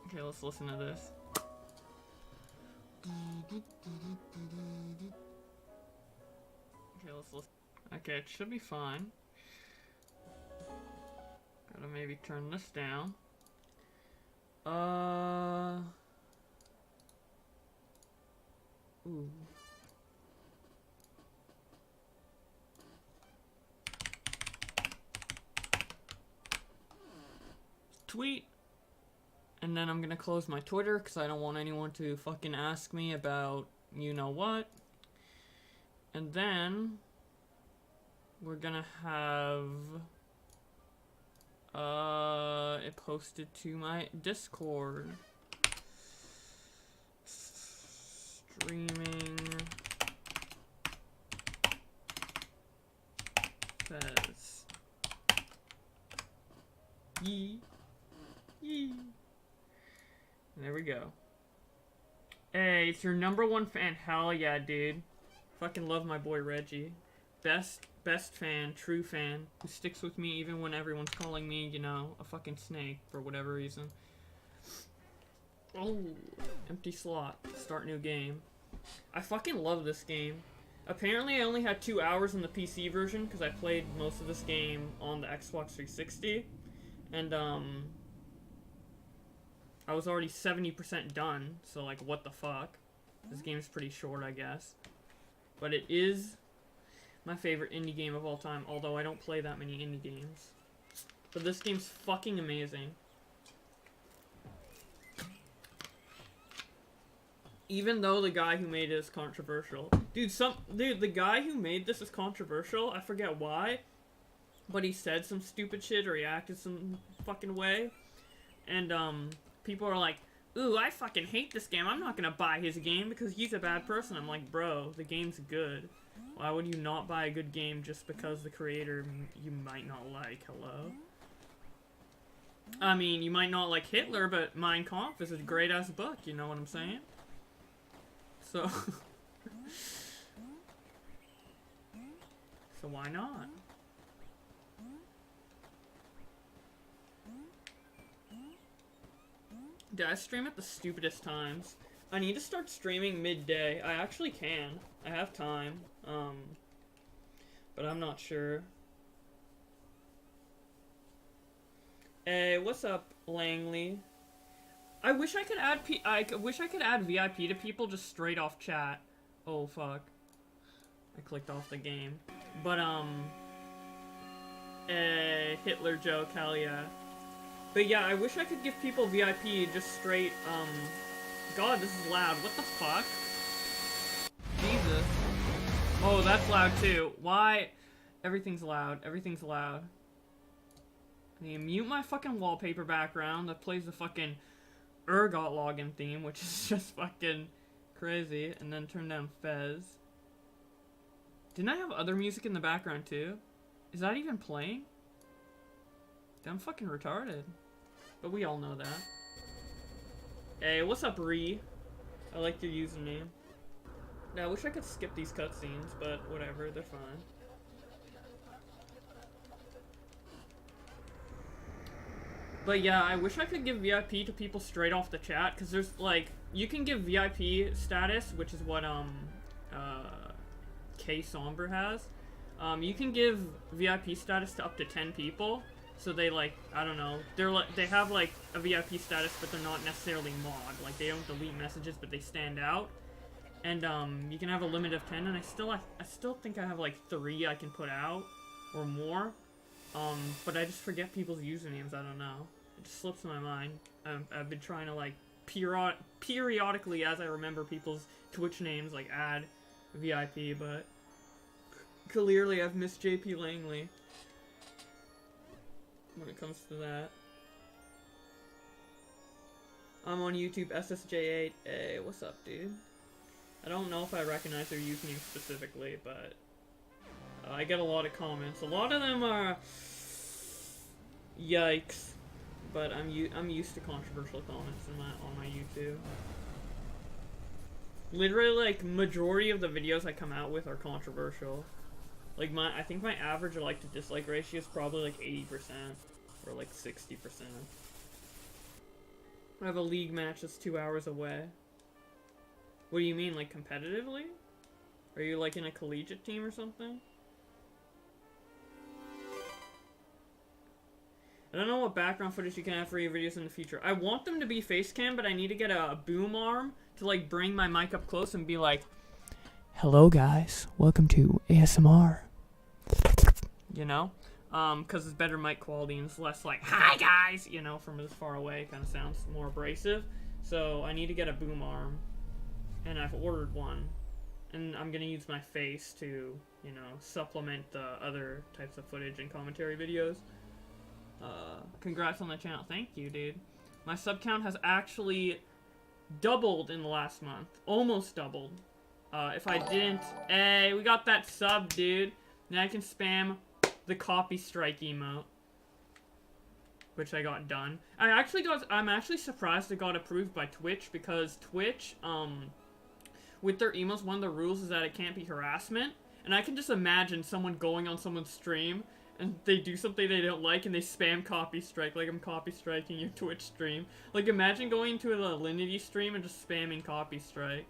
Okay, let's listen to this. Okay, let's listen. Okay, it should be fine. Gotta maybe turn this down. Ooh. Tweet. And then I'm gonna close my Twitter because I don't want anyone to fucking ask me about you know what. And then we're gonna have it posted to my Discord. Streaming FEZ. Yee. Yee. There we go. Hey, it's your #1 fan. Hell yeah, dude. Fucking love my boy Reggie. Best fan, true fan, who sticks with me even when everyone's calling me, you know, a fucking snake for whatever reason. Oh, empty slot. Start new game. I fucking love this game. Apparently I only had 2 hours in the PC version because I played most of this game on the Xbox 360. And, I was already 70% done, so, like, what the fuck? This game's pretty short, I guess. But it is my favorite indie game of all time, although I don't play that many indie games. But this game's fucking amazing. Even though the guy who made it is controversial. Dude, the guy who made this is controversial. I forget why. But he said some stupid shit or he acted some fucking way. And, people are like, ooh, I fucking hate this game. I'm not gonna buy his game because he's a bad person. I'm like, bro, the game's good. Why would you not buy a good game just because the creator you might not like? Hello? I mean, you might not like Hitler, but Mein Kampf is a great-ass book. You know what I'm saying? So... so why not? Dude, I stream at the stupidest times. I need to start streaming midday. I actually can. I have time. But I'm not sure. Hey, what's up, Langley? I wish I could add VIP to people just straight off chat. Oh fuck. I clicked off the game. But Hitler joke, hell yeah. But yeah, I wish I could give people VIP just straight, God, this is loud. What the fuck? Jesus. Oh, that's loud too. Why? Everything's loud. Everything's loud. I need to mute my fucking wallpaper background that plays the fucking Ergot login theme, which is just fucking crazy. And then turn down FEZ. Didn't I have other music in the background too? Is that even playing? I'm fucking retarded. But we all know that. Hey, what's up, Ree? I like your username. Now, I wish I could skip these cutscenes, but whatever, they're fine. But yeah, I wish I could give VIP to people straight off the chat, because there's, like, you can give VIP status, which is what, K Somber has. You can give VIP status to up to 10 people. So they, like, I don't know, they have, like, a VIP status, but they're not necessarily mod. Like, they don't delete messages, but they stand out. And, you can have a limit of 10, and I still think I have, like, 3 I can put out, or more. But I just forget people's usernames, I don't know. It just slips my mind. I've been trying to, like, periodically, as I remember people's Twitch names, like, add VIP, but clearly I've missed JP Langley when it comes to that. I'm on YouTube, SSJ8. Hey, what's up, dude? I don't know if I recognize their username specifically, but I get a lot of comments. A lot of them are yikes, but I'm used to controversial comments on my YouTube. Literally, like, majority of the videos I come out with are controversial. Like, I think my average like to dislike ratio is probably like 80%, or like 60%. I have a league match that's 2 hours away. What do you mean, like competitively? Are you like in a collegiate team or something? I don't know what background footage you can have for your videos in the future. I want them to be face cam, but I need to get a boom arm to like bring my mic up close and be like, "Hello guys, welcome to ASMR." You know? Because it's better mic quality and it's less like, "Hi guys," you know, from as far away. It kind of sounds more abrasive. So I need to get a boom arm, and I've ordered one. And I'm gonna use my face to, you know, supplement the other types of footage and commentary videos. Congrats on the channel. Thank you, dude. My sub count has actually doubled in the last month. Almost doubled. If I didn't... Hey, we got that sub, dude. Now I can spam the copy strike emote. Which I got done. I'm actually surprised it got approved by Twitch, because Twitch, with their emotes, one of the rules is that it can't be harassment. And I can just imagine someone going on someone's stream and they do something they don't like and they spam copy strike, like I'm copy striking your Twitch stream. Like, imagine going into a Alinity stream and just spamming copy strike.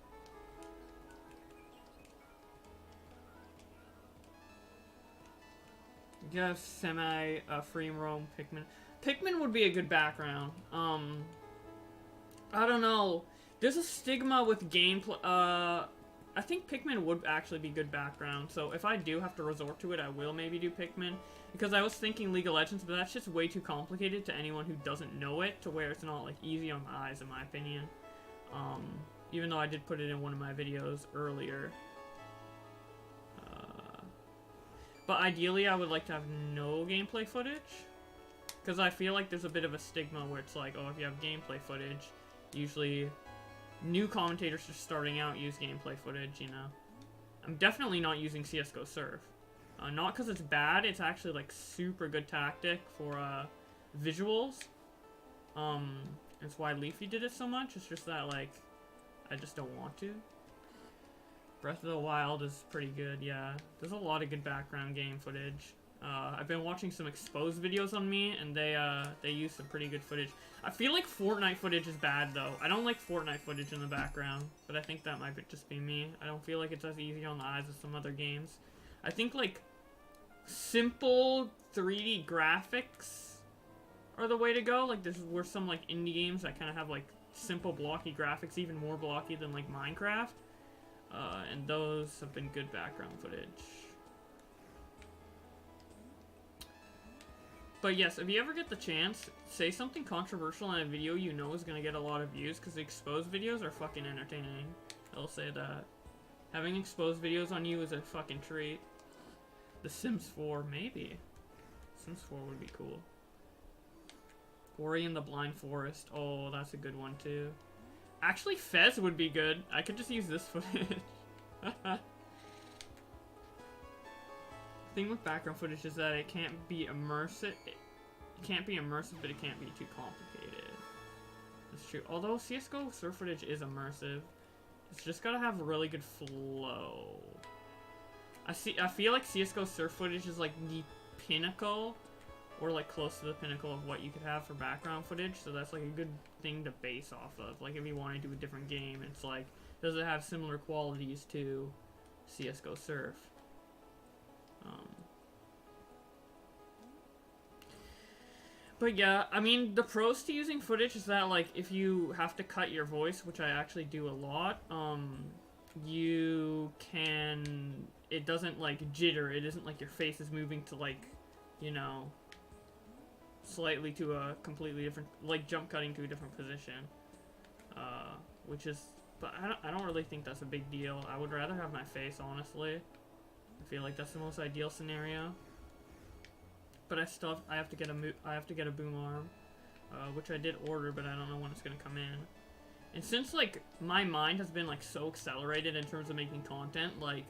Yes, semi free roam Pikmin. Pikmin would be a good background. I don't know. There's a stigma with gameplay. I think Pikmin would actually be good background, so if I do have to resort to it, I will maybe do Pikmin. Because I was thinking League of Legends, but that's just way too complicated to anyone who doesn't know it, to where it's not, like, easy on the eyes, in my opinion. Even though I did put it in one of my videos earlier. But ideally, I would like to have no gameplay footage. Because I feel like there's a bit of a stigma where it's like, oh, if you have gameplay footage, usually new commentators just starting out use gameplay footage, you know. I'm definitely not using CSGO Surf. Not because it's bad, it's actually like super good tactic for visuals. That's why Leafy did it so much. It's just that, like, I just don't want to. Breath of the Wild is pretty good, yeah. There's a lot of good background game footage. I've been watching some exposed videos on me, and they use some pretty good footage. I feel like Fortnite footage is bad, though. I don't like Fortnite footage in the background, but I think that might just be me. I don't feel like it's as easy on the eyes as some other games. I think, like, simple 3D graphics are the way to go. Like, were some, like, indie games that kind of have, like, simple blocky graphics, even more blocky than, like, Minecraft. And those have been good background footage. But yes, if you ever get the chance, say something controversial in a video you know is going to get a lot of views, because the exposed videos are fucking entertaining. I'll say that. Having exposed videos on you is a fucking treat. The Sims 4, maybe. Sims 4 would be cool. Ori in the Blind Forest. Oh, that's a good one too. Actually, FEZ would be good. I could just use this footage. Thing with background footage is that it can't be immersive. It can't be immersive, but it can't be too complicated. That's true. Although CSGO surf footage is immersive, it's just gotta have really good flow. I feel like CSGO surf footage is like the pinnacle, or like close to the pinnacle of what you could have for background footage. So that's like a good thing to base off of. Like if you want to do a different game, it's like, does it have similar qualities to CSGO surf? But yeah, I mean, the pros to using footage is that, like, if you have to cut your voice, which I actually do a lot, you can, it doesn't, like, jitter. It isn't like your face is moving to, like, you know, slightly to a completely different, like, jump cutting to a different position. Which is, but I don't really think that's a big deal. I would rather have my face, honestly. I feel like that's the most ideal scenario. But I have to get a boom arm, which I did order, but I don't know when it's gonna come in. And since, like, my mind has been, like, so accelerated in terms of making content, like,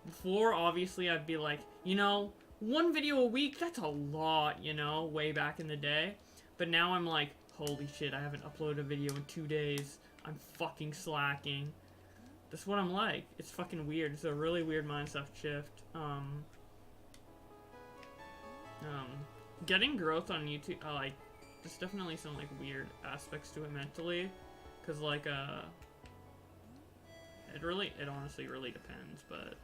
before, obviously, I'd be like, you know, 1 video a week, that's a lot, you know, way back in the day. But now I'm like, holy shit, I haven't uploaded a video in 2 days. I'm fucking slacking. That's what I'm like. It's fucking weird. It's a really weird mindset shift. Getting growth on YouTube, like, there's definitely some, like, weird aspects to it mentally. Because, like, it honestly really depends, but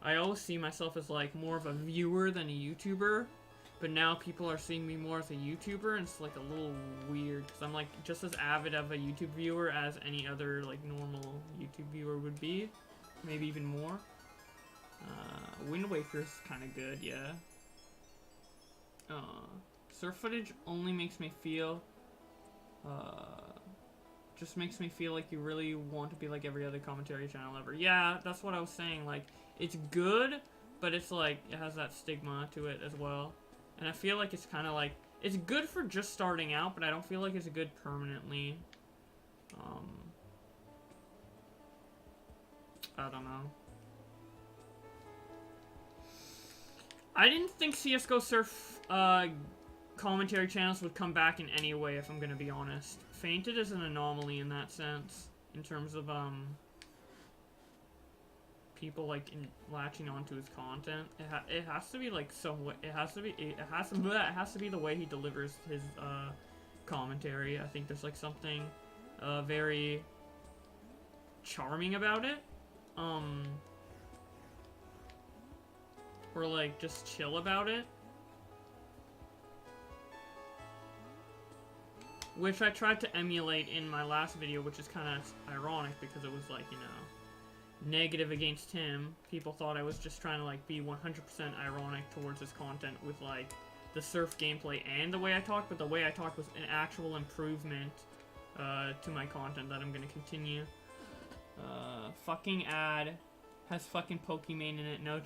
I always see myself as, like, more of a viewer than a YouTuber. But now people are seeing me more as a YouTuber, and it's, like, a little weird. Because I'm, like, just as avid of a YouTube viewer as any other, like, normal YouTube viewer would be. Maybe even more. Wind Waker's kind of good, yeah. Surf footage only makes me feel, just makes me feel like you really want to be like every other commentary channel ever. Yeah, that's what I was saying, like, it's good, but it's like, it has that stigma to it as well. And I feel like it's kind of like, it's good for just starting out, but I don't feel like it's good permanently. I don't know. I didn't think CSGO Surf, commentary channels would come back in any way, if I'm gonna be honest. Fainted is an anomaly in that sense, in terms of, people, like, latching onto his content. It has to be, like, it has to be the way he delivers his, commentary. I think there's, like, something, very charming about it. Or, like, just chill about it. Which I tried to emulate in my last video, which is kind of ironic because it was, like, you know, negative against him. People thought I was just trying to, like, be 100% ironic towards his content with, like, the surf gameplay and the way I talk, but the way I talk was an actual improvement to my content that I'm gonna continue. Fucking ad has fucking Pokemon in it, no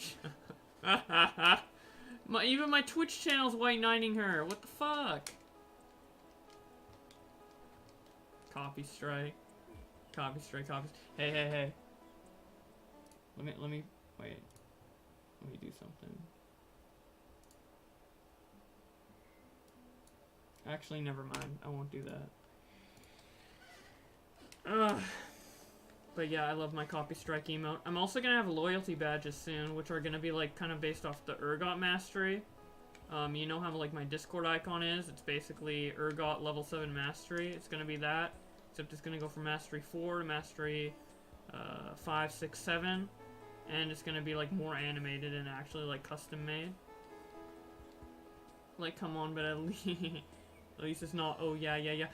even my Twitch channel's white knighting her. What the fuck? Copy strike. Copy strike, copy. Hey. Let me, wait. Let me do something. Actually, never mind. I won't do that. But yeah, I love my copy strike emote. I'm also gonna have loyalty badges soon, which are gonna be, like, kind of based off the Urgot mastery. You know how, like, my Discord icon is? It's basically Urgot level 7 mastery. It's gonna be that, except it's gonna go from mastery 4 to mastery 5, 6, 7. And it's gonna be, like, more animated and actually, like, custom made. Like, come on, but at least it's not, oh, yeah.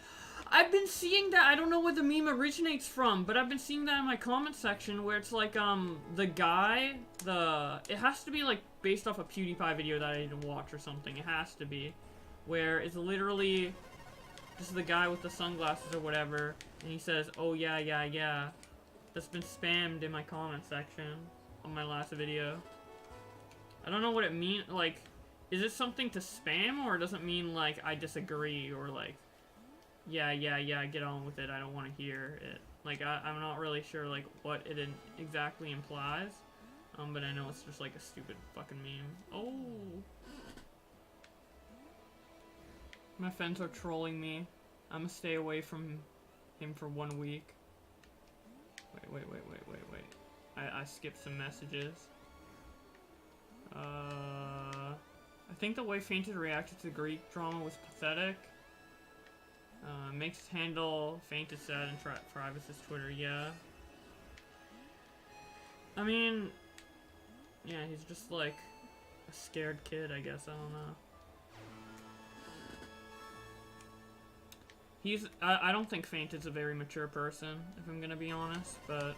I've been seeing that, I don't know where the meme originates from, but I've been seeing that in my comment section where it's like, the guy, it has to be, like, based off a PewDiePie video that I didn't watch or something, it has to be, where it's literally just the guy with the sunglasses or whatever, and he says, oh, yeah, that's been spammed in my comment section on my last video. I don't know what it means, like, is it something to spam, or does it mean, like, I disagree, or, like, yeah, get on with it, I don't want to hear it. Like, I'm not really sure, like, what it exactly implies. But I know it's just, like, a stupid fucking meme. Oh! My friends are trolling me. I'm gonna stay away from him for 1 week. Wait. I skipped some messages. I think the way Fainted reacted to the Greek drama was pathetic. Makes handle Fainted sad and Travis's Twitter, yeah. I mean, yeah, he's just like a scared kid, I guess, I don't know. I don't think Fainted's a very mature person, if I'm gonna be honest, but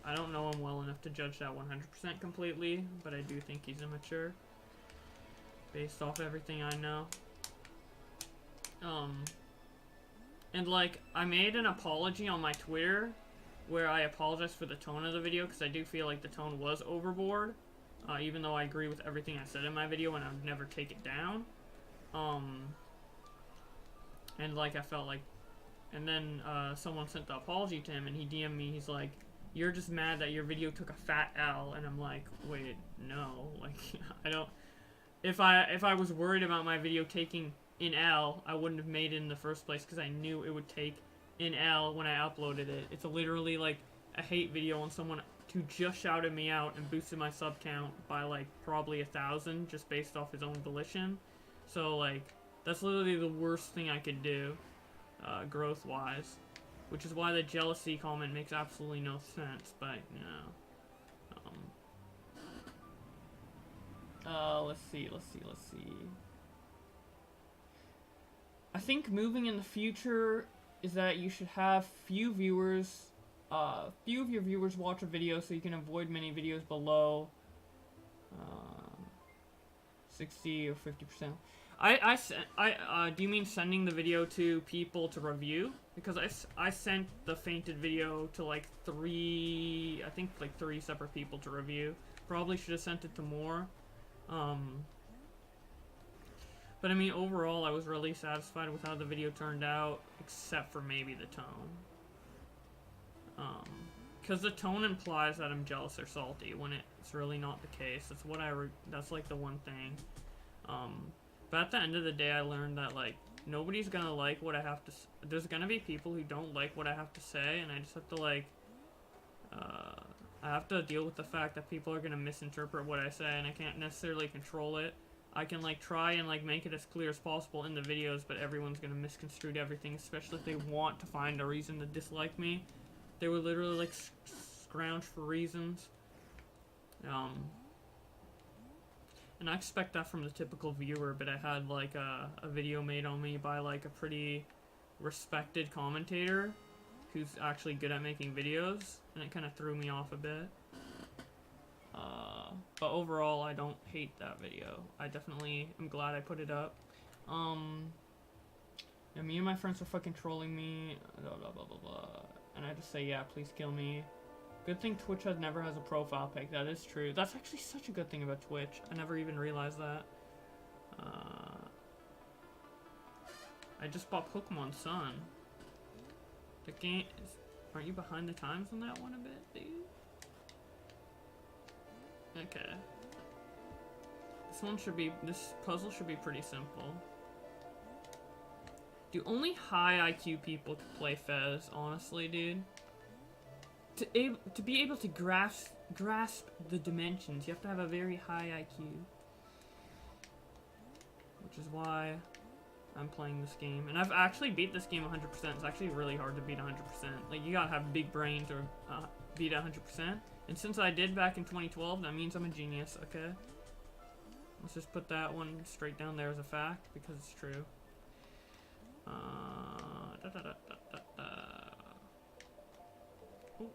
I don't know him well enough to judge that 100% completely, but I do think he's immature, based off everything I know. And, like, I made an apology on my Twitter, where I apologized for the tone of the video, because I do feel like the tone was overboard, even though I agree with everything I said in my video, and I would never take it down. And, like, I felt like, and then, someone sent the apology to him, and he DM'd me, he's like, you're just mad that your video took a fat L, and I'm like, wait, no, like, I don't, if I was worried about my video taking an L, I wouldn't have made it in the first place, because I knew it would take in L when I uploaded it. It's literally like a hate video on someone who just shouted me out and boosted my sub count by like probably 1,000 just based off his own volition. So like that's literally the worst thing I could do, growth wise, which is why the jealousy comment makes absolutely no sense. But you know, let's see. I think moving in the future is that you should have few of your viewers watch a video so you can avoid many videos below 60 or 50%. Do you mean sending the video to people to review? Because I sent the fainted video to like three separate people to review. Probably should have sent it to more. But I mean, overall, I was really satisfied with how the video turned out, except for maybe the tone. Because the tone implies that I'm jealous or salty, when it's really not the case. That's like the one thing. But at the end of the day, I learned that, like, nobody's gonna like what I have to there's gonna be people who don't like what I have to say, and I just have to, like, I have to deal with the fact that people are gonna misinterpret what I say, and I can't necessarily control it. I can, like, try and, like, make it as clear as possible in the videos, but everyone's gonna misconstrue everything, especially if they want to find a reason to dislike me. They would literally, like, scrounge for reasons. And I expect that from the typical viewer, but I had, like, a video made on me by, like, a pretty respected commentator who's actually good at making videos, and it kind of threw me off a bit. But overall, I don't hate that video. I definitely am glad I put it up. Yeah, me and my friends were fucking trolling me, blah, blah, blah, blah, blah. And I just say, yeah, please kill me. Good thing Twitch never has a profile pic. That is true. That's actually such a good thing about Twitch. I never even realized that. I just bought Pokemon Sun. The game is... Aren't you behind the times on that one a bit, dude? Okay. This puzzle should be pretty simple. Do only high IQ people play FEZ, honestly, dude? To be able to grasp the dimensions, you have to have a very high IQ. Which is why I'm playing this game. And I've actually beat this game 100%. It's actually really hard to beat 100%. Like, you gotta have big brain to beat 100%. And since I did back in 2012, that means I'm a genius, okay? Let's just put that one straight down there as a fact, because it's true. Ooh,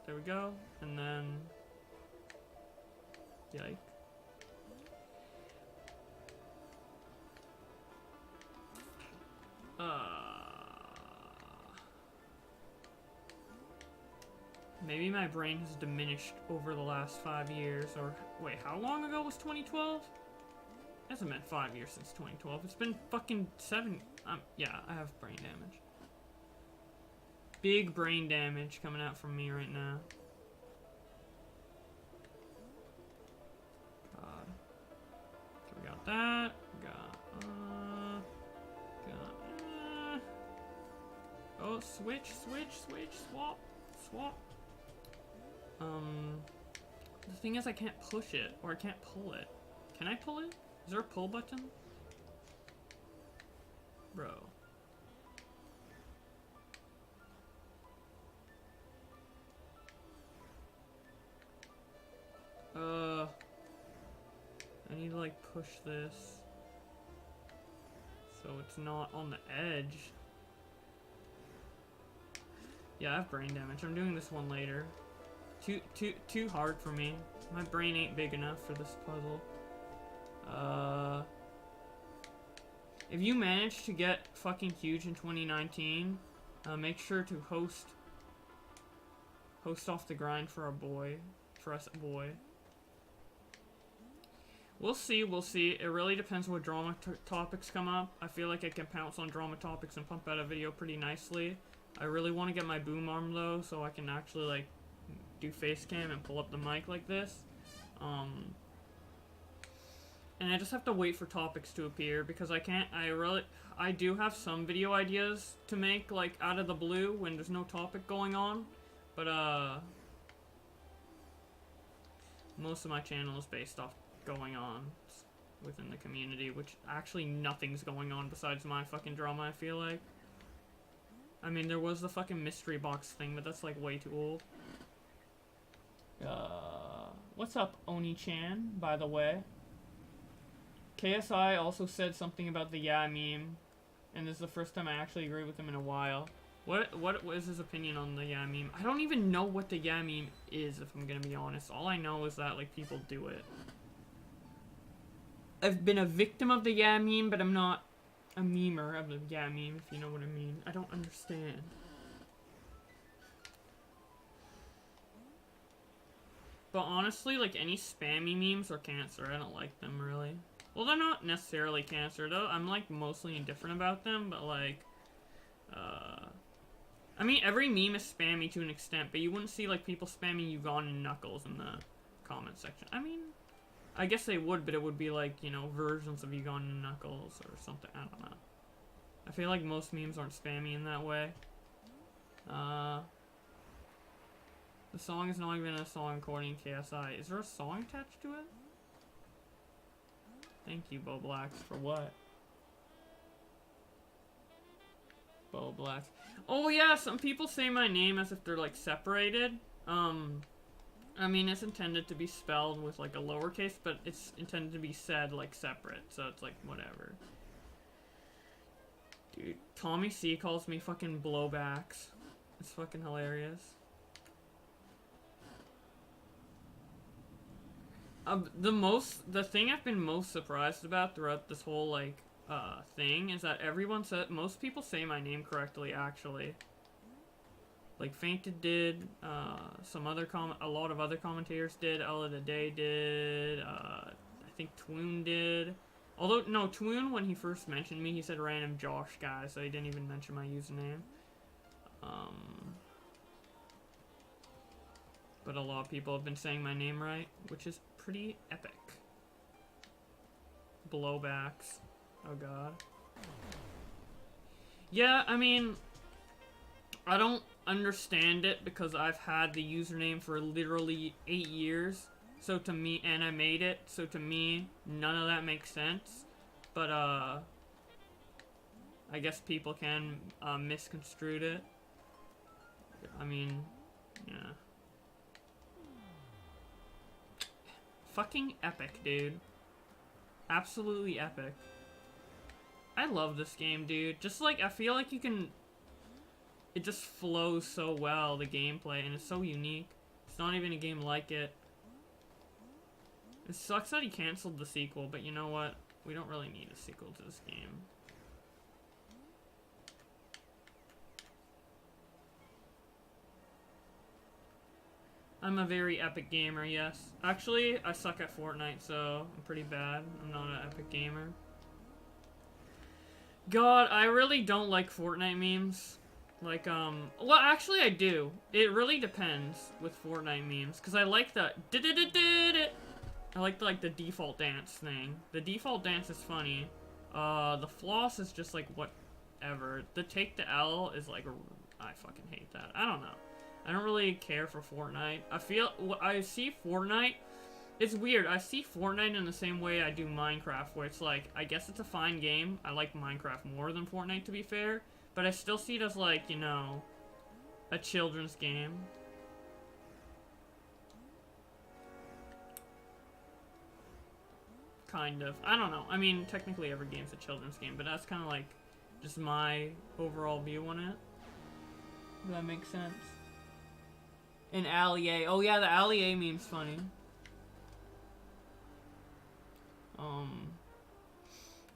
there we go. And then... Yike. Maybe my brain has diminished over the last 5 years, or... Wait, how long ago was 2012? It hasn't been 5 years since 2012. It's been fucking 7... yeah, I have brain damage. Big brain damage coming out from me right now. God. So we got that. Oh, switch, swap. The thing is I can't push it, or I can't pull it. Can I pull it? Is there a pull button? Bro. I need to, like, push this so it's not on the edge. Yeah, I have brain damage. I'm doing this one later. Too hard for me. My brain ain't big enough for this puzzle. If you manage to get fucking huge in 2019, make sure to host off the grind for us, boy. We'll see. It really depends what drama topics come up. I feel like I can pounce on drama topics and pump out a video pretty nicely. I really want to get my boom arm though, so I can actually, like, do face cam and pull up the mic like this. And I just have to wait for topics to appear because I do have some video ideas to make, like, out of the blue when there's no topic going on. But, most of my channel is based off going on within the community, which actually nothing's going on besides my fucking drama, I feel like. I mean, there was the fucking mystery box thing, but that's, like, way too old. What's up, Oni-chan, by the way? KSI also said something about the yeah meme, and this is the first time I actually agree with him in a while. What was his opinion on the yeah meme? I don't even know what the yeah meme is, if I'm gonna be honest. All I know is that, like, people do it. I've been a victim of the yeah meme, but I'm not a memer of the yeah meme, if you know what I mean. I don't understand. But honestly, like, any spammy memes are cancer. I don't like them, really. Well, they're not necessarily cancer, though. I'm, like, mostly indifferent about them, but, like, I mean, every meme is spammy to an extent, but you wouldn't see, like, people spamming Ugandan and Knuckles in the comment section. I mean, I guess they would, but it would be, like, you know, versions of Ugandan and Knuckles or something. I don't know. I feel like most memes aren't spammy in that way. The song is not even a song according to KSI. Is there a song attached to it? Thank you, Bo Blacks, for what? Bo Blacks. Oh yeah, some people say my name as if they're, like, separated. I mean, it's intended to be spelled with, like, a lowercase, but it's intended to be said, like, separate, so it's, like, whatever. Dude, Tommy C calls me fucking blowbacks. It's fucking hilarious. The thing I've been most surprised about throughout this whole, like, thing is that most people say my name correctly, actually. Like, Fainted did, a lot of other commentators did, Ella the Day did, I think Twoon did. Although, no, Twoon, when he first mentioned me, he said random Josh guy, so he didn't even mention my username. But a lot of people have been saying my name right, which is pretty epic. Blowbacks. Oh god. Yeah, I mean, I don't understand it because I've had the username for literally 8 years. So to me, and I made it, so to me, none of that makes sense. But, I guess people can, misconstrue it. I mean, yeah. Fucking epic, dude. Absolutely epic. I love this game, dude. Just, like, I feel like you can... It just flows so well, the gameplay, and it's so unique. It's not even a game like it. It sucks that he canceled the sequel, but you know what? We don't really need a sequel to this game. I'm a very epic gamer, yes. Actually, I suck at Fortnite, so I'm pretty bad. I'm not an epic gamer. God, I really don't like Fortnite memes. Like, well, actually I do. It really depends with Fortnite memes, because I like the I like the, like, the default dance thing. The default dance is funny. The floss is just, like, whatever. The take the L is, like, I fucking hate that. I don't know. I don't really care for Fortnite. I see Fortnite, it's weird. I see Fortnite in the same way I do Minecraft, where it's like, I guess it's a fine game. I like Minecraft more than Fortnite, to be fair. But I still see it as, like, you know, a children's game. Kind of. I don't know. I mean, technically every game's a children's game, but that's kind of, like, just my overall view on it. Does that make sense? An Allier. Oh yeah, the Allier meme's funny.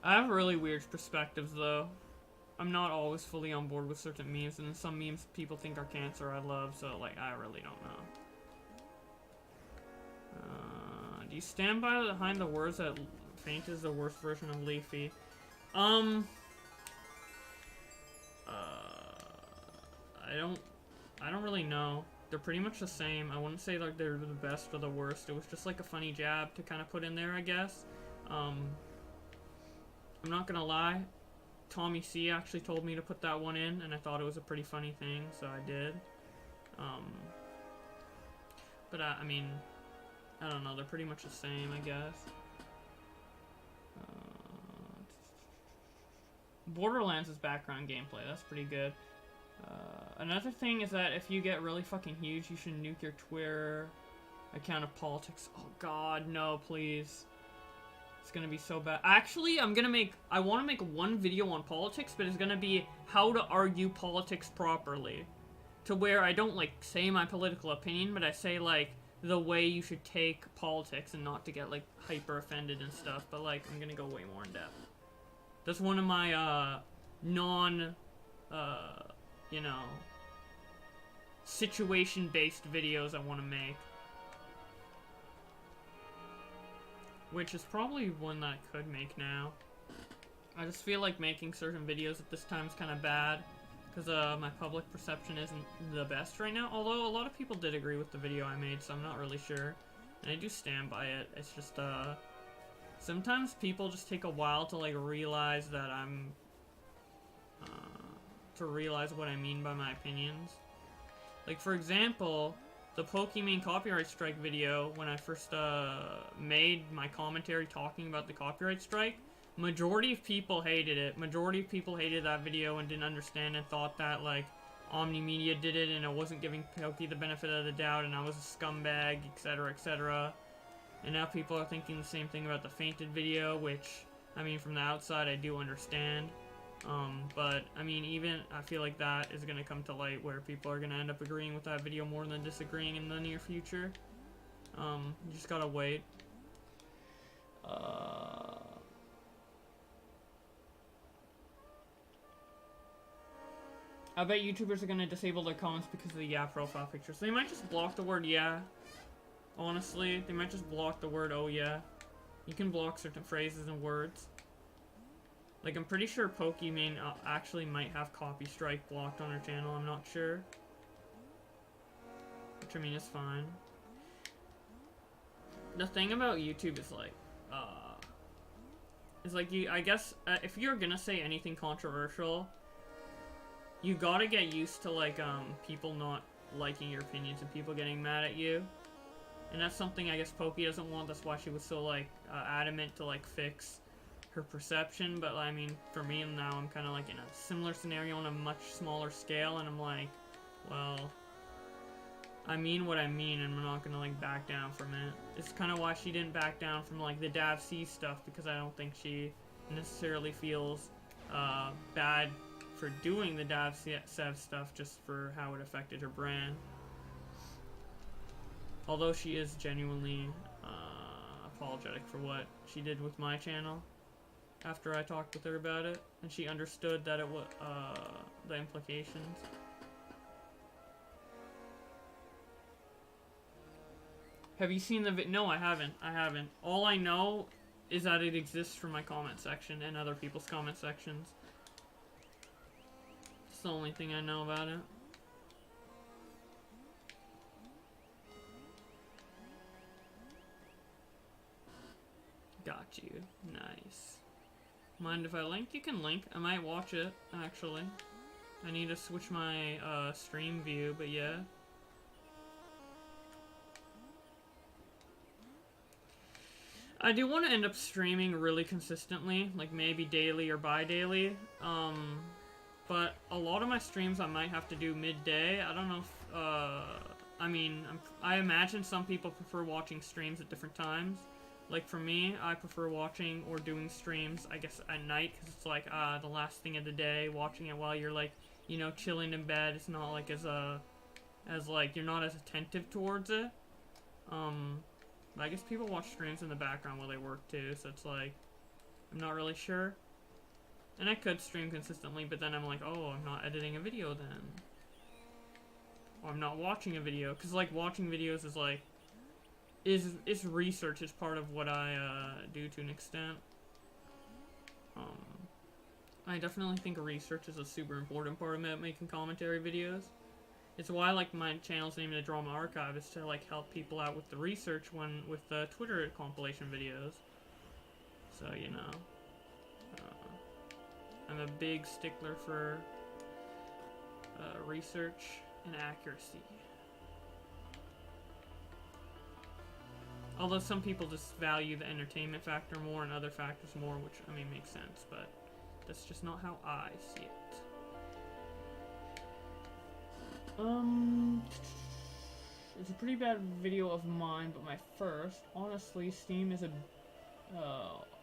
I have really weird perspectives, though. I'm not always fully on board with certain memes, and some memes people think are cancer I love, so, like, I really don't know. Do you stand behind the words that Faint is the worst version of Leafy? I don't really know. They're pretty much the same. I wouldn't say, like, they're the best or the worst. It was just, like, a funny jab to kind of put in there, I guess. I'm not gonna lie, Tommy C actually told me to put that one in, and I thought it was a pretty funny thing, so I did. But I mean, I don't know, they're pretty much the same, I guess. Borderlands' background gameplay, that's pretty good. Another thing is that if you get really fucking huge, you should nuke your Twitter account of politics. Oh god, no, please. It's gonna be so bad. Actually, I want to make one video on politics, but it's gonna be how to argue politics properly. To where I don't, like, say my political opinion, but I say, like, the way you should take politics and not to get, like, hyper offended and stuff. But, like, I'm gonna go way more in depth. That's one of my, you know, situation-based videos I want to make. Which is probably one that I could make now. I just feel like making certain videos at this time is kind of bad. Because my public perception isn't the best right now. Although a lot of people did agree with the video I made, so I'm not really sure. And I do stand by it. It's just, sometimes people just take a while to, like, realize that I'm... to realize what I mean by my opinions. Like, for example, the Pokemon copyright strike video, when I first made my commentary talking about the copyright strike, majority of people hated it. Majority of people hated that video and didn't understand and thought that, like, Omni Media did it and I wasn't giving Pokey the benefit of the doubt and I was a scumbag, etc., etc. And now people are thinking the same thing about the Fainted video, which, I mean, from the outside I do understand. But, I mean, even, I feel like that is gonna come to light where people are gonna end up agreeing with that video more than disagreeing in the near future. You just gotta wait. I bet YouTubers are gonna disable their comments because of the yeah profile pictures. They might just block the word yeah. Honestly, they might just block the word oh yeah. You can block certain phrases and words. Like, I'm pretty sure Pokemon actually might have copy strike blocked on her channel. I'm not sure. Which, I mean, is fine. The thing about YouTube is, like, I guess, if you're gonna say anything controversial, you gotta get used to, like, people not liking your opinions and people getting mad at you. And that's something I guess Pokey doesn't want. That's why she was so, like, adamant to, like, fix her perception. But, I mean, for me now, I'm kind of, like, in a similar scenario on a much smaller scale. And I'm like, well, I mean what I mean, and I'm not gonna, like, back down from it. It's kind of why she didn't back down from, like, the DavC stuff, because I don't think she necessarily feels bad for doing the DavSev stuff just for how it affected her brand. Although she is genuinely apologetic for what she did with my channel after I talked with her about it, and she understood that it was the implications. Have you seen the No, I haven't. I haven't. All I know is that it exists for my comment section and other people's comment sections. It's the only thing I know about it. Got you. Nice. Mind if I link? You can link. I might watch it, actually. I need to switch my stream view, but yeah. I do want to end up streaming really consistently, like maybe daily or bi-daily. But a lot of my streams I might have to do midday. I don't know if, I mean, I imagine some people prefer watching streams at different times. Like for me, I prefer watching or doing streams, I guess, at night, because it's like, the last thing of the day, watching it while you're like, you know, chilling in bed. It's not like like, you're not as attentive towards it. I guess people watch streams in the background while they work too, so it's like, I'm not really sure. And I could stream consistently, but then I'm like, oh, I'm not editing a video then. Or I'm not watching a video, because like watching videos is like, is research, is part of what I do to an extent. I definitely think research is a super important part of making commentary videos. It's why, like, my channel's named The Drama Archive, is to, like, help people out with the research with the Twitter compilation videos. So, you know, I'm a big stickler for research and accuracy. Although some people just value the entertainment factor more and other factors more, which, I mean, makes sense, but that's just not how I see it. It's a pretty bad video of mine, but my first. Honestly, Steam is a...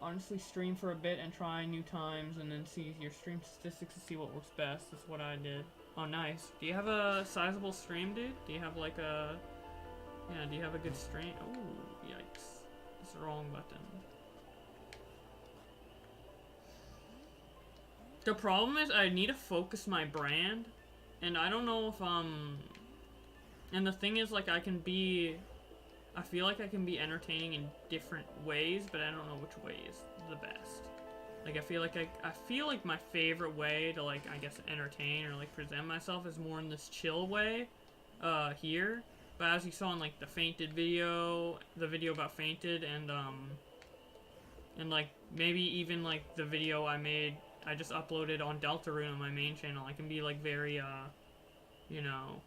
honestly, stream for a bit and try new times and then see your stream statistics to see what works best. That's what I did. Oh, nice. Do you have a sizable stream, dude? Do you have, like, a... Yeah, do you have a good stream? Oh, yikes. It's the wrong button. The problem is I need to focus my brand, and I don't know if, and the thing is, like, I feel like I can be entertaining in different ways, but I don't know which way is the best. Like, I feel like my favorite way to, like, I guess, entertain or, like, present myself is more in this chill way, here. But as you saw in, like, the Fainted video, the video about Fainted, and, like, maybe even, like, the video I just uploaded on Deltarune on my main channel, I can be, like, very, you know,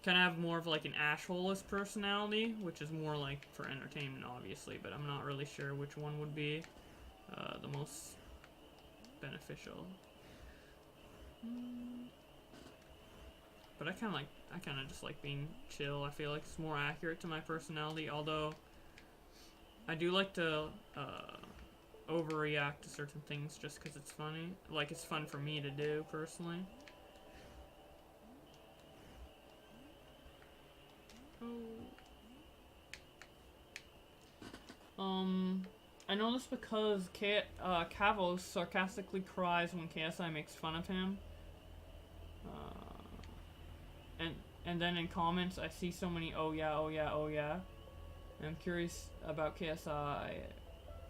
kind of have more of, like, an asshole-less personality, which is more, like, for entertainment, obviously, but I'm not really sure which one would be, the most beneficial. But I kind of just like being chill. I feel like it's more accurate to my personality, although I do like to overreact to certain things just because it's funny. Like, it's fun for me to do, personally. I know this because Kavos sarcastically cries when KSI makes fun of him. And then in comments, I see so many oh yeah, oh yeah, oh yeah. And I'm curious about KSI.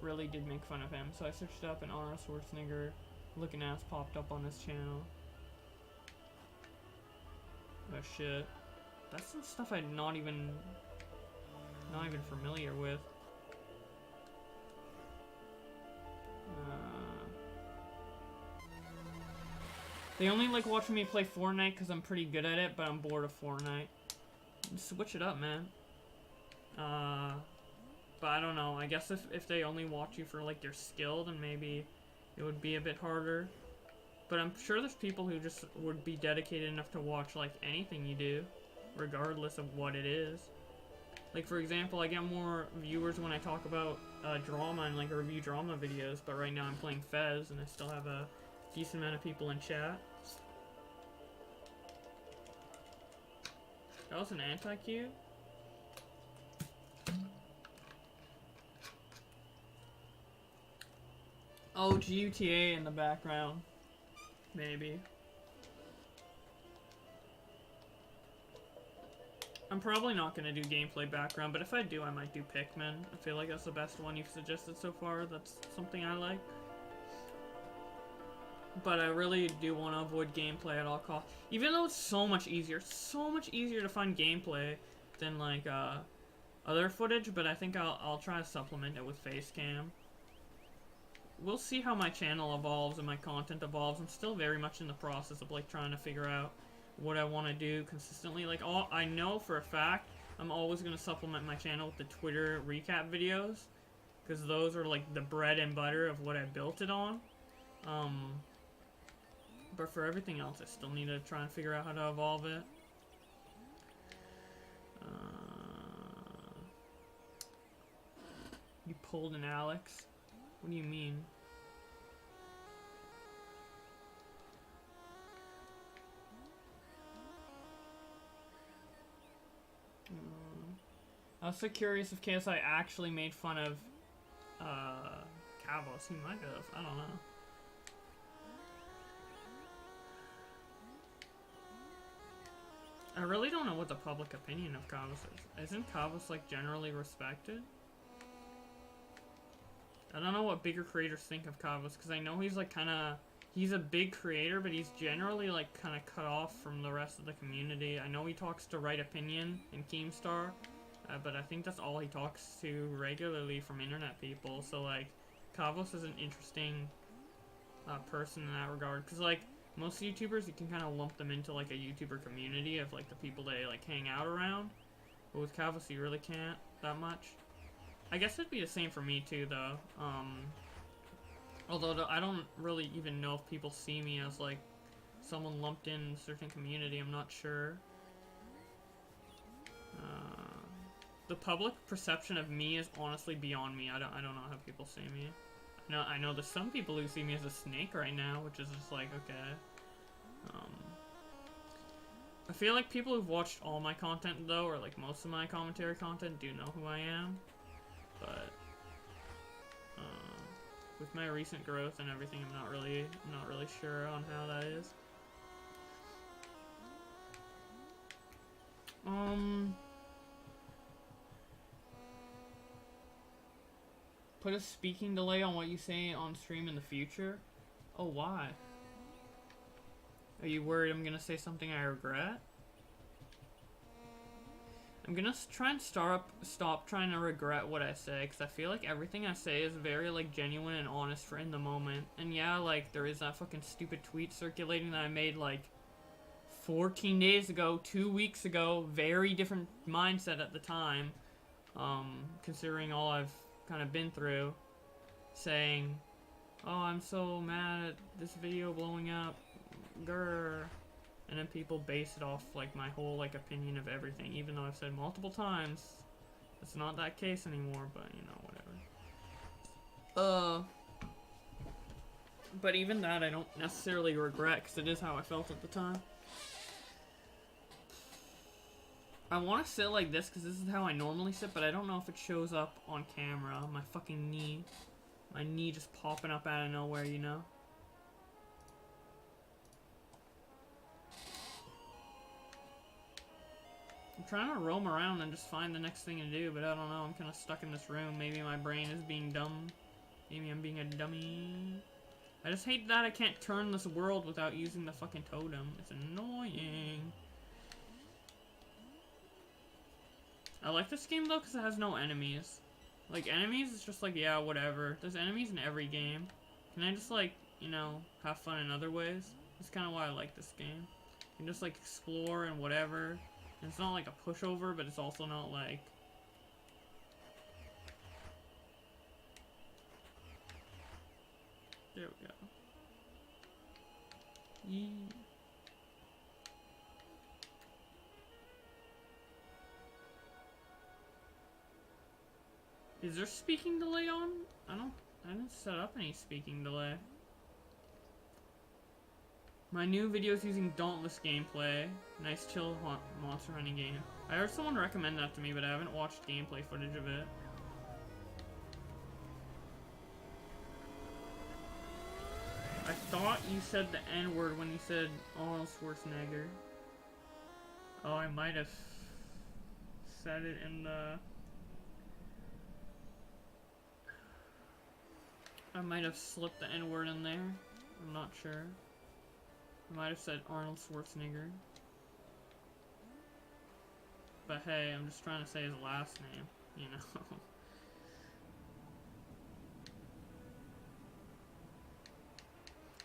Really did make fun of him, so I searched up and Arnold Schwarzenegger looking ass popped up on his channel. Oh shit. That's some stuff I'm not even familiar with. They only like watching me play Fortnite because I'm pretty good at it, but I'm bored of Fortnite. Switch it up, man. But I don't know. I guess if they only watch you for like your skill, then maybe it would be a bit harder. But I'm sure there's people who just would be dedicated enough to watch like anything you do, regardless of what it is. Like, for example, I get more viewers when I talk about drama and like review drama videos, but right now I'm playing FEZ and I still have a decent amount of people in chat. That was an anti-cue? Oh, GTA in the background. Maybe. I'm probably not going to do gameplay background, but if I do, I might do Pikmin. I feel like that's the best one you've suggested so far. That's something I like. But I really do want to avoid gameplay at all costs. Even though it's so much easier to find gameplay than, like, other footage, but I think I'll try to supplement it with face cam. We'll see how my channel evolves and my content evolves. I'm still very much in the process of, like, trying to figure out what I want to do consistently. Like, I know for a fact I'm always going to supplement my channel with the Twitter recap videos, because those are, like, the bread and butter of what I built it on. But for everything else, I still need to try and figure out how to evolve it. You pulled an Alex? What do you mean? I was so curious if KSI actually made fun of Kavos. He might have. I don't know. I really don't know what the public opinion of Kavos is. Isn't Kavos, like, generally respected? I don't know what bigger creators think of Kavos, because I know he's, like, kinda... He's a big creator, but he's generally, like, kinda cut off from the rest of the community. I know he talks to Right Opinion and Keemstar, But I think that's all he talks to regularly from internet people. So like, Kavos is an interesting person in that regard, because like most YouTubers, you can kind of lump them into like a YouTuber community of like the people they like hang out around. But with Kavos, you really can't that much. I guess it'd be the same for me too, though. Although I don't really even know if people see me as like someone lumped in a certain community. I'm not sure. The public perception of me is honestly beyond me. I don't know how people see me. I know there's some people who see me as a snake right now, which is just like, okay. I feel like people who've watched all my content though, or like most of my commentary content, do know who I am. But with my recent growth and everything, I'm not really sure on how that is. Put a speaking delay on what you say on stream in the future? Oh, why? Are you worried I'm gonna say something I regret? I'm gonna try and stop trying to regret what I say, because I feel like everything I say is very, like, genuine and honest for in the moment. And yeah, like, there is that fucking stupid tweet circulating that I made, like, 14 days ago, 2 weeks ago, very different mindset at the time, considering all I've kind of been through, saying, oh, I'm so mad at this video blowing up, grr. And then people base it off, like, my whole, like, opinion of everything, even though I've said multiple times it's not that case anymore, but, you know, whatever. But even that I don't necessarily regret, because it is how I felt at the time. I want to sit like this, because this is how I normally sit, but I don't know if it shows up on camera. My fucking knee. My knee just popping up out of nowhere, you know? I'm trying to roam around and just find the next thing to do, but I don't know. I'm kind of stuck in this room. Maybe my brain is being dumb. Maybe I'm being a dummy. I just hate that I can't turn this world without using the fucking totem. It's annoying. I like this game though because it has no enemies. Like, enemies is just like, yeah, whatever. There's enemies in every game. Can I just, like, you know, have fun in other ways? That's kind of why I like this game. You can just, like, explore and whatever. And it's not like a pushover, but it's also not like... There we go. Yee. Is there speaking delay on? I didn't set up any speaking delay. My new videos using Dauntless gameplay. Nice chill monster hunting game. I heard someone recommend that to me, but I haven't watched gameplay footage of it. I thought you said the N-word when you said Arnold Schwarzenegger. Oh, I might have said it in the... I might have slipped the N-word in there. I'm not sure. I might have said Arnold Schwarzenegger. But hey, I'm just trying to say his last name, you know.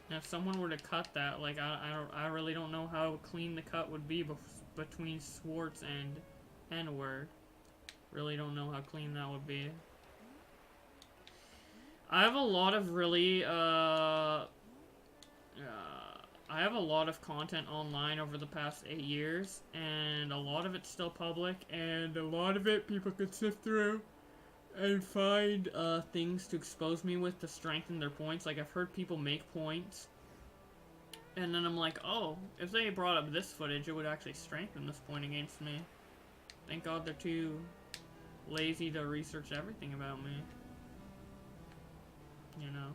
And if someone were to cut that, like, I really don't know how clean the cut would be between Schwartz and N-word. Really don't know how clean that would be. I have a lot of really, I have a lot of content online over the past 8 years, and a lot of it's still public, and a lot of it people could sift through and find things to expose me with to strengthen their points. Like, I've heard people make points, and then I'm like, oh, if they brought up this footage, it would actually strengthen this point against me. Thank God they're too lazy to research everything about me. You know?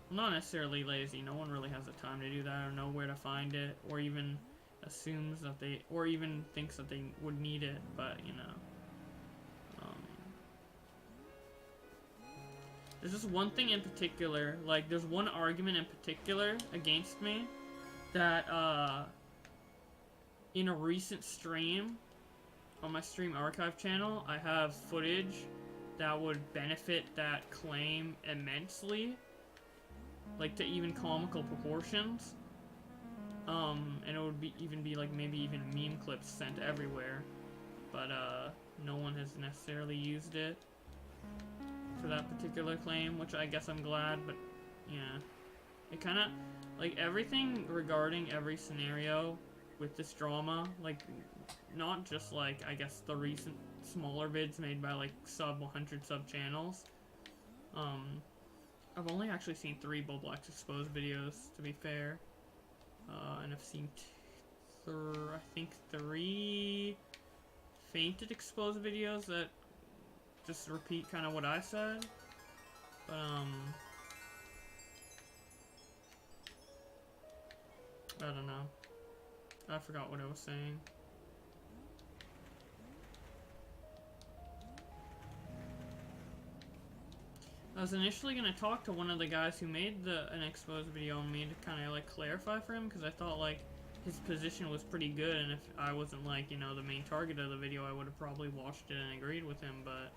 Well, not necessarily lazy. No one really has the time to do that, or know where to find it, or even assumes that they, or even thinks that they would need it, but, you know. There's just one thing in particular, like, there's one argument in particular against me that, in a recent stream, on my stream archive channel, I have footage that would benefit that claim immensely. Like, to even comical proportions. And it would be like maybe even meme clips sent everywhere. But, no one has necessarily used it for that particular claim, which I guess I'm glad, but, yeah. It kinda, like, everything regarding every scenario with this drama, like, not just, like, I guess the recent smaller vids made by, like, sub 100 sub channels. I've only actually seen 3 Boblax exposed videos, to be fair. And I've seen, I think 3 fainted exposed videos that just repeat kind of what I said. But, I don't know. I forgot what I was saying. I was initially gonna talk to one of the guys who made an exposed video on me to kind of like clarify for him, because I thought like his position was pretty good, and if I wasn't like, you know, the main target of the video, I would have probably watched it and agreed with him. But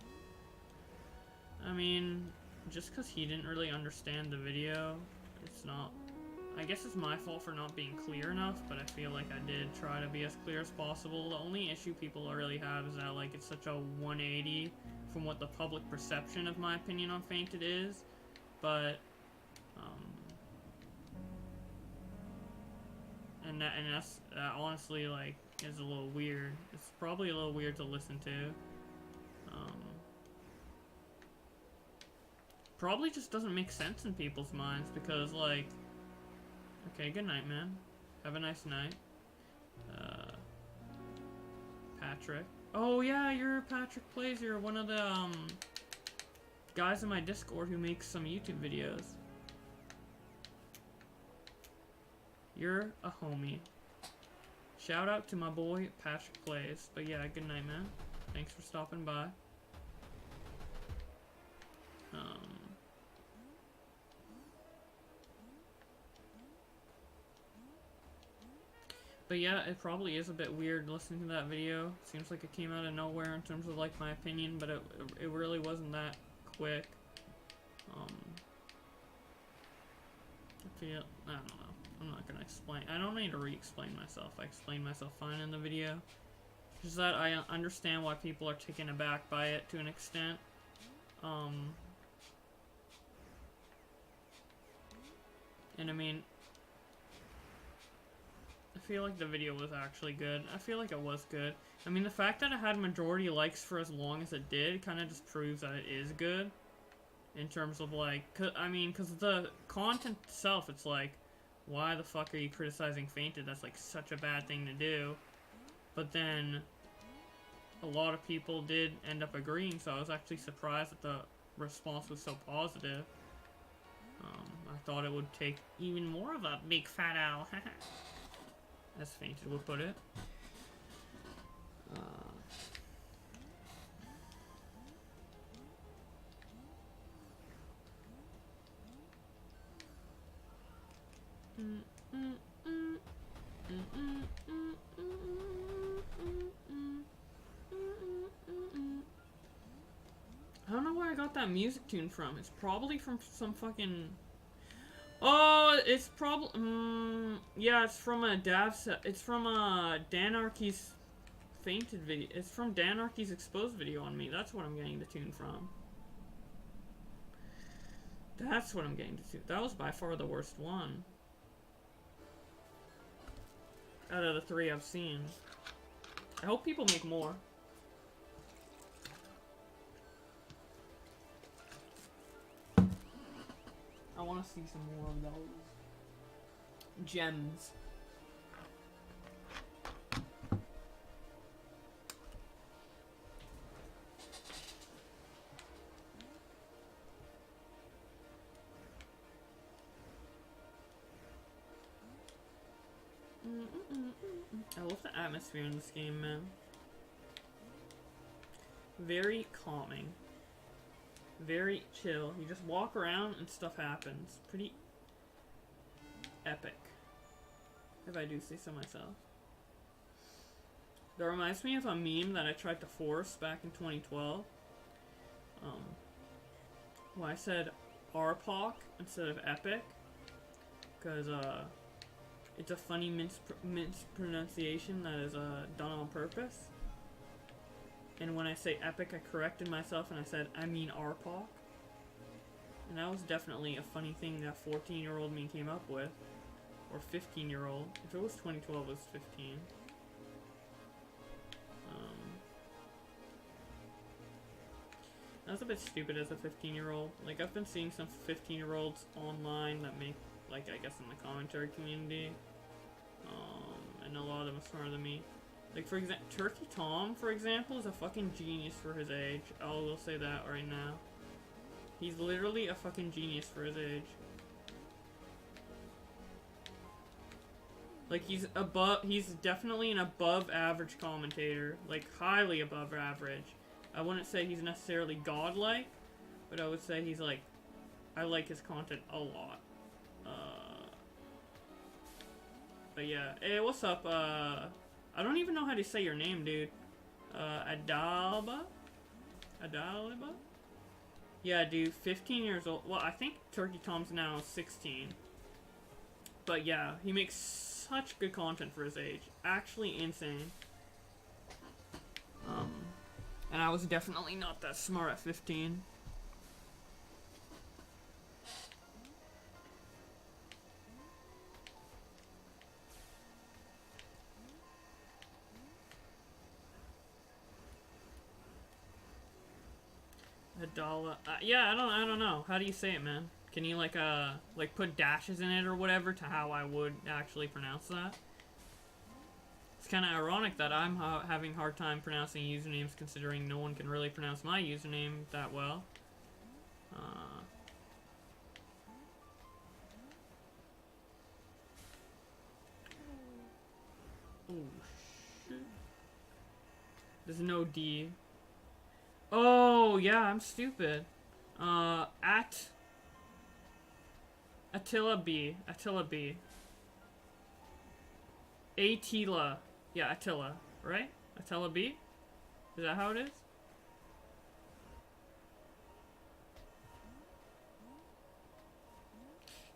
I mean, just because he didn't really understand the video, it's not, I guess it's my fault for not being clear enough, but I feel like I did try to be as clear as possible. The only issue people really have is that, like, it's such a 180 from what the public perception of my opinion on Fainted is, but, and that's, honestly, like, is a little weird. It's probably a little weird to listen to. Probably just doesn't make sense in people's minds, because, like, okay, good night, man. Have a nice night. Patrick. Oh, yeah, you're Patrick Plays. You're one of the, guys in my Discord who makes some YouTube videos. You're a homie. Shout out to my boy, Patrick Plays. But yeah, good night, man. Thanks for stopping by. But yeah, it probably is a bit weird listening to that video. Seems like it came out of nowhere in terms of like my opinion, but it really wasn't that quick. I don't know. I'm not gonna explain. I don't need to re-explain myself. I explained myself fine in the video. Just that I understand why people are taken aback by it to an extent. And I mean, I feel like the video was actually good. I feel like it was good. I mean, the fact that it had majority likes for as long as it did kind of just proves that it is good. In terms of, like, because the content itself, it's like, why the fuck are you criticizing Fainted? That's, like, such a bad thing to do. But then, a lot of people did end up agreeing, so I was actually surprised that the response was so positive. I thought it would take even more of a big fat owl, as Fainted would put it. I don't know where I got that music tune from. It's probably from some fucking... Oh, it's probably... yeah, it's from a it's from Danarchy's Fainted video. It's from Danarchy's exposed video on me. That's what I'm getting the tune from. That's what I'm getting the tune. That was by far the worst one out of the 3 I've seen. I hope people make more. I want to see some more of those gems. I love the atmosphere in this game, man. Very calming. Very chill. You just walk around and stuff happens. Pretty epic, if I do say so myself. That reminds me of a meme that I tried to force back in 2012. Well, I said RPOC instead of epic. Because, it's a funny mispronunciation that is, done on purpose. And when I say epic, I corrected myself and I said, I mean RPOC. And that was definitely a funny thing that 14-year-old me came up with. Or 15-year-old. If it was 2012, it was 15. That's a bit stupid as a 15-year-old. Like, I've been seeing some 15-year-olds online that make, like, I guess in the commentary community. And a lot of them are smarter than me. Like, for example, Turkey Tom, for example, is a fucking genius for his age. I will say that right now. He's literally a fucking genius for his age. Like, he's definitely an above average commentator. Like, highly above average. I wouldn't say he's necessarily godlike, but I would say he's like, I like his content a lot. But yeah, hey, what's up? I don't even know how to say your name, dude. Adalba? Adalba? Yeah, dude, 15 years old. Well, I think Turkey Tom's now 16. But yeah, he makes such good content for his age. Actually insane. And I was definitely not that smart at 15. Adala. Yeah, I don't know. How do you say it, man? Can you like put dashes in it or whatever to how I would actually pronounce that? It's kind of ironic that I'm having a hard time pronouncing usernames considering no one can really pronounce my username that well. Oh, shit. There's no D. Oh, yeah, I'm stupid. At Attila B. Attila B. Attila. Yeah, Attila, right? Attila B? Is that how it is?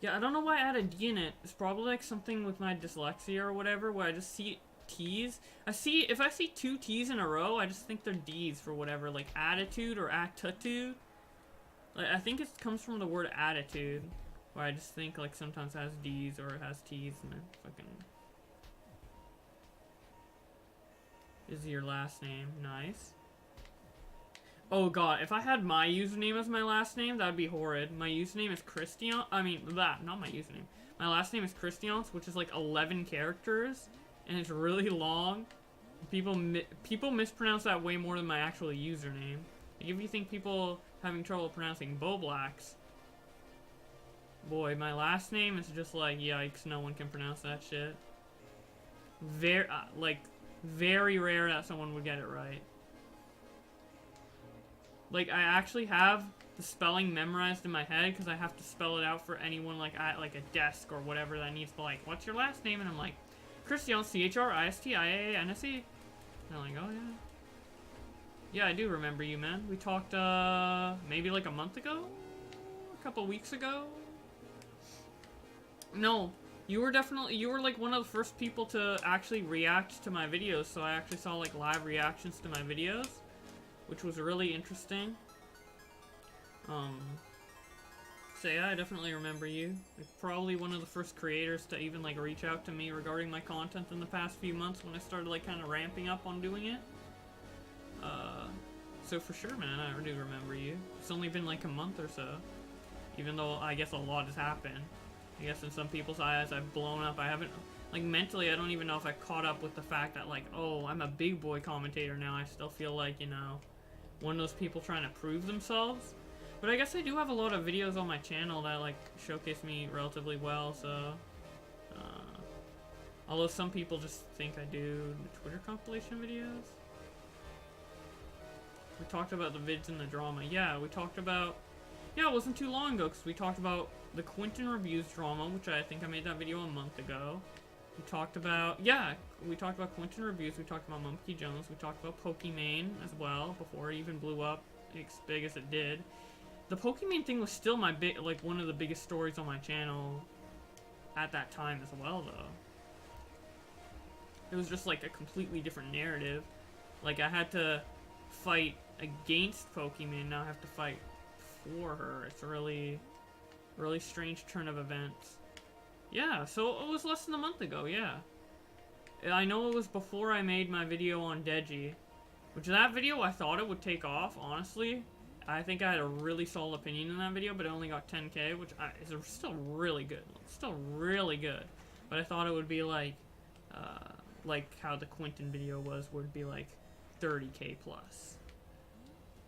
Yeah, I don't know why I added D in it. It's probably like something with my dyslexia or whatever, where I just see T's. If I see two T's in a row, I just think they're D's for whatever, like attitude or attitude. Like, I think it comes from the word attitude, where I just think like sometimes it has D's or it has T's and then fucking... Is your last name. Nice. Oh god, if I had my username as my last name, that would be horrid. My username is Christian. I mean, not my username. My last name is Christians, which is like 11 characters, and it's really long. People mispronounce that way more than my actual username. Like, if you think people having trouble pronouncing Boblax, boy, my last name is just like, yikes, no one can pronounce that shit. Very rare that someone would get it right. Like, I actually have the spelling memorized in my head because I have to spell it out for anyone like at like a desk or whatever that needs to like, what's your last name? And I'm like, Christian, C-H-R-I-S-T-I-A-N-S-E. And I'm like, oh yeah. Yeah, I do remember you, man. We talked maybe like a month ago? A couple weeks ago? No. You were like one of the first people to actually react to my videos, so I actually saw like live reactions to my videos, which was really interesting. So yeah, I definitely remember you. Like, probably one of the first creators to even like reach out to me regarding my content in the past few months when I started like kind of ramping up on doing it. So for sure, man, I do remember you. It's only been like a month or so, even though I guess a lot has happened. I guess in some people's eyes, I've blown up. I haven't, like, mentally, I don't even know if I caught up with the fact that, like, oh, I'm a big boy commentator now. I still feel like, you know, one of those people trying to prove themselves. But I guess I do have a lot of videos on my channel that, like, showcase me relatively well, so... although some people just think I do the Twitter compilation videos. We talked about the vids and the drama. Yeah, we talked about... Yeah, it wasn't too long ago, because we talked about the Quentin Reviews drama, which I think I made that video a month ago. We talked about, yeah, we talked about Quentin reviews, we talked about Monkey Jones, we talked about Pokimane as well, before it even blew up as big as it did. The Pokimane thing was still my like one of the biggest stories on my channel at that time as well, though. It was just like a completely different narrative. Like, I had to fight against Pokimane, now I have to fight for her. It's a really strange turn of events. Yeah, so it was less than a month ago, yeah. I know it was before I made my video on Deji, which that video I thought it would take off, honestly. I think I had a really solid opinion in that video, but it only got 10K, which is still really good. Still really good. But I thought it would be like how the Quentin video would be like 30K plus.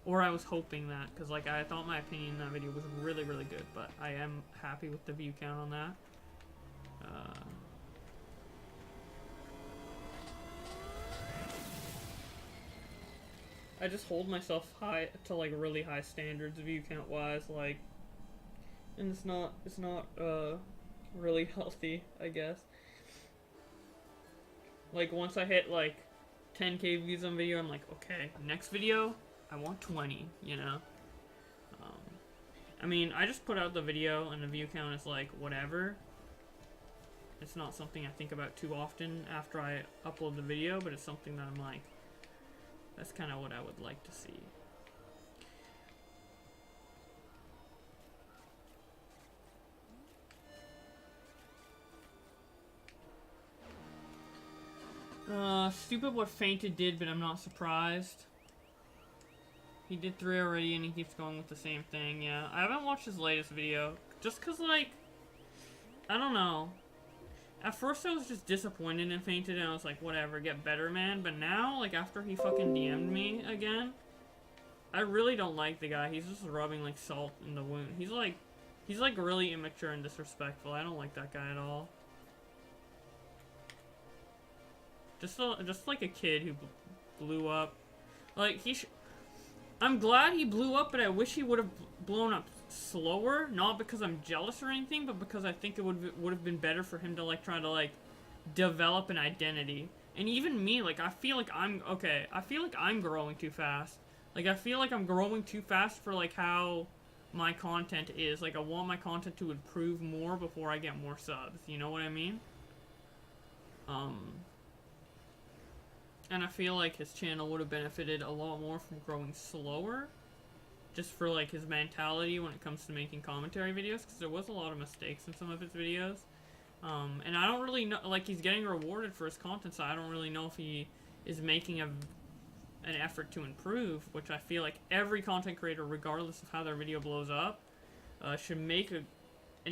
Or I was hoping that, because like I thought my opinion in that video was really, really good, but I am happy with the view count on that. I just hold myself high to like really high standards view count wise, like, and it's not really healthy, I guess. Like, once I hit like 10K views on video, I'm like, okay, next video I want 20, you know. I mean, I just put out the video and the view count is like whatever. It's not something I think about too often after I upload the video, but it's something that I'm like, that's kind of what I would like to see. Stupid what Fainted did, but I'm not surprised. He did 3 already and he keeps going with the same thing, yeah. I haven't watched his latest video, just cause like, I don't know. At first I was just disappointed in Fainted and I was like, whatever, get better, man. But now, like, after he fucking DM'd me again, I really don't like the guy. He's just rubbing, like, salt in the wound. He's like really immature and disrespectful. I don't like that guy at all. Just like a kid who blew up. Like, I'm glad he blew up, but I wish he would have blown up slower. Not because I'm jealous or anything, but because I think it would have been better for him to like try to like develop an identity. And even me, like, I feel like I'm growing too fast. Like, I feel like I'm growing too fast for like how my content is. Like, I want my content to improve more before I get more subs. You know what I mean? And I feel like his channel would have benefited a lot more from growing slower. Just for, like, his mentality when it comes to making commentary videos. Because there was a lot of mistakes in some of his videos. And I don't really know, like, he's getting rewarded for his content, so I don't really know if he is making an effort to improve. Which I feel like every content creator, regardless of how their video blows up, should make an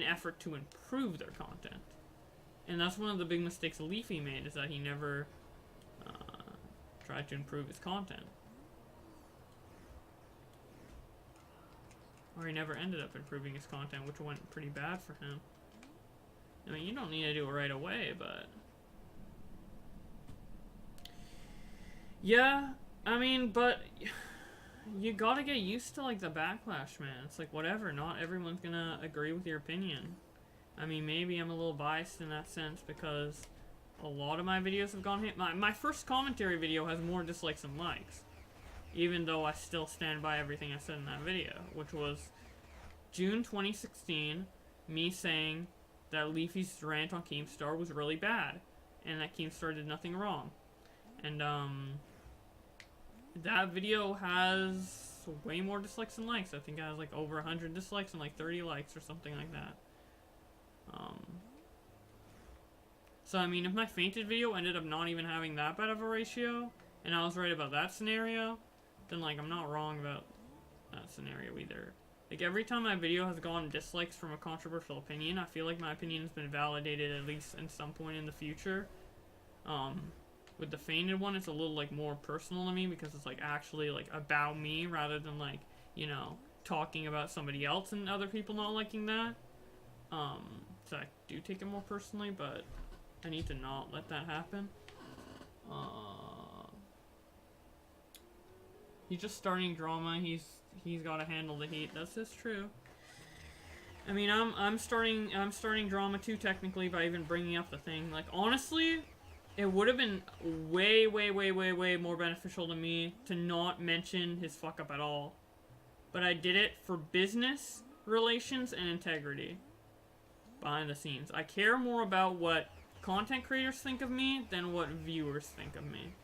effort to improve their content. And that's one of the big mistakes Leafy made, is that he never tried to improve his content. Or he never ended up improving his content, which went pretty bad for him. I mean, you don't need to do it right away, but... yeah, I mean, but... you gotta get used to, like, the backlash, man. It's like, whatever, not everyone's gonna agree with your opinion. I mean, maybe I'm a little biased in that sense, because a lot of my videos have gone hit. My first commentary video has more dislikes than likes. Even though I still stand by everything I said in that video. Which was June 2016, me saying that Leafy's rant on Keemstar was really bad. And that Keemstar did nothing wrong. And, that video has way more dislikes than likes. I think it has, like, over 100 dislikes and, like, 30 likes or something like that. So, I mean, if my Fainted video ended up not even having that bad of a ratio, and I was right about that scenario, then, like, I'm not wrong about that scenario either. Like, every time my video has gone dislikes from a controversial opinion, I feel like my opinion has been validated at least at some point in the future. With the Fainted one, it's a little, like, more personal to me, because it's, like, actually, like, about me, rather than, like, you know, talking about somebody else and other people not liking that. So I do take it more personally, but I need to not let that happen. He's just starting drama. He's got to handle the heat. That's just true. I mean, I'm starting drama too, technically, by even bringing up the thing. Like, honestly, it would have been way more beneficial to me to not mention his fuck up at all. But I did it for business relations and integrity behind the scenes. I care more about what content creators think of me than what viewers think of me.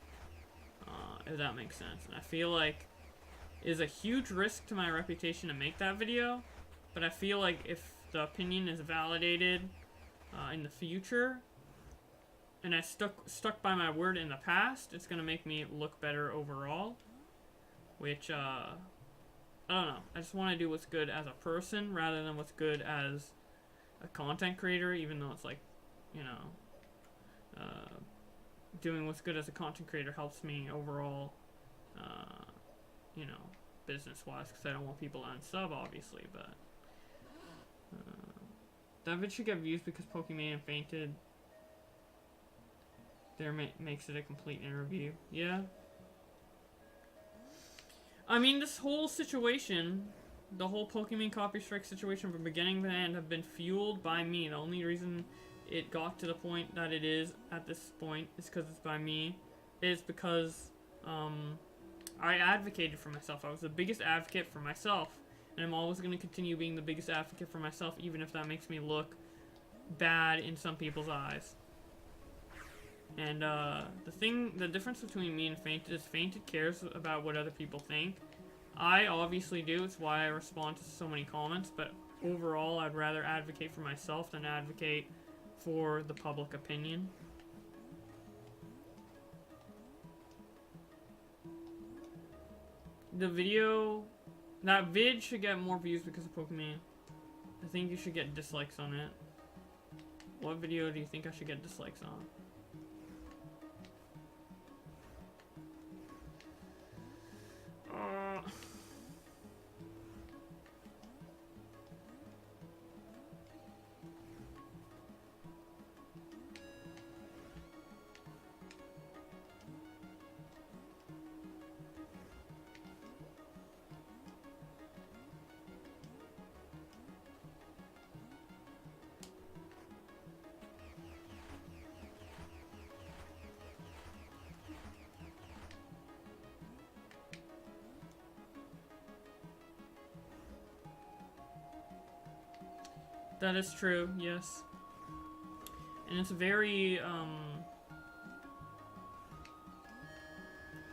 If that makes sense. And I feel like it is a huge risk to my reputation to make that video. But I feel like if the opinion is validated in the future, and I stuck by my word in the past, it's gonna make me look better overall. Which, I don't know. I just want to do what's good as a person rather than what's good as a content creator, even though it's like, you know, doing what's good as a content creator helps me overall, you know, business-wise, because I don't want people to unsub, obviously, but that vid should get views because Pokemon fainted. There makes it a complete interview. Yeah. I mean, this whole situation, the whole Pokemon copy strike situation from beginning to end have been fueled by me. The only reason it got to the point that it is at this point is because it's by me. Is because I advocated for myself. I was the biggest advocate for myself. And I'm always going to continue being the biggest advocate for myself, even if that makes me look bad in some people's eyes. And the difference between me and Fainted is Fainted cares about what other people think. I obviously do, it's why I respond to so many comments, but overall I'd rather advocate for myself than advocate for the public opinion. That vid should get more views because of Pokemon. I think you should get dislikes on it. What video do you think I should get dislikes on? That is true, yes. And it's very,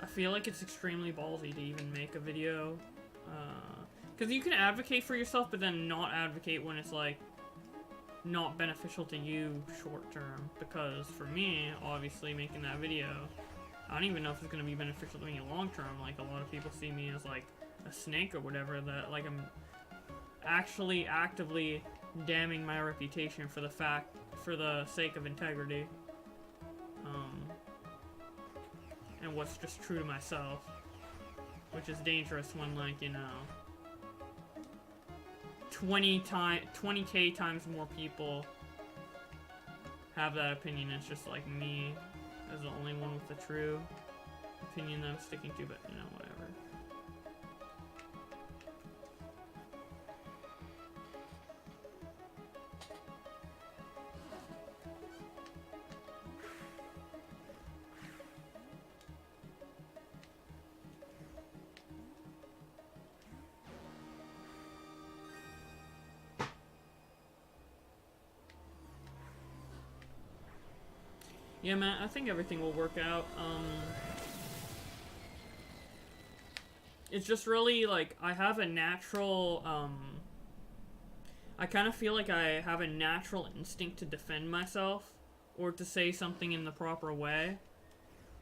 I feel like it's extremely ballsy to even make a video. Because you can advocate for yourself, but then not advocate when it's, like, not beneficial to you short term. Because for me, obviously, making that video, I don't even know if it's going to be beneficial to me long term. Like, a lot of people see me as, like, a snake or whatever, that, like, I'm actually actively damning my reputation for the sake of integrity, and what's just true to myself, which is dangerous when, like, you know, 20k times more people have that opinion. It's just like me as the only one with the true opinion that I'm sticking to, but you know, whatever. Yeah, man, I think everything will work out. It's just really, like, I have a natural, I kind of feel like I have a natural instinct to defend myself, or to say something in the proper way.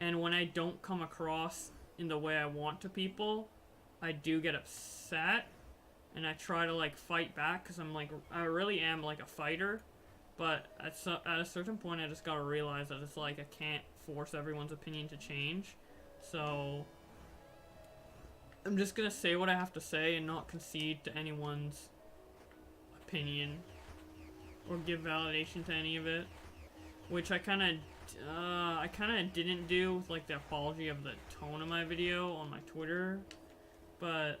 And when I don't come across in the way I want to people, I do get upset, and I try to, like, fight back, because I'm, like, I really am, like, a fighter. But at a certain point, I just gotta realize that it's like I can't force everyone's opinion to change. So I'm just gonna say what I have to say and not concede to anyone's opinion or give validation to any of it, which I kind of didn't do with, like, the apology of the tone of my video on my Twitter, but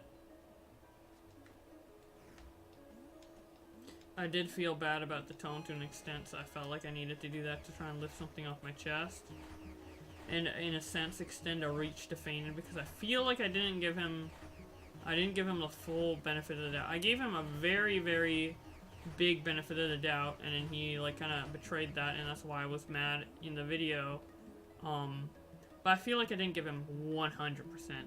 I did feel bad about the tone to an extent, so I felt like I needed to do that to try and lift something off my chest. And in a sense, extend a reach to Fainted, because I feel like I didn't give him the full benefit of the doubt. I gave him a very, very big benefit of the doubt, and then he, like, kind of betrayed that, and that's why I was mad in the video. But I feel like I didn't give him 100%,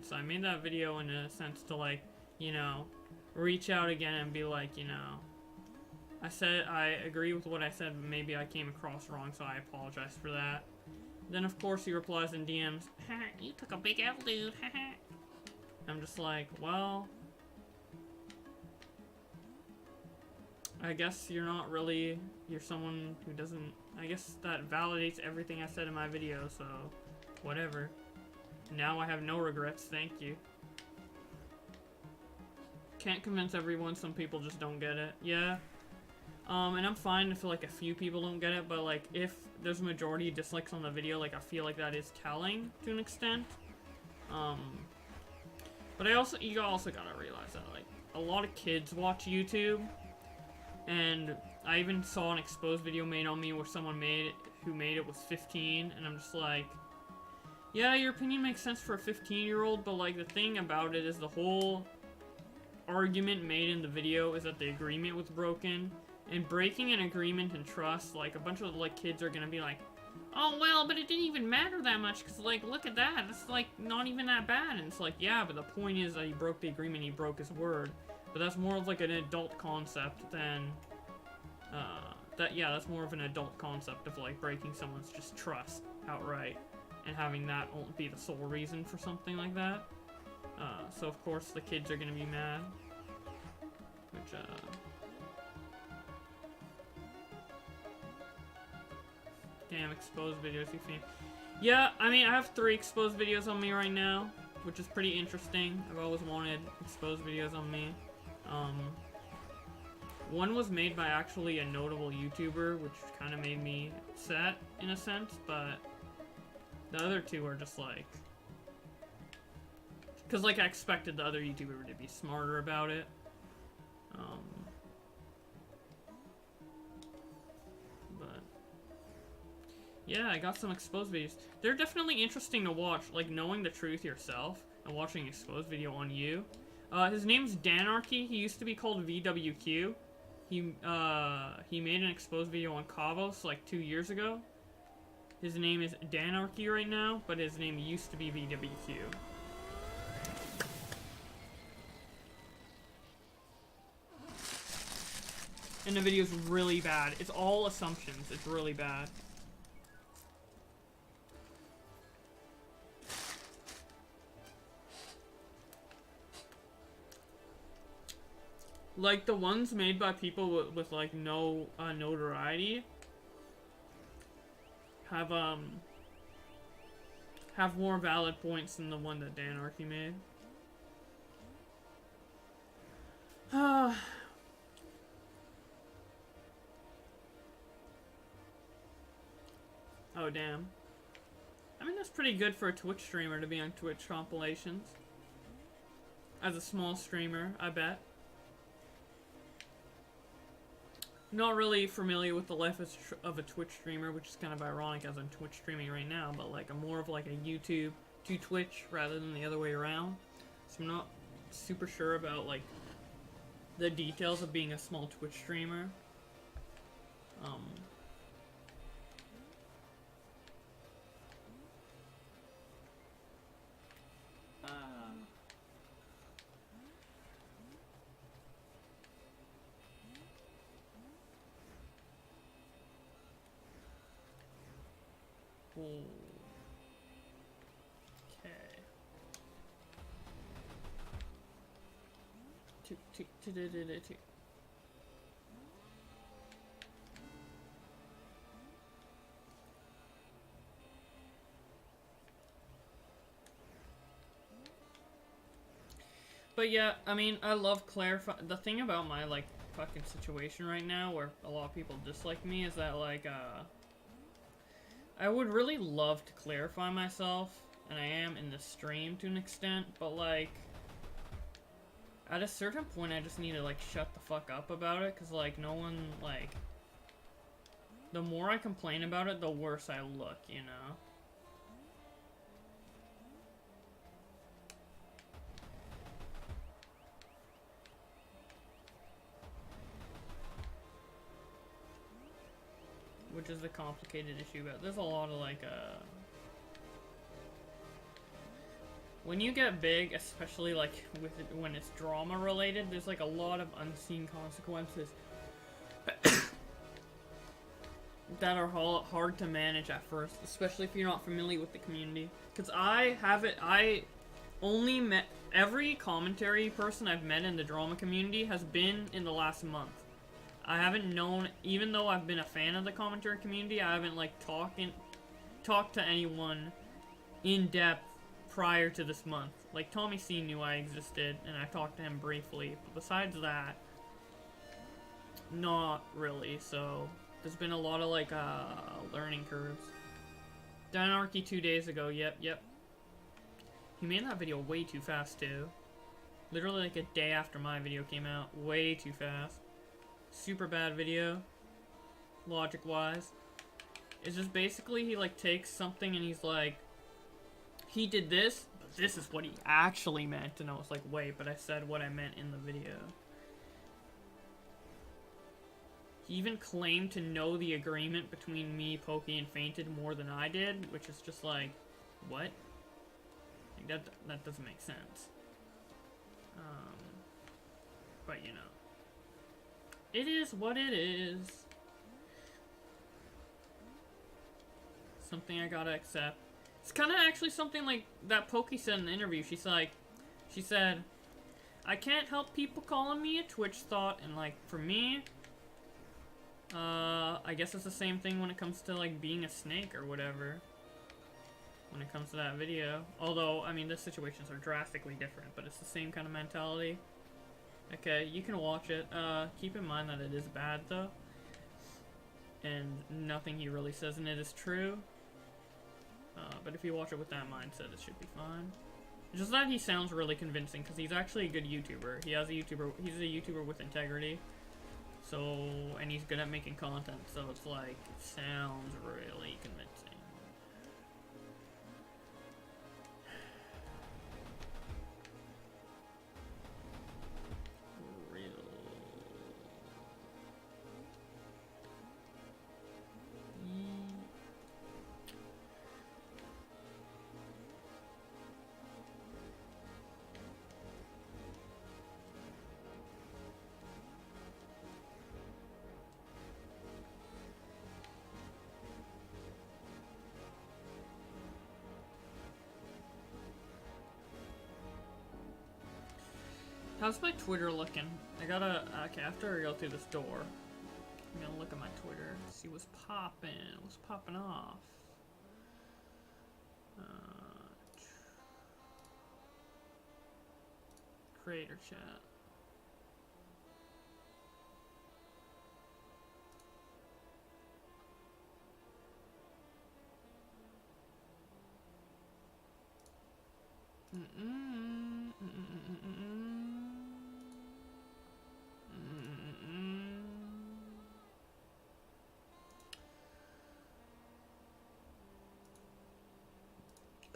so I made that video in a sense to, like, you know, reach out again and be like, you know, I agree with what I said, but maybe I came across wrong, so I apologize for that. Then, of course, he replies in DMs, haha, you took a big L, dude, haha. I'm just like, well, I guess you're not really, you're someone who doesn't, I guess that validates everything I said in my video, so whatever. Now I have no regrets, thank you. Can't convince everyone, some people just don't get it. Yeah. And I'm fine if like a few people don't get it, but like if there's a majority of dislikes on the video, like I feel like that is telling to an extent. But you also gotta realize that like a lot of kids watch YouTube, and I even saw an exposed video made on me where someone who made it was 15, and I'm just like, yeah, your opinion makes sense for a 15-year-old, but like the thing about it is the whole argument made in the video is that the agreement was broken. And breaking an agreement and trust, like, a bunch of, like, kids are gonna be like, oh, well, but it didn't even matter that much, because, like, look at that, it's, like, not even that bad. And it's like, yeah, but the point is that he broke the agreement, he broke his word. But that's more of, like, an adult concept than, that's more of an adult concept of, like, breaking someone's just trust outright, and having that be the sole reason for something like that. So, of course, the kids are gonna be mad. Which, damn, exposed videos you think. Yeah, I mean, I have 3 exposed videos on me right now, which is pretty interesting. I've always wanted exposed videos on me. One was made by actually a notable YouTuber, which kind of made me upset in a sense, but the other 2 are just like, because like I expected the other YouTuber to be smarter about it. But yeah, I got some exposed videos. They're definitely interesting to watch, like knowing the truth yourself and watching an exposed video on you. His name's Danarchy. He used to be called VWQ. He made an exposed video on Kavos like 2 years ago. His name is Danarchy right now, but his name used to be VWQ. And the video's really bad. It's all assumptions. It's really bad. Like, the ones made by people with like, no, notoriety have more valid points than the one that Danarchy made. Oh, damn. I mean, that's pretty good for a Twitch streamer to be on Twitch compilations. As a small streamer, I bet. Not really familiar with the life of a Twitch streamer, which is kind of ironic as I'm Twitch streaming right now, but like I'm more of like a YouTube to Twitch rather than the other way around. So I'm not super sure about like the details of being a small Twitch streamer. Okay. But yeah, I mean, I love clarifying. The thing about my, like, fucking situation right now, where a lot of people dislike me, is that, like, I would really love to clarify myself, and I am in the stream to an extent, but, like, At a certain point, I just need to, like, shut the fuck up about it, because, like, no one, like... The more I complain about it, the worse I look, you know? Which is the complicated issue, but there's a lot of, like, when you get big, especially, like, with it, when it's drama related, there's, like, a lot of unseen consequences that are hard to manage at first, especially if you're not familiar with the community. Because I only met, every commentary person I've met in the drama community has been in the last month. I haven't known, even though I've been a fan of the commentary community, I haven't, like, talked to anyone in depth prior to this month. Like, Tommy C knew I existed, and I talked to him briefly, but besides that, not really, so there's been a lot of, like, learning curves. Dynarchy 2 days ago, yep. He made that video way too fast, too. Literally, like, a day after my video came out. Way too fast. Super bad video, logic-wise. It's just basically he, like, takes something and he's like, he did this, but this is what he actually meant. And I was like, wait, but I said what I meant in the video. He even claimed to know the agreement between me, Pokey, and Fainted more than I did, which is just like, what? Like, that doesn't make sense. But you know. It is what it is. Something I gotta accept. It's kind of actually something like that Pokey said in the interview. She said, I can't help people calling me a Twitch thought, and like, for me, I guess it's the same thing when it comes to like being a snake or whatever. When it comes to that video. Although, I mean, the situations are drastically different, but it's the same kind of mentality. Okay, you can watch it. Keep in mind that it is bad, though. And nothing he really says in it is true. But if you watch it with that mindset, it should be fine. It's just that he sounds really convincing, because he's actually a good YouTuber. He's a YouTuber with integrity. So, and he's good at making content, so it's like, it sounds really convincing. How's my Twitter looking? I gotta, okay, after I go through this door, I'm gonna look at my Twitter, see what's popping off. Creator chat.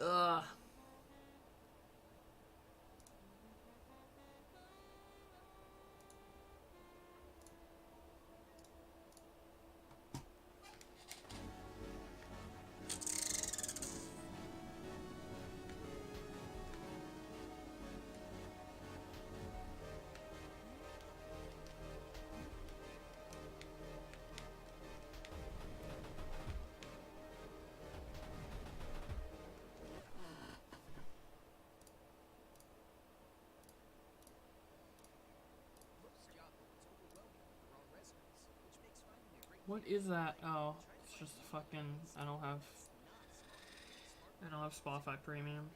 Ugh. What is that? Oh, it's just fucking, I don't have Spotify Premium.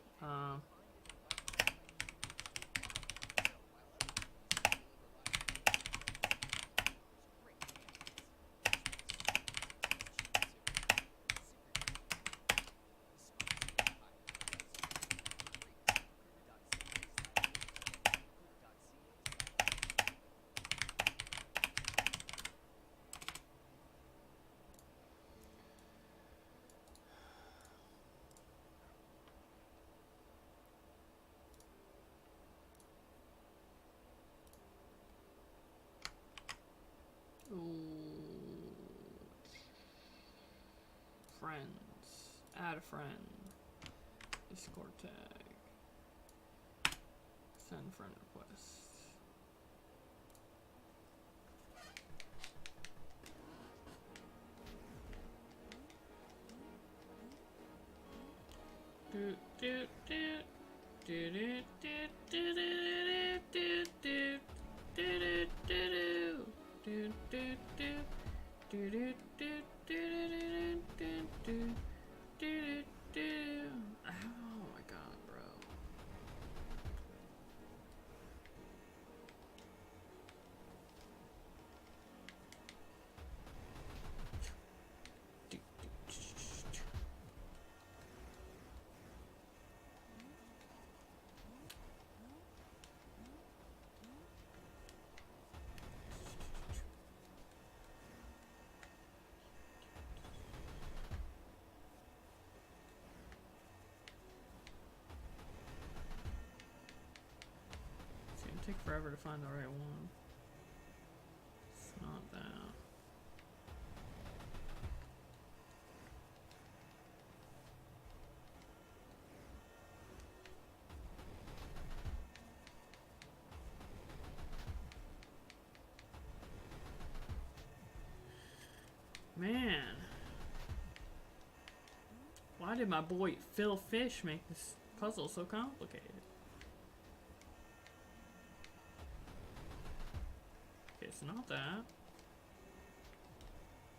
friends. Add a friend. Discord tag. Send friend request. Do do do do do do do do do do do do do do. Oh my god, bro. Take forever to find the right one. It's not that. Man. Why did my boy Phil Fish make this puzzle so complicated? It's not that.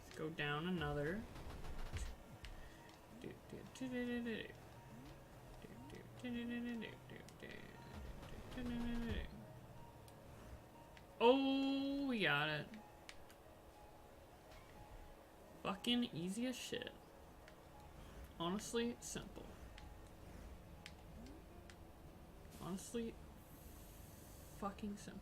Let's go down another. Oh, we got it. Fucking easy as shit. Honestly, simple. Honestly, fucking simple.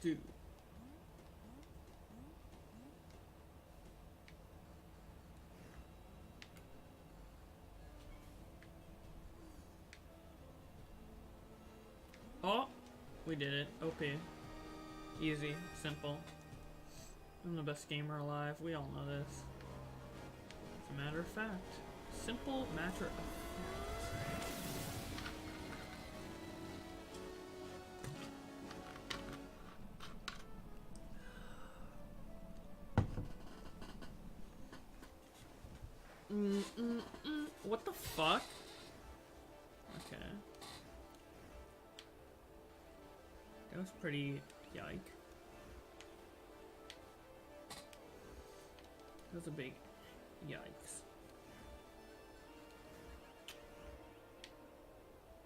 Dude. Oh, we did it. OP. Easy. Simple. I'm the best gamer alive. We all know this. As a matter of fact. Simple matter of fact. What the fuck? Okay. That was pretty yike. That was a big yikes.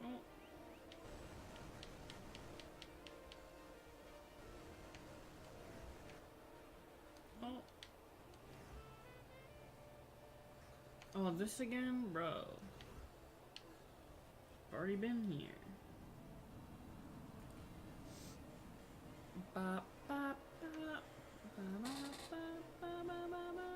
Oh. Oh. Oh, this again? Bro. I've already been here. Ba, ba, ba, ba, ba, ba, ba, ba, ba, ba, ba,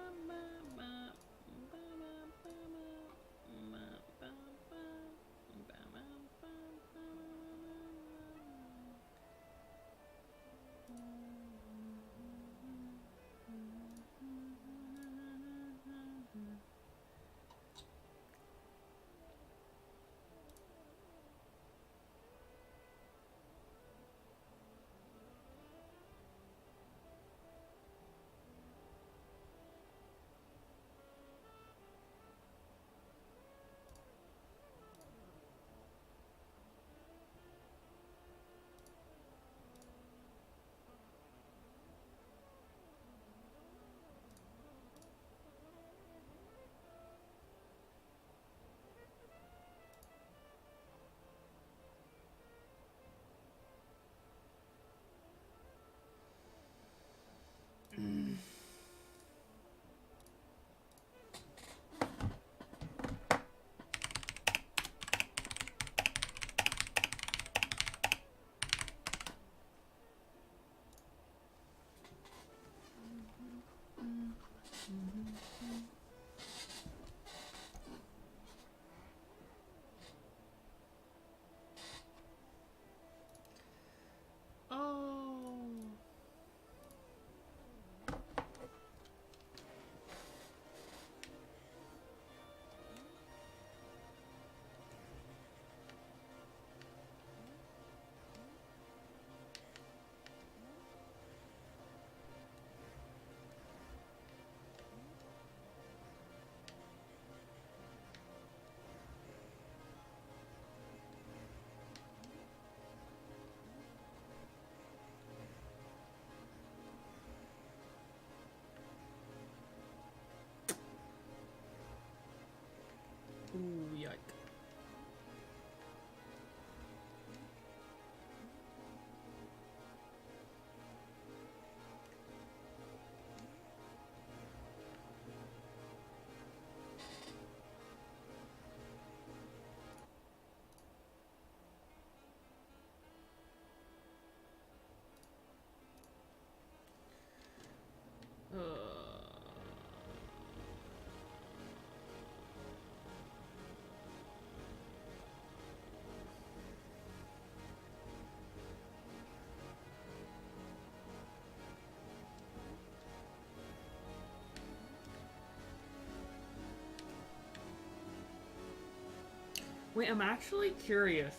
Wait, I'm actually curious.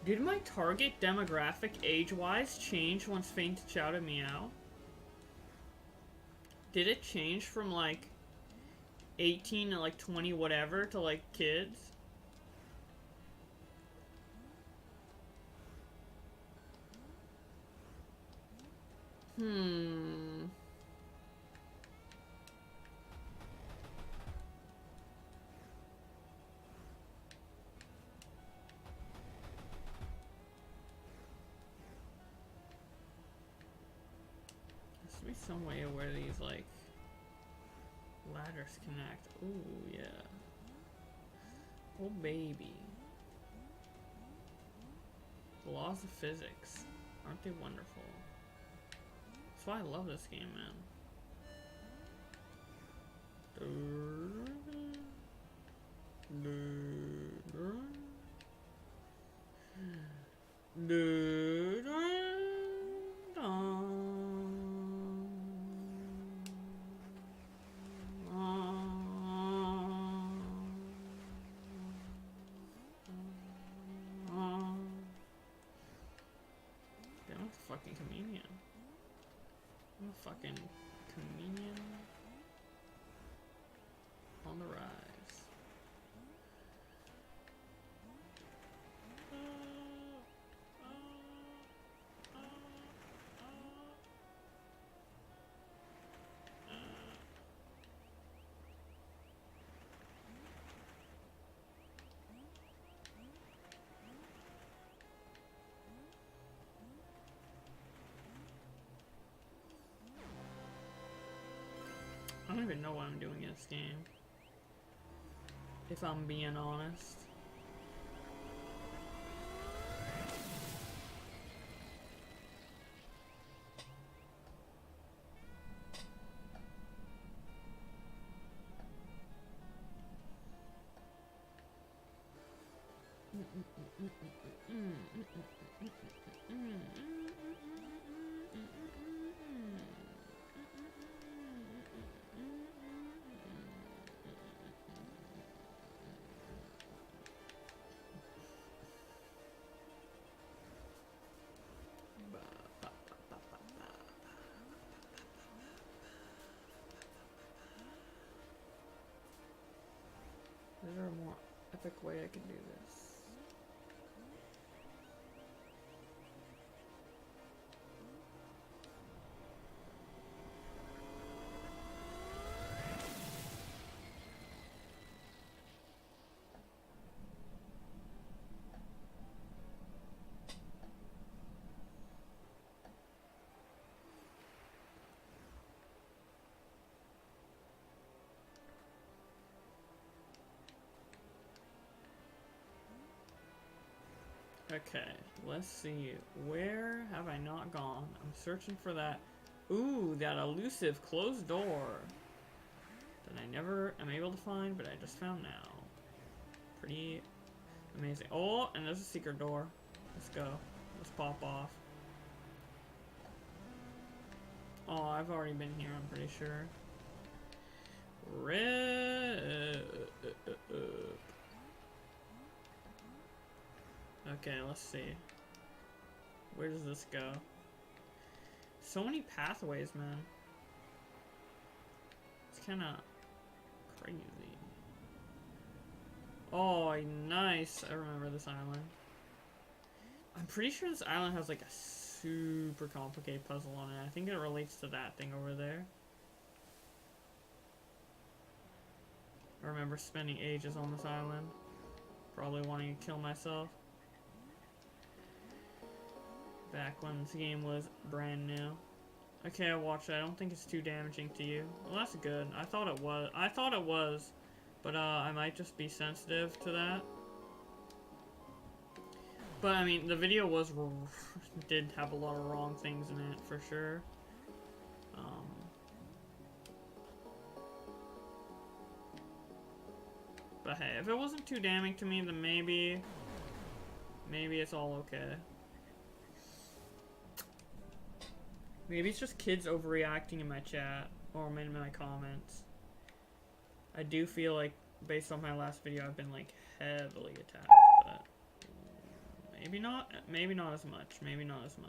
Did my target demographic age-wise change once Faint Chowda Meow? Did it change from like 18 to like 20 whatever to like kids? Be some way where these like ladders connect. Ooh, yeah. Oh baby. The laws of physics. Aren't they wonderful? That's why I love this game, man. Fucking comedian. I'm a fucking comedian on the rise. I don't even know what I'm doing in this game, if I'm being honest. Is there a more epic way I can do this? Okay, let's see. Where have I not gone? I'm searching for that. Ooh, that elusive closed door that I never am able to find, but I just found now. Pretty amazing. Oh, and there's a secret door. Let's go. Let's pop off. Oh, I've already been here, I'm pretty sure. Okay, let's see. Where does this go? So many pathways, man. It's kind of crazy. Oh, nice. I remember this island. I'm pretty sure this island has like a super complicated puzzle on it. I think it relates to that thing over there. I remember spending ages on this island. Probably wanting to kill myself. Back when this game was brand new. Okay, I watched it. I don't think it's too damaging to you. Well, that's good. I thought it was. But, I might just be sensitive to that. But, I mean, the video did have a lot of wrong things in it, for sure. But hey, if it wasn't too damning to me, then maybe it's all okay. Maybe it's just kids overreacting in my chat, or in my comments. I do feel like, based on my last video, I've been, like, heavily attacked, but Maybe not as much. Maybe not as much.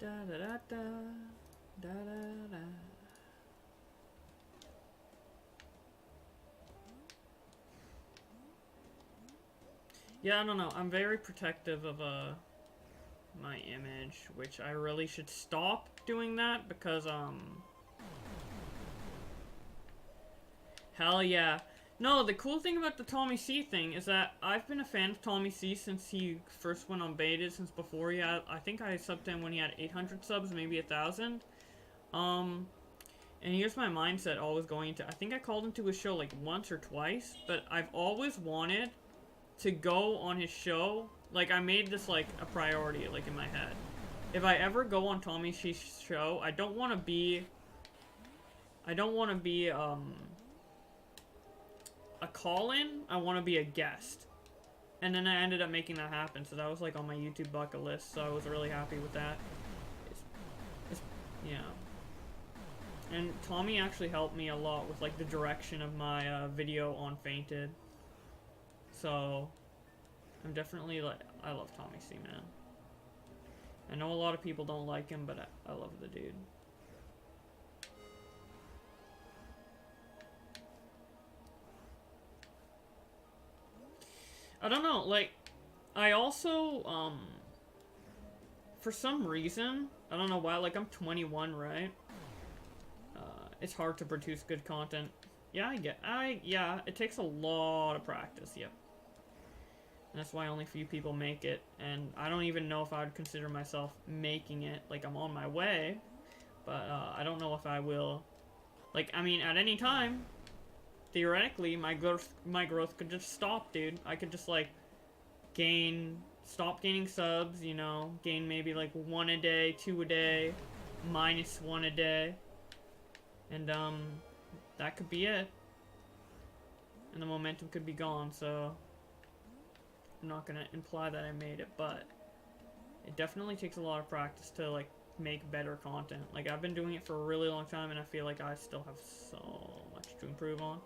Da da da da da da da. Yeah, I don't know. I'm very protective of my image, which I really should stop doing that because hell yeah. No, the cool thing about the Tommy C thing is that I've been a fan of Tommy C since he first went on beta, since before he had, I think I subbed him when he had 800 subs, maybe 1,000. And here's my mindset always going into, I think I called into his show like once or twice, but I've always wanted to go on his show. Like, I made this like a priority, like in my head. If I ever go on Tommy C's show, I don't want to be a call-in, I want to be a guest. And then I ended up making that happen, so that was like on my YouTube bucket list, so I was really happy with that. Yeah. And Tommy actually helped me a lot with like the direction of my video on Fainted. So, I'm definitely like, I love Tommy C, man. I know a lot of people don't like him, but I love the dude. I don't know, like, I also, for some reason, I don't know why, like, I'm 21, right? It's hard to produce good content. Yeah, yeah, it takes a lot of practice, yep. And that's why only few people make it, and I don't even know if I would consider myself making it. Like, I'm on my way, but, I don't know if I will. Like, I mean, at any time, theoretically, my growth could just stop, dude. I could just, like, stop gaining subs, you know, gain maybe, like, 1 a day, 2 a day, -1 a day, and, that could be it. And the momentum could be gone, so I'm not gonna imply that I made it, but it definitely takes a lot of practice to, like, make better content. Like, I've been doing it for a really long time, and I feel like I still have so much to improve on.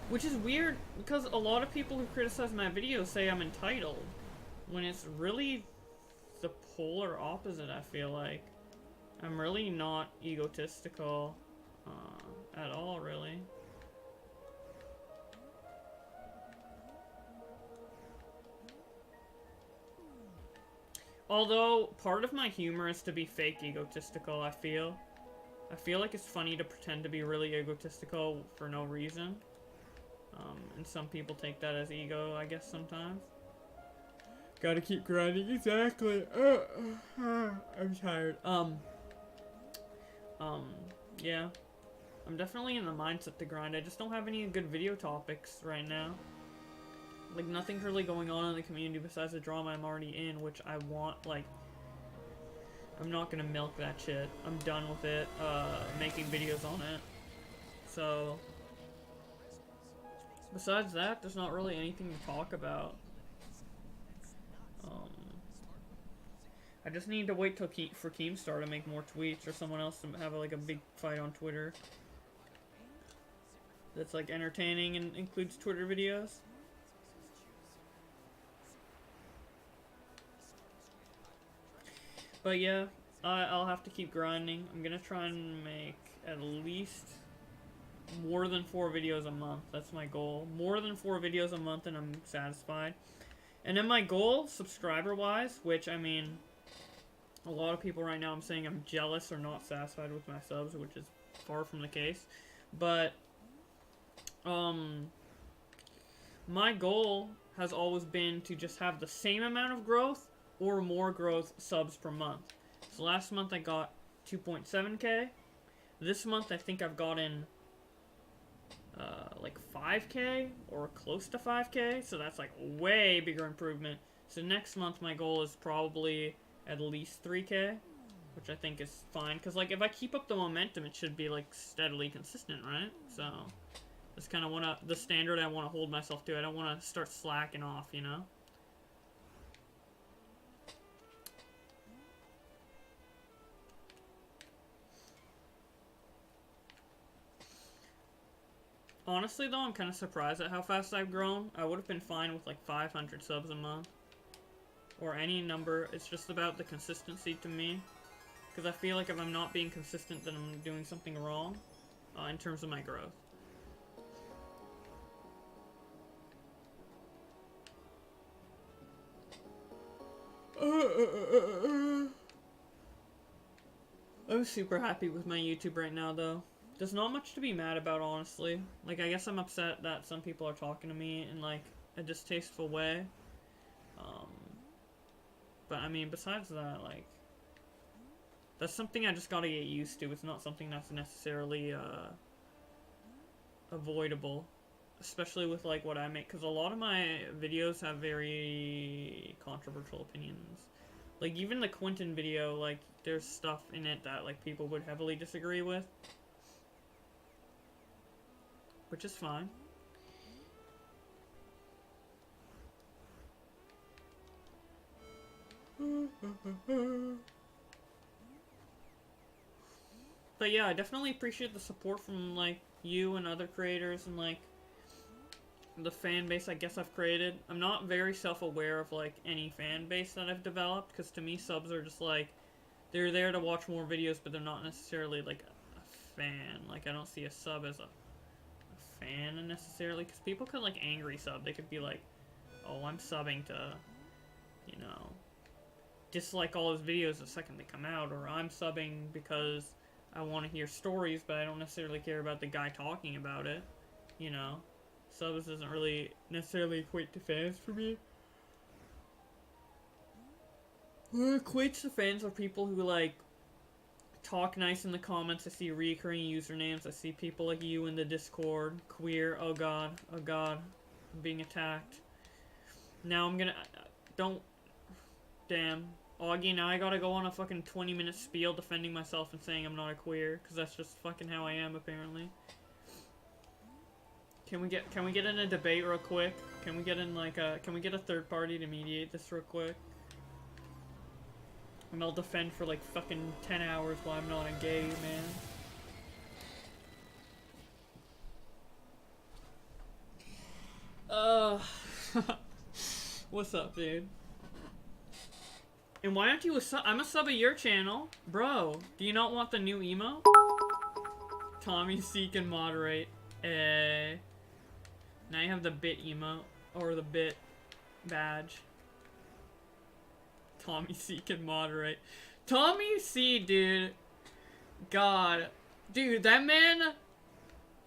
Which is weird, because a lot of people who criticize my videos say I'm entitled, when it's really the polar opposite, I feel like. I'm really not egotistical at all, really. Although, part of my humor is to be fake egotistical, I feel. I feel like it's funny to pretend to be really egotistical for no reason. And some people take that as ego, I guess, sometimes. Gotta keep grinding, exactly. I'm tired. Yeah. I'm definitely in the mindset to grind. I just don't have any good video topics right now. Like, nothing's really going on in the community besides the drama I'm already in, which I want, like... I'm not gonna milk that shit. I'm done with it, making videos on it. So... Besides that, there's not really anything to talk about. I just need to wait till for Keemstar to make more tweets, or someone else to have like a big fight on Twitter that's like entertaining and includes Twitter videos. But yeah, I'll have to keep grinding. I'm gonna try and make at least more than 4 videos a month. That's my goal. More than 4 videos a month and I'm satisfied. And then my goal, subscriber-wise, which, I mean, a lot of people right now I'm saying I'm jealous or not satisfied with my subs, which is far from the case. But, my goal has always been to just have the same amount of growth or more growth subs per month. So last month I got 2.7k. This month I think I've gotten like 5K or close to 5K, so that's like way bigger improvement. So next month my goal is probably at least 3K, which I think is fine, because like if I keep up the momentum, it should be like steadily consistent, right? So that's kind of the standard I want to hold myself to. I don't want to start slacking off, you know? Honestly, though, I'm kind of surprised at how fast I've grown. I would have been fine with like 500 subs a month. Or any number. It's just about the consistency to me. Because I feel like if I'm not being consistent, then I'm doing something wrong in terms of my growth. I'm super happy with my YouTube right now, though. There's not much to be mad about, honestly. Like, I guess I'm upset that some people are talking to me in, like, a distasteful way. But, I mean, besides that, like, that's something I just gotta get used to. It's not something that's necessarily, avoidable. Especially with, like, what I make. Because a lot of my videos have very controversial opinions. Like, even the Quentin video, like, there's stuff in it that, like, people would heavily disagree with. Which is fine. But yeah, I definitely appreciate the support from, like, you and other creators and, like, the fan base I guess I've created. I'm not very self-aware of, like, any fan base that I've developed, because to me, subs are just, like, they're there to watch more videos, but they're not necessarily, like, a fan. Like, I don't see a sub as a fan necessarily, because people could, like, angry sub. They could be like, oh, I'm subbing to, you know, dislike all his videos the second they come out, or I'm subbing because I want to hear stories, but I don't necessarily care about the guy talking about it, you know. Subs doesn't really necessarily equate to fans for me. What equates to fans are people who, like, talk nice in the comments. I see recurring usernames. I see people like you in the Discord. Queer. Oh god. Oh god. I'm being attacked. Now I'm gonna... Don't... Damn. Augie, now I gotta go on a fucking 20-minute spiel defending myself and saying I'm not a queer. Because that's just fucking how I am, apparently. Can we get in a debate real quick? Can we get in, like, can we get a third party to mediate this real quick? And I'll defend for like fucking 10 hours while I'm not a gay man. What's up, dude? And why aren't you a sub? I'm a sub of your channel. Bro, do you not want the new emo? Tommy C can moderate. Now you have the bit emo. Or the bit badge. Tommy C can moderate. Tommy C, dude. God. Dude, that man...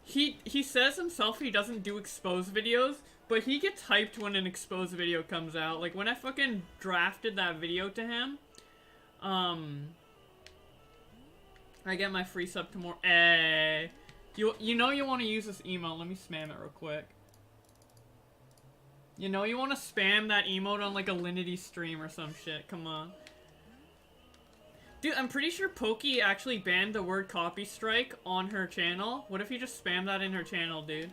He says himself he doesn't do exposed videos, but he gets hyped when an exposed video comes out. Like, when I fucking drafted that video to him, I get my free sub tomorrow. You know you want to use this emote. Let me spam it real quick. You know you want to spam that emote on like a Linity stream or some shit. Come on. Dude, I'm pretty sure Pokey actually banned the word copy strike on her channel. What if you just spam that in her channel, dude?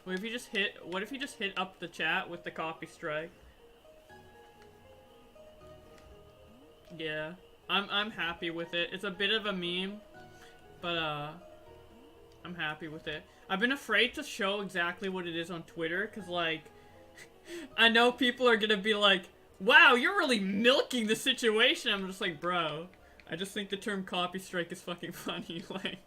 What if you just hit up the chat with the copy strike? Yeah. I'm happy with it. It's a bit of a meme, but I'm happy with it. I've been afraid to show exactly what it is on Twitter, because, like, I know people are gonna be like, wow, you're really milking the situation. I'm just like, bro, I just think the term copy strike is fucking funny. Like,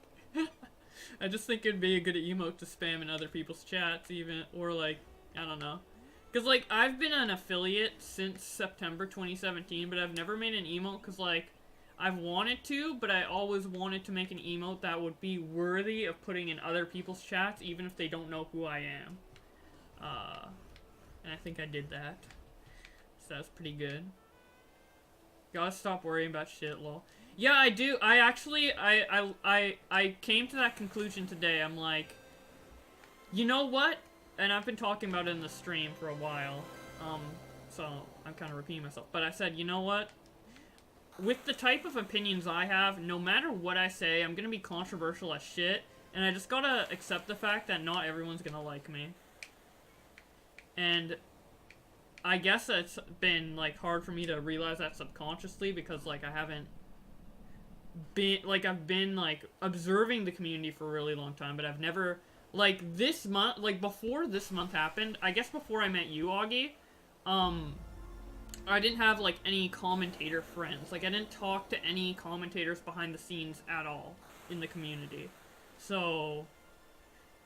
I just think it'd be a good emote to spam in other people's chats, even, or, like, I don't know. Because, like, I've been an affiliate since September 2017, but I've never made an emote, because, like, I've wanted to, but I always wanted to make an emote that would be worthy of putting in other people's chats, even if they don't know who I am. And I think I did that. So that was pretty good. Gotta stop worrying about shit, lol. Yeah, I do. I actually, I came to that conclusion today. I'm like, you know what? And I've been talking about it in the stream for a while. So I'm kind of repeating myself. But I said, you know what? With the type of opinions I have, no matter what I say, I'm gonna be controversial as shit. And I just gotta accept the fact that not everyone's gonna like me. And I guess it's been, like, hard for me to realize that subconsciously because, like, I haven't been, like, I've been, like, observing the community for a really long time, but I've never, like, this month, like, before this month happened, I guess before I met you, Augie, I didn't have, like, any commentator friends. Like, I didn't talk to any commentators behind the scenes at all in the community. So,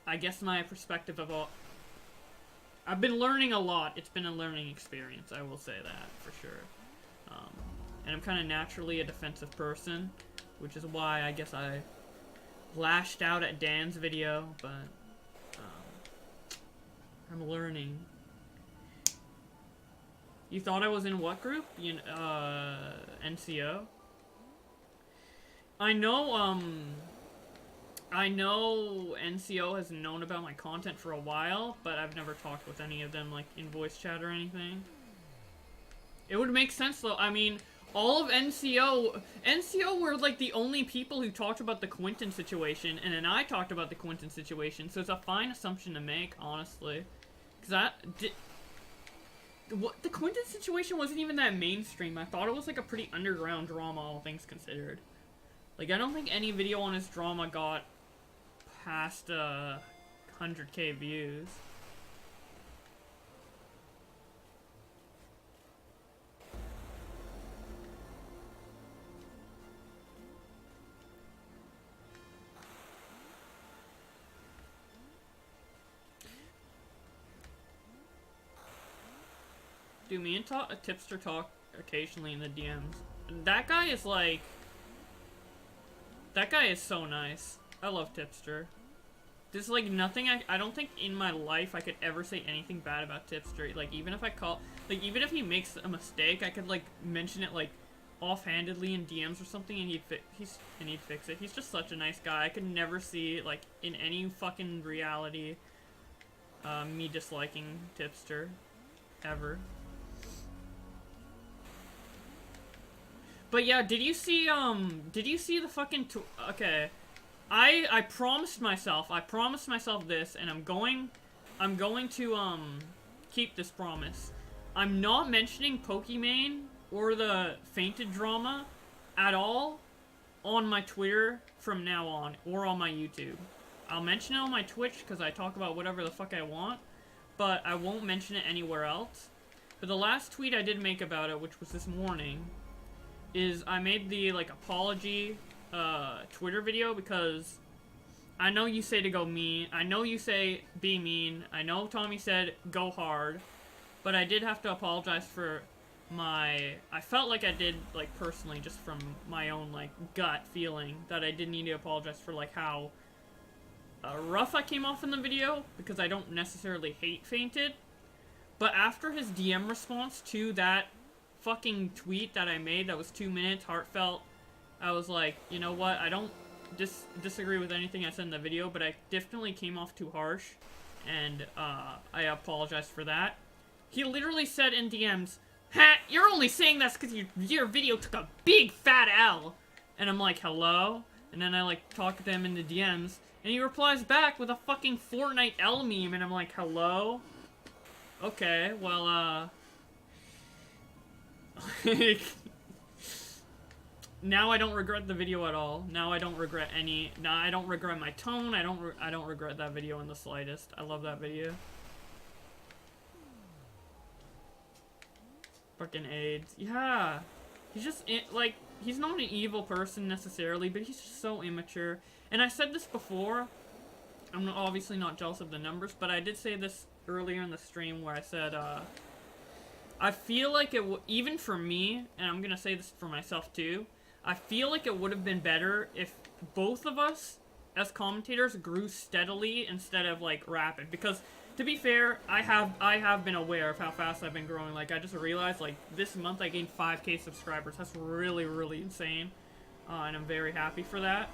I guess my perspective of all... I've been learning a lot. It's been a learning experience, I will say that, for sure. And I'm kind of naturally a defensive person, which is why I guess I lashed out at Dan's video, but I'm learning. You thought I was in what group? NCO? I know NCO has known about my content for a while, but I've never talked with any of them, like, in voice chat or anything. It would make sense, though. I mean, all of NCO were, like, the only people who talked about the Quentin situation, and then I talked about the Quentin situation, so it's a fine assumption to make, honestly. Because the Quentin situation wasn't even that mainstream. I thought it was, like, a pretty underground drama, all things considered. Like, I don't think any video on his drama got past 100k views. Do me and Tipster talk occasionally in the DMs. That guy is like... That guy is so nice. I love Tipster. There's, like, nothing I don't think in my life I could ever say anything bad about Tipster. Like, even if even if he makes a mistake, I could, like, mention it, like, offhandedly in DMs or something, and he'd fix it. He's just such a nice guy. I could never see, like, in any fucking reality, me disliking Tipster. Ever. But yeah, did you see the fucking okay. I promised myself this, and I'm going to, keep this promise. I'm not mentioning Pokimane or the Fainted drama at all on my Twitter from now on, or on my YouTube. I'll mention it on my Twitch, because I talk about whatever the fuck I want, but I won't mention it anywhere else. But the last tweet I did make about it, which was this morning, is I made the, like, apology, Twitter video, because I know you say to go mean, I know you say be mean, I know Tommy said go hard, but I did have to apologize for I felt like I did, like, personally, just from my own, like, gut feeling, that I did need to apologize for, like, how rough I came off in the video, because I don't necessarily hate Fainted, but after his DM response to that fucking tweet that I made that was 2 minutes, heartfelt, I was like, you know what, I don't disagree with anything I said in the video, but I definitely came off too harsh, and I apologize for that. He literally said in DMs, "Ha, you're only saying that's because your video took a big fat L," and I'm like, hello? And then I, like, talk to him in the DMs, and he replies back with a fucking Fortnite L meme, and I'm like, hello? Okay, well, now I don't regret the video at all. Now I don't regret I don't regret my tone. I don't regret that video in the slightest. I love that video. Fucking AIDS. Yeah. He's just, like, he's not an evil person necessarily, but he's just so immature. And I said this before. I'm obviously not jealous of the numbers, but I did say this earlier in the stream where I said, I feel like even for me, and I'm gonna say this for myself too, I feel like it would have been better if both of us, as commentators, grew steadily instead of, like, rapid. Because To be fair, I have been aware of how fast I've been growing. Like, I just realized, like, this month I gained 5K subscribers. That's really, really insane. And I'm very happy for that.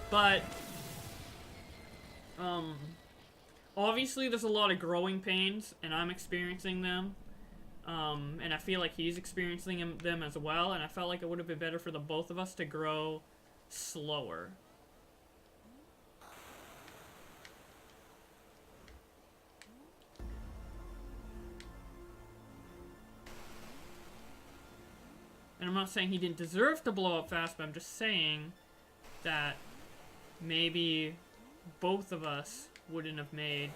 But, obviously there's a lot of growing pains, and I'm experiencing them. And I feel like he's experiencing them as well, and I felt like it would have been better for the both of us to grow slower. And I'm not saying he didn't deserve to blow up fast, but I'm just saying that maybe both of us wouldn't have made,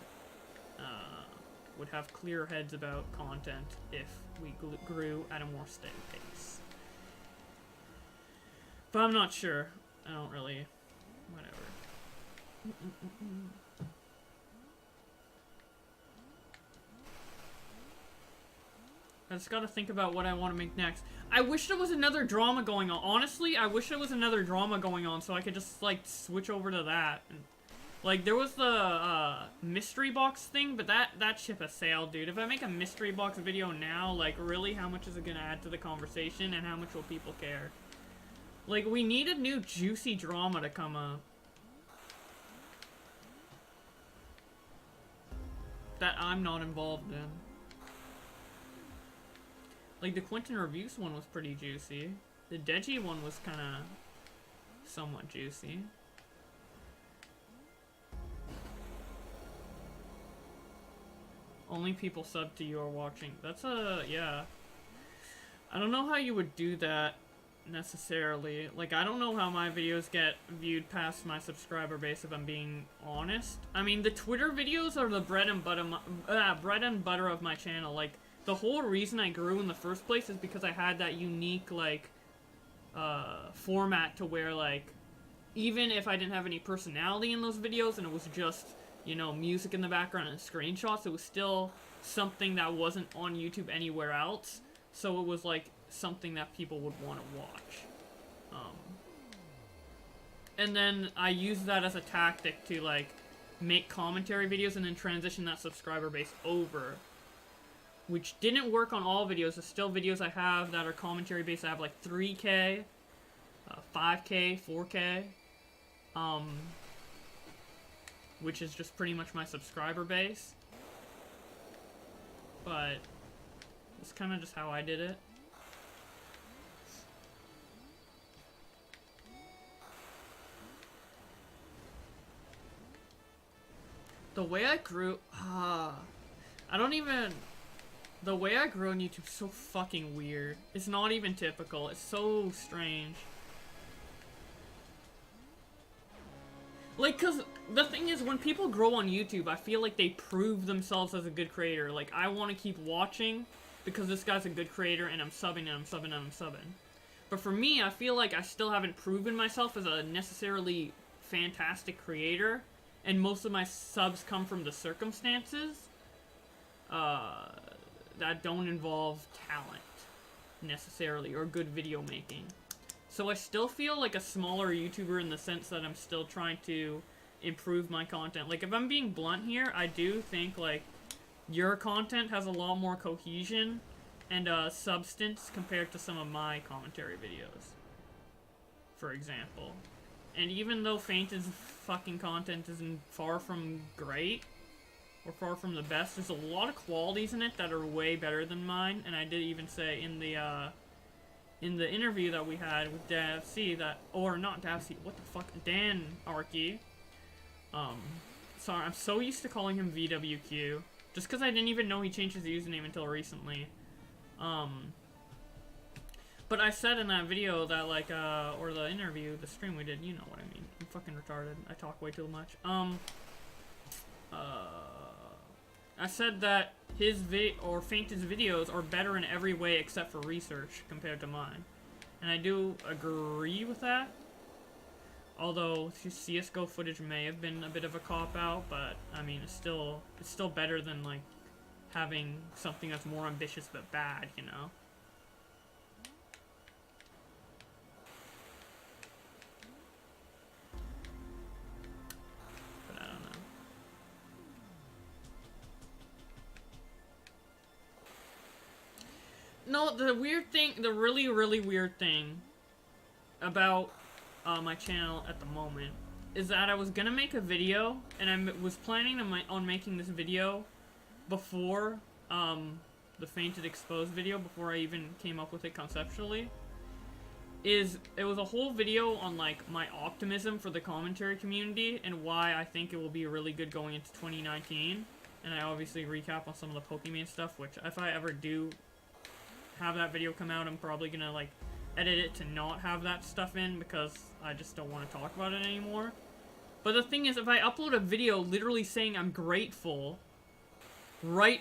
would have clearer heads about content if we grew at a more steady pace. But I'm not sure. I don't really, whatever. I just gotta think about what I want to make next. I wish there was another drama going on. Honestly, I wish there was another drama going on so I could just, like, switch over to that. And, like, there was the, mystery box thing, but that ship has sailed, dude. If I make a mystery box video now, like, really, how much is it gonna add to the conversation, and how much will people care? Like, we need a new juicy drama to come up. That I'm not involved in. Like, the Quentin Reviews one was pretty juicy. The Deji one was kinda somewhat juicy. Only people sub to you are watching. That's yeah. I don't know how you would do that, necessarily. Like, I don't know how my videos get viewed past my subscriber base, if I'm being honest. I mean, the Twitter videos are the bread and butter of my channel. Like, the whole reason I grew in the first place is because I had that unique, like, format to where, like, even if I didn't have any personality in those videos and it was just, you know, music in the background and screenshots, it was still something that wasn't on YouTube anywhere else. So it was, like, something that people would want to watch. And then I used that as a tactic to, like, make commentary videos and then transition that subscriber base over. Which didn't work on all videos. There's still videos I have that are commentary based. I have like 3K, 5K, 4K, which is just pretty much my subscriber base. But it's kind of just how I did it. The way I grew, the way I grew on YouTube is so fucking weird. It's not even typical. It's so strange. Like, cause the thing is, when people grow on YouTube, I feel like they prove themselves as a good creator. Like, I want to keep watching because this guy's a good creator and I'm subbing and I'm subbing and I'm subbing. But for me, I feel like I still haven't proven myself as a necessarily fantastic creator. And most of my subs come from the circumstances that don't involve talent, necessarily, or good video making. So I still feel like a smaller YouTuber in the sense that I'm still trying to improve my content. Like, if I'm being blunt here, I do think, like, your content has a lot more cohesion and substance compared to some of my commentary videos, for example. And even though Fainted's fucking content isn't far from great, or far from the best, there's a lot of qualities in it that are way better than mine. And I did even say in the interview that we had with DavC that, or not DavC, what the fuck, Dan Arky. Sorry, I'm so used to calling him VWQ, just because I didn't even know he changed his username until recently. But I said in that video that, like, or the interview, the stream we did, you know what I mean. I'm fucking retarded. I talk way too much. I said that his Fainted's videos are better in every way except for research compared to mine. And I do agree with that. Although his CSGO footage may have been a bit of a cop-out, but I mean, it's still better than, like, having something that's more ambitious but bad, you know? But I don't know. Well, the weird thing, the really, really weird thing about my channel at the moment is that I was gonna make a video, and I was planning on making this video before the Fainted Exposed video, before I even came up with it conceptually. It was a whole video on like my optimism for the commentary community and why I think it will be really good going into 2019. And I obviously recap on some of the Pokemon stuff, which if I ever do have that video come out, I'm probably gonna like edit it to not have that stuff in because I just don't want to talk about it anymore. But the thing is, if I upload a video literally saying I'm grateful right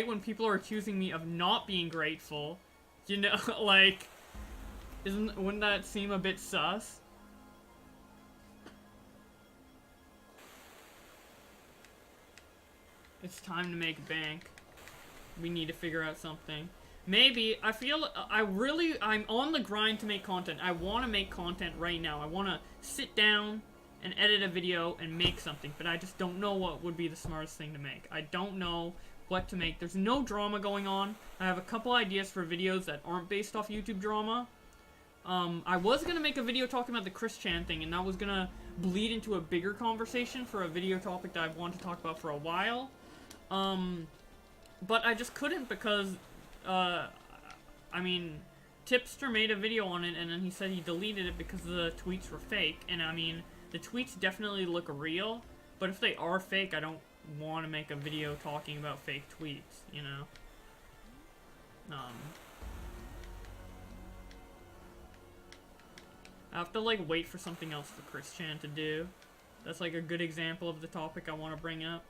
when people are accusing me of not being grateful, you know, like, wouldn't that seem a bit sus? It's time to make bank. We need to figure out something. Maybe, I feel, I'm on the grind to make content. I want to make content right now. I want to sit down and edit a video and make something, but I just don't know what would be the smartest thing to make. I don't know what to make. There's no drama going on. I have a couple ideas for videos that aren't based off YouTube drama. I was gonna make a video talking about the Chris Chan thing, and that was gonna bleed into a bigger conversation for a video topic that I've wanted to talk about for a while. But I just couldn't because, I mean, Tipster made a video on it, and then he said he deleted it because the tweets were fake, and I mean, the tweets definitely look real, but if they are fake, I don't want to make a video talking about fake tweets, you know? I have to, like, wait for something else for Chris Chan to do. That's, like, a good example of the topic I want to bring up.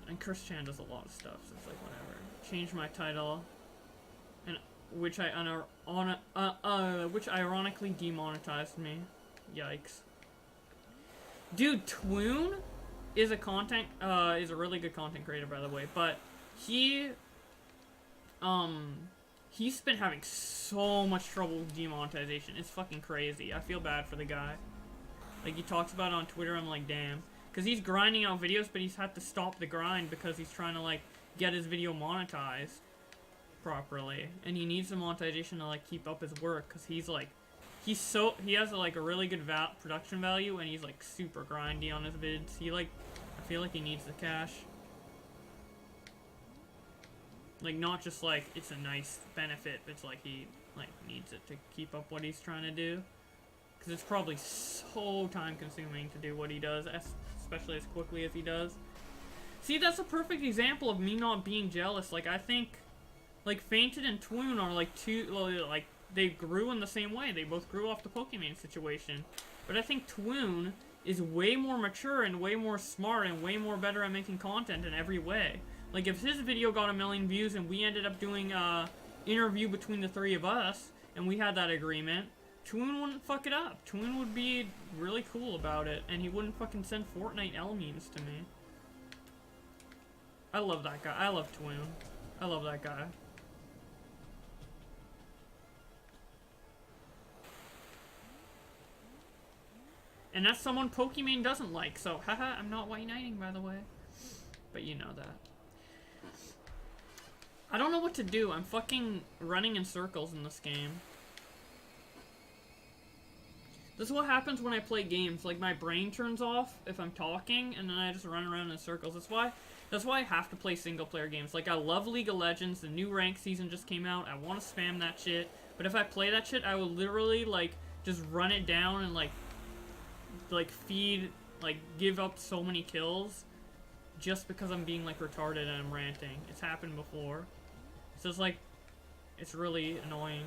And Chris Chan does a lot of stuff, so it's like, whatever. Change my title, and which ironically demonetized me. Yikes. Dude, Twoon is a really good content creator, by the way, but he's been having so much trouble with demonetization. It's fucking crazy. I feel bad for the guy. Like, he talks about it on Twitter, I'm like, damn. Because he's grinding out videos, but he's had to stop the grind because he's trying to, like, get his video monetized properly. And he needs the monetization to, like, keep up his work, because he's, like, he has, like, a really good production value, and he's, like, super grindy on his vids. He, like, I feel like he needs the cash. Like, not just, like, it's a nice benefit, but it's like he, like, needs it to keep up what he's trying to do. Because it's probably so time-consuming to do what he does, especially as quickly as he does. See, that's a perfect example of me not being jealous. Like, I think, like, Fainted and Twoon are, like, like, they grew in the same way. They both grew off the Pokemon situation. But I think Twoon is way more mature and way more smart and way more better at making content in every way. Like, if his video got 1 million views and we ended up doing a interview between the three of us, and we had that agreement, Twoon wouldn't fuck it up. Twoon would be really cool about it, and he wouldn't fucking send Fortnite L memes to me. I love that guy. I love Twoon. I love that guy. And that's someone Pokemon doesn't like, so haha, I'm not white knighting, by the way. But you know that. I don't know what to do. I'm fucking running in circles in this game. This is what happens when I play games. Like, my brain turns off if I'm talking, and then I just run around in circles. That's why I have to play single-player games. Like, I love League of Legends. The new ranked season just came out. I want to spam that shit. But if I play that shit, I will literally, like, just run it down and, like feed, like, give up so many kills just because I'm being, like, retarded and I'm ranting. It's happened before. So it's, like, it's really annoying.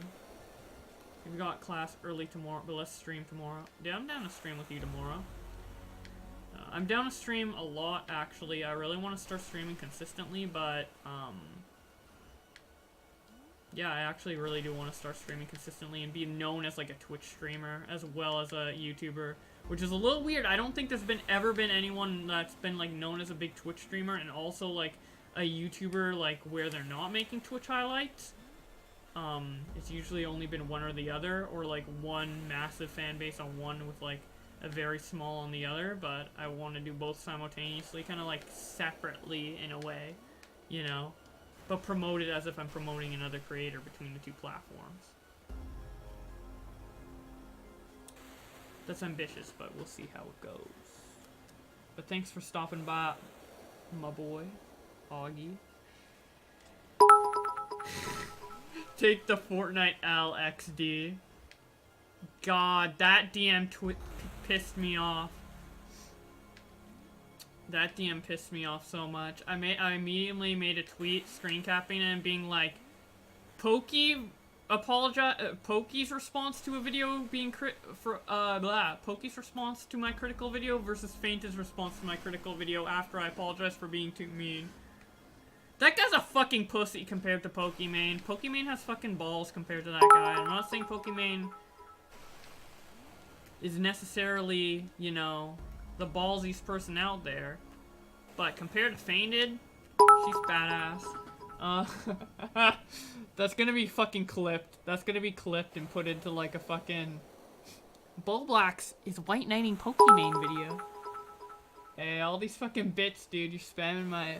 We've got class early tomorrow, but let's stream tomorrow. Yeah, I'm down to stream with you tomorrow. I'm down to stream a lot, actually. I really want to start streaming consistently, but, yeah, I actually really do want to start streaming consistently and be known as, like, a Twitch streamer as well as a YouTuber, which is a little weird. I don't think there's ever been anyone that's been, like, known as a big Twitch streamer and also, like, a YouTuber, like, where they're not making Twitch highlights. It's usually only been one or the other, or, like, one massive fan base on one with, like, a very small on the other, but I want to do both simultaneously, kind of like separately in a way, you know, but promote it as if I'm promoting another creator between the two platforms. That's ambitious, but we'll see how it goes. But thanks for stopping by, my boy, Augie. Take the Fortnite LXD. God, that DM pissed me off. That DM pissed me off so much. I immediately made a tweet screen capping it and being like, Pokey's response to a video being Pokey's response to my critical video versus Fainted's response to my critical video after I apologized for being too mean. That guy's a fucking pussy compared to Pokimane. Pokimane has fucking balls compared to that guy. I'm not saying Pokimane is necessarily, you know, the ballsiest person out there. But compared to Fainted, she's badass. That's gonna be fucking clipped. That's gonna be clipped and put into like a fucking Bullblacks is white knighting Pokimane video. Hey, all these fucking bits, dude. You're spamming my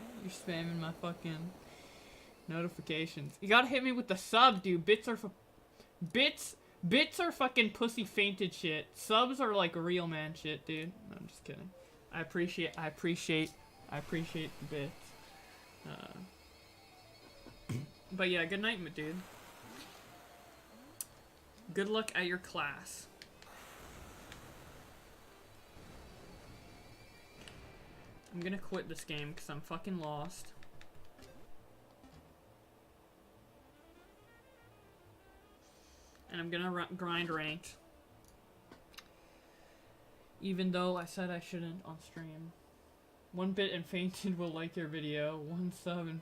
fucking notifications. You gotta hit me with the sub, dude. Bits are fucking pussy Fainted shit. Subs are like real man shit, dude. No, I'm just kidding. I appreciate the bits. But yeah, good night, my dude. Good luck at your class. I'm gonna quit this game because I'm fucking lost. And I'm gonna grind ranked. Even though I said I shouldn't on stream. 1 bit and Fainted will like your video. 1 sub and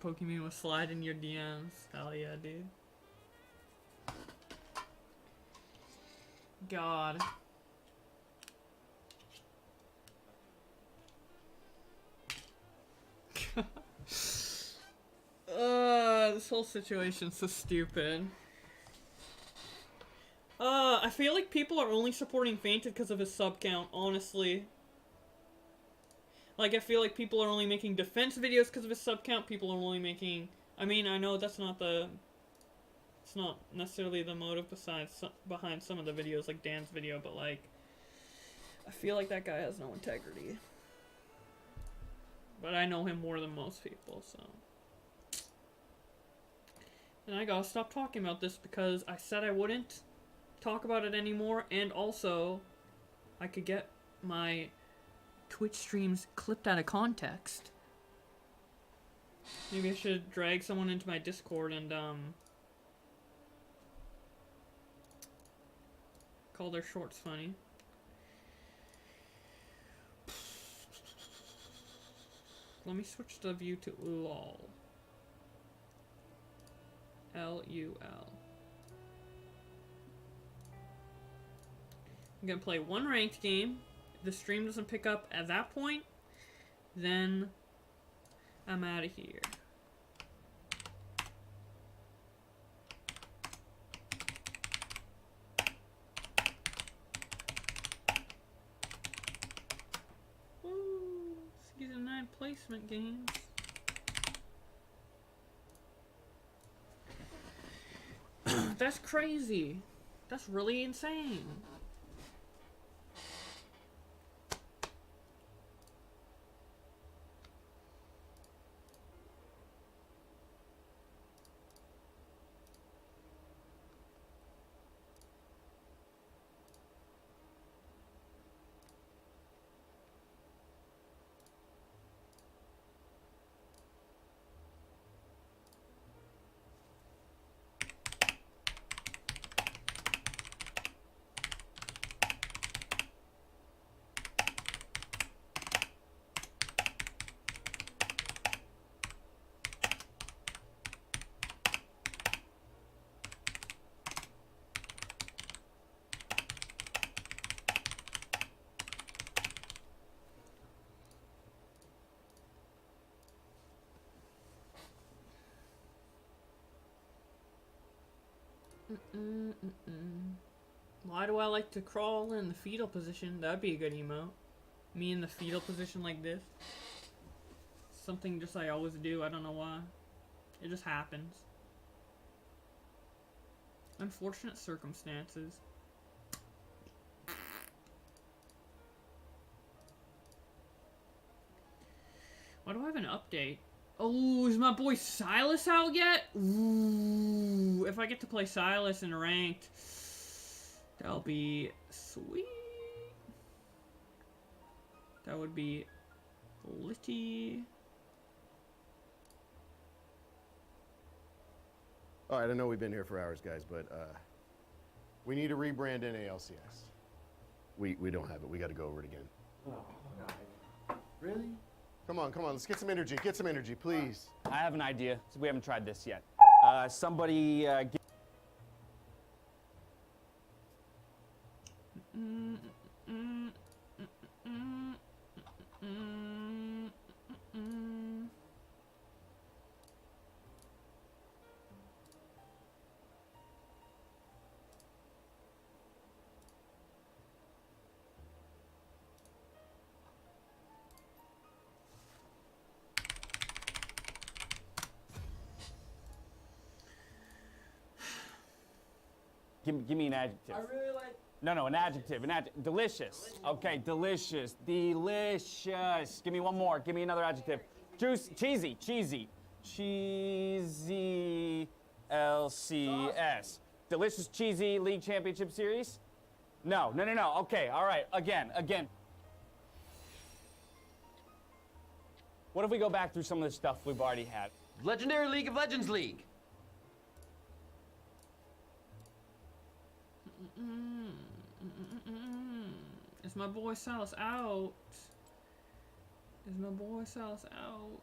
Pokemon will slide in your DMs. Hell yeah, dude. God. This whole situation's so stupid. I feel like people are only supporting Fainted because of his sub count, honestly. Like, I feel like people are only making defense videos because of his sub count. People are only making... I mean, I know that's not the... It's not necessarily the motive behind some of the videos, like Dan's video, but, like... I feel like that guy has no integrity. But I know him more than most people, so... And I gotta stop talking about this because I said I wouldn't talk about it anymore, and also I could get my Twitch streams clipped out of context. Maybe I should drag someone into my Discord and call their shorts funny. Let me switch the view to LOL. L-U-L. I'm gonna play 1 ranked game. If the stream doesn't pick up at that point, then I'm out of here. Woo! Season 9 placement games. That's crazy. That's really insane. Why do I like to crawl in the fetal position? That'd be a good emote. Me in the fetal position like this. Something just I always do. I don't know why. It just happens. Unfortunate circumstances. Why do I have an update? Oh, is my boy Silas out yet? Ooh, if I get to play Silas in ranked, that'll be sweet. That would be litty. Alright, I know we've been here for hours, guys, but we need to rebrand NALCS. We don't have it. We got to go over it again. Oh, God. Really? Come on, let's get some energy. Get some energy, please. I have an idea. We haven't tried this yet. Somebody give me an adjective. I really like... No, an adjective. Delicious. Okay, delicious. Delicious. Give me one more. Give me another adjective. Cheesy. Cheesy. LCS. Delicious, cheesy League Championship Series? No. Okay, all right. Again. What if we go back through some of the stuff we've already had? Legendary League of Legends League. Is my boy Silas out? Is my boy Silas out?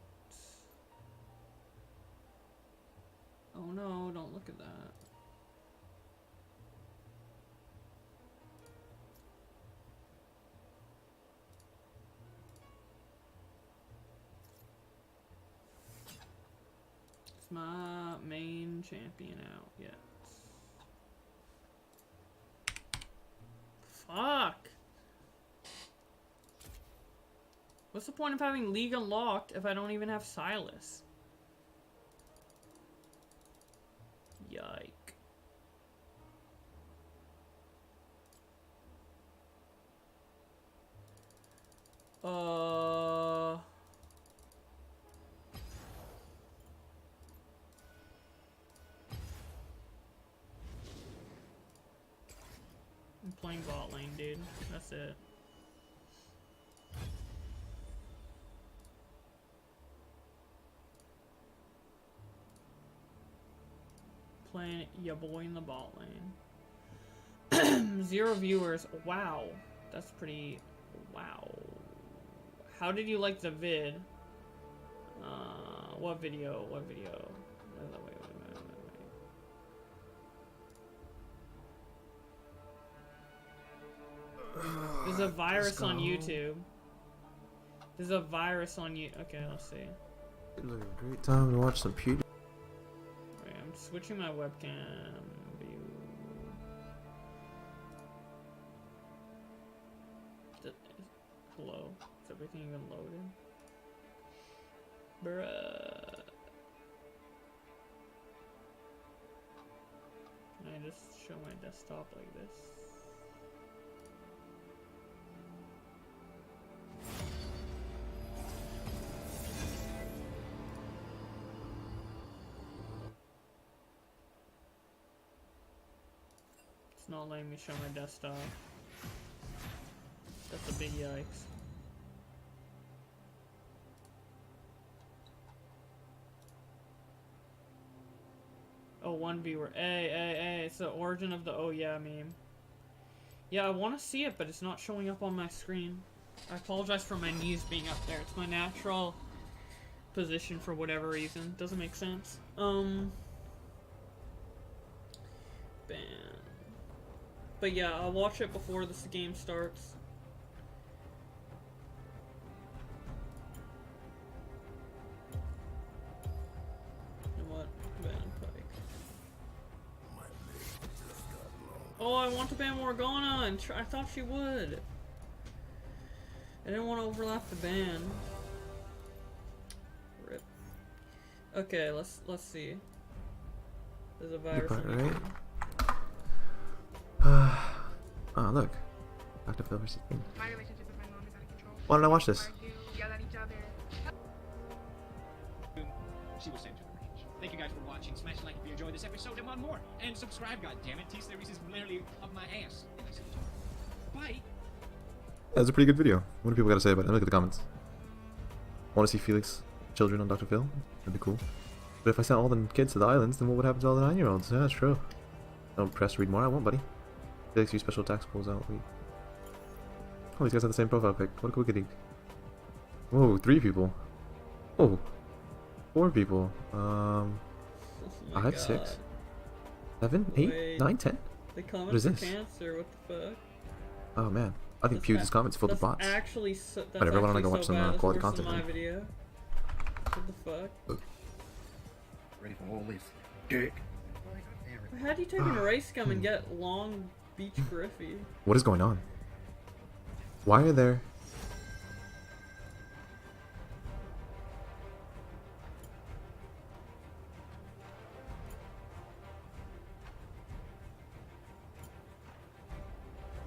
Oh no, don't look at that. Is my main champion out yet? Fuck! What's the point of having League unlocked if I don't even have Silas? Yike. I'm playing bot lane, dude. That's it. Playing ya boy in the bot lane. 0 viewers. Wow. That's pretty... Wow. How did you like the vid? What video? Wait. There's a virus on YouTube. There's a virus on you. Okay, let's see. It's like a great time to watch some PewDiePie. Wait, I'm switching my webcam view. Hello? Is everything even loaded? Bruh. Can I just show my desktop like this? It's not letting me show my desktop. That's a big yikes. Oh, one viewer. Hey, it's the origin of the oh yeah meme. Yeah, I want to see it, but it's not showing up on my screen. I apologize for my knees being up there. It's my natural position for whatever reason. Doesn't make sense. Ban. But yeah, I'll watch it before this game starts. And what? Ban Pike. Oh, I want to ban Morgana, and I thought she would. I didn't want to overlap the ban. Rip. Okay, let's see. There's a virus. Part, on right? YouTube. Oh, look. Dr. Phil versus King. My relationship with my mom is out of control. Why did I watch this? Argue, yell at each other. She will send you the range. Thank you guys for watching. Smash a like if you enjoyed this episode and want more. And subscribe, goddammit. T-Series is literally up my ass. And I see you tomorrow. Bye. That was a pretty good video. What do people got to say about it? Look at the comments. Want to see Felix children on Dr. Phil? That'd be cool. But if I sent all the kids to the islands, then what would happen to all the 9-year-olds? Yeah, that's true. Don't press read more. I won't, buddy. Felix use special tax pulls out. Wait. Oh, these guys have the same profile pic. What a cool kitty. Whoa, 3 people. Oh, 4 people. Oh my I have God. 6, 7, 8, Wait. 9, 10. They comment What is for this? cancer. What the fuck? Oh man, I think That's Pew's comments filled with That's bots. actually so. That's Whatever, why don't I actually go so watch some, bad. That's quality worse than content my then? video. What the fuck? Ready for all this dick. How do you type in rice scum and get Long Beach Griffey? What is going on? Why are there?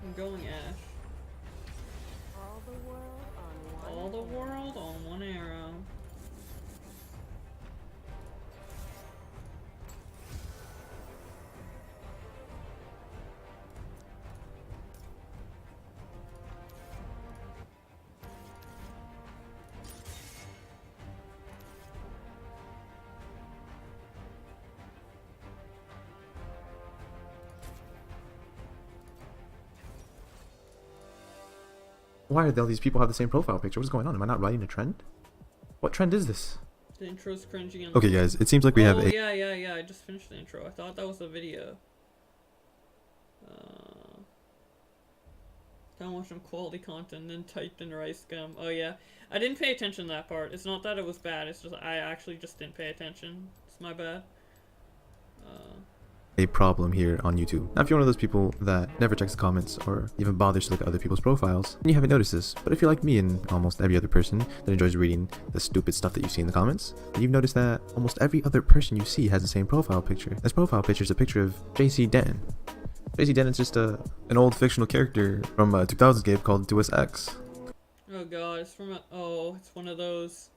I'm going Ash. All the world on one. All the world on one arrow. Why do all these people have the same profile picture? What is going on? Am I not writing a trend? What trend is this? The intro's cringy and Okay, guys, it seems like we have a. yeah. I just finished the intro. I thought that was the video. Don't watch some quality content, then typed in rice scum. Oh yeah, I didn't pay attention to that part. It's not that it was bad. It's just I actually just didn't pay attention. It's my bad. A problem here on YouTube. Now, if you're one of those people that never checks the comments or even bothers to look at other people's profiles, then you haven't noticed this. But if you're like me and almost every other person that enjoys reading the stupid stuff that you see in the comments, then you've noticed that almost every other person you see has the same profile picture. This profile picture is a picture of JC Denton. JC Denton's just an old fictional character from a 2000s game called Deus Ex. Oh god, it's from it's one of those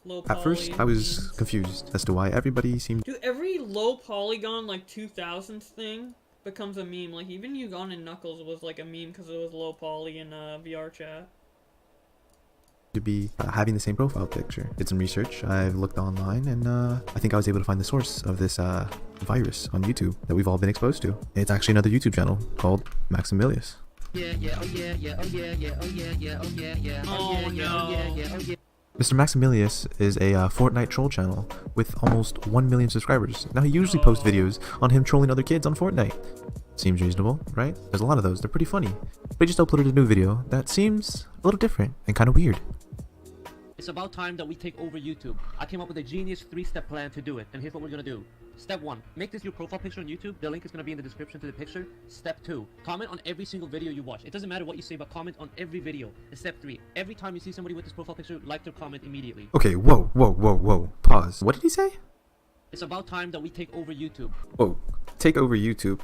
low At first, poly I was memes. confused as to why everybody seemed Dude, every low polygon like 2000s thing becomes a meme. Like even Ugon and Knuckles was like a meme because it was low poly in VR chat. to be having the same profile picture. Did some research, I've looked online, and I think I was able to find the source of this virus on YouTube that we've all been exposed to. It's actually another YouTube channel called Maximilius. Oh no. Mr. Maximilius is a Fortnite troll channel with almost 1 million subscribers. Now, he usually posts videos on him trolling other kids on Fortnite. Seems reasonable, right? There's a lot of those. They're pretty funny. But he just uploaded a new video that seems a little different and kind of weird. It's about time that we take over YouTube. I came up with a genius 3-step plan to do it, and here's what we're gonna do. Step 1, make this your profile picture on YouTube. The link is gonna be in the description to the picture. Step 2, comment on every single video you watch. It doesn't matter what you say, but comment on every video. And step 3, every time you see somebody with this profile picture, like their comment immediately. Okay, whoa. Pause. What did he say? It's about time that we take over YouTube. Whoa, take over YouTube.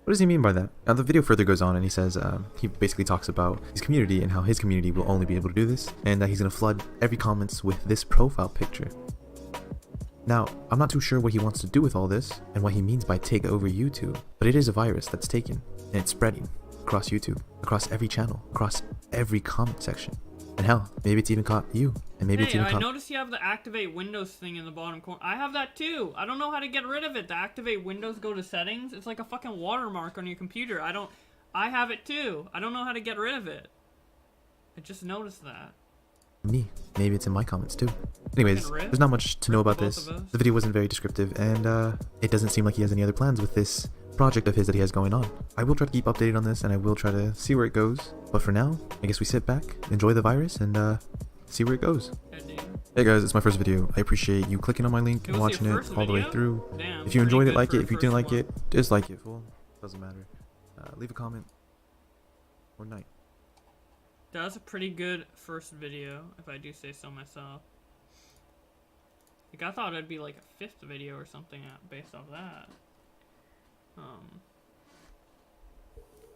What does he mean by that? Now, the video further goes on and he says, he basically talks about his community and how his community will only be able to do this, and that he's going to flood every comments with this profile picture. Now, I'm not too sure what he wants to do with all this and what he means by take over YouTube, but it is a virus that's taken and it's spreading across YouTube, across every channel, across every comment section. And hell, maybe it's even caught you, and maybe it's Hey, even I caught... noticed you have the activate Windows thing in the bottom corner. I have that too. I don't know how to get rid of it. The activate Windows, go to settings. It's like a fucking watermark on your computer. I have it too. I don't know how to get rid of it. I just noticed that. me. Maybe it's in my comments too. Anyways, Fucking rip. there's not much to know about Both this. of us. The video wasn't very descriptive, and it doesn't seem like he has any other plans with this project of his that he has going on. I will try to keep updated on this, and I will try to see where it goes. But for now, I guess we sit back, enjoy the virus, and see where it goes. Yeah, dude. Hey guys, it's my first video. I appreciate you clicking on my link It and was watching your it first all the way video? through. Damn, If you pretty enjoyed it, good like for it. a If you first didn't like one. it, dislike it, fool. Doesn't matter. leave a comment, or night. That was a pretty good first video, if I do say so myself. Like, I thought it'd be like a 5th video or something based off that.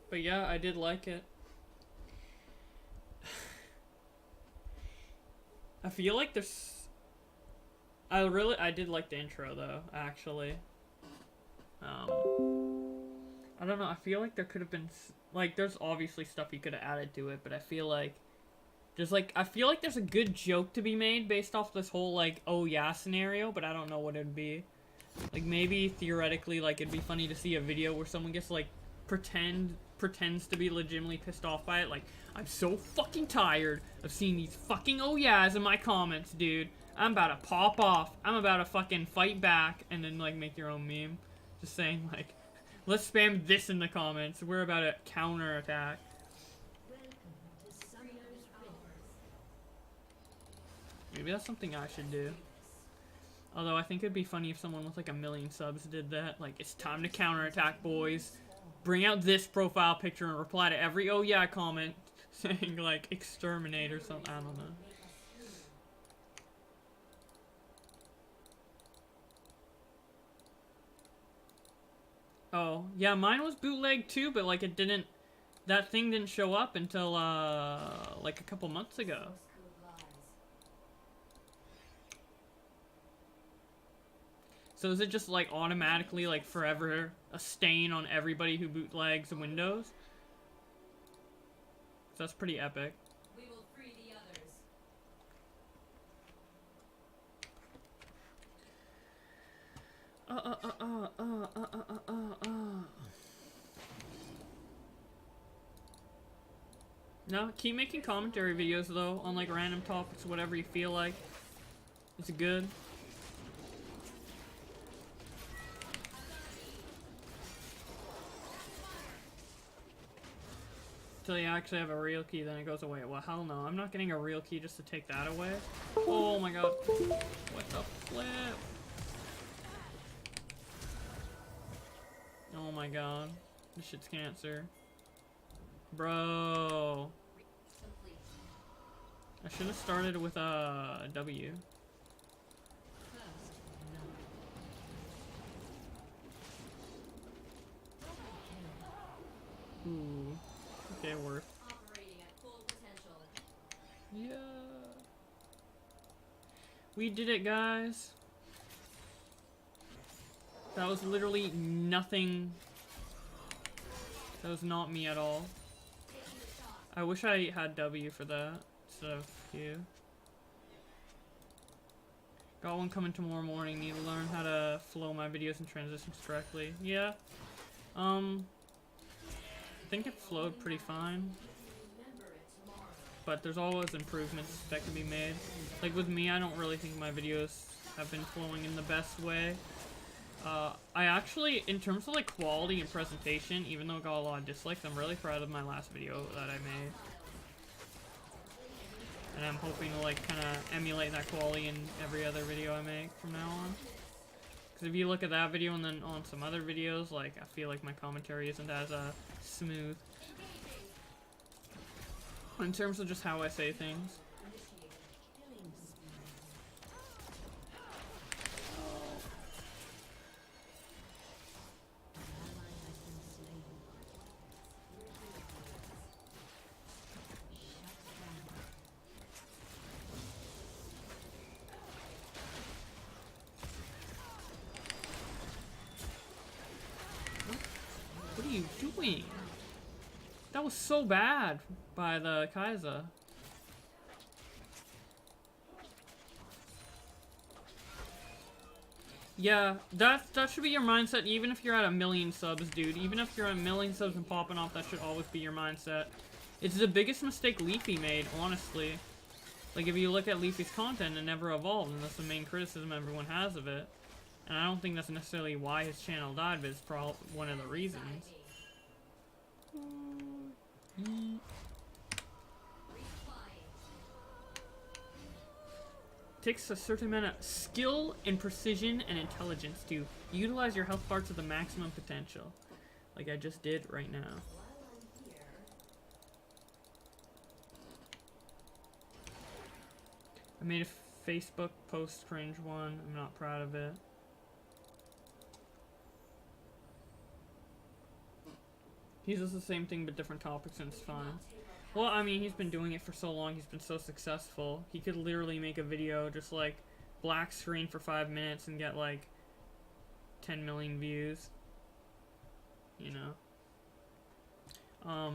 But yeah, I did like it. I feel like there's... I did like the intro though, actually. I don't know, I feel like there could have been, like, there's obviously stuff you could have added to it, but I feel like I feel like there's a good joke to be made based off this whole, like, oh yeah scenario, but I don't know what it'd be. Like, maybe, theoretically, like, it'd be funny to see a video where someone gets, like, pretends to be legitimately pissed off by it, like, I'm so fucking tired of seeing these fucking oh yeahs in my comments, dude. I'm about to pop off. I'm about to fucking fight back, and then, like, make your own meme. Just saying, like, let's spam this in the comments. We're about to counterattack. Maybe that's something I should do. Although I think it'd be funny if someone with like 1 million subs did that. Like, it's time to counterattack, boys. Bring out this profile picture and reply to every oh yeah comment saying like exterminate or something. I don't know. Oh, yeah, mine was bootleg too, but like it didn't, that thing didn't show up until like a couple months ago. So is it just like automatically like forever a stain on everybody who bootlegs Windows? So that's pretty epic. We will free the others. No, keep making commentary videos though on like random topics, whatever you feel like. It's good. Until you actually have a real key, then it goes away. Well, hell no. I'm not getting a real key just to take that away. Oh my god. What the flip? Oh my god. This shit's cancer. Bro. I should have started with a W. Ooh. Okay, worth. Operating at full potential. Yeah. We did it, guys. That was literally nothing. That was not me at all. I wish I had W for that instead of Q. Got one coming tomorrow morning. Need to learn how to flow my videos and transitions correctly. Yeah. I think it flowed pretty fine, but there's always improvements that can be made. Like with me, I don't really think my videos have been flowing in the best way. I actually, in terms of like quality and presentation, even though it got a lot of dislikes, I'm really proud of my last video that I made. And I'm hoping to like kind of emulate that quality in every other video I make from now on. Because if you look at that video and then on some other videos, like I feel like my commentary isn't as smooth. In terms of just how I say things. What are you doing? That was so bad by the Kaiser. Yeah, that should be your mindset even if you're at 1 million subs, dude. Even if you're at 1 million subs and popping off, that should always be your mindset. It's the biggest mistake Leafy made, honestly. Like, if you look at Leafy's content, it never evolved, and that's the main criticism everyone has of it. And I don't think that's necessarily why his channel died, but it's probably one of the reasons. Takes a certain amount of skill and precision and intelligence to utilize your health bar to the maximum potential. like I just did right now. I made a Facebook post cringe one. I'm not proud of it. He does the same thing but different topics and it's fine. Well, I mean, he's been doing it for so long. He's been so successful. He could literally make a video just like black screen for 5 minutes and get like 10 million views. You know.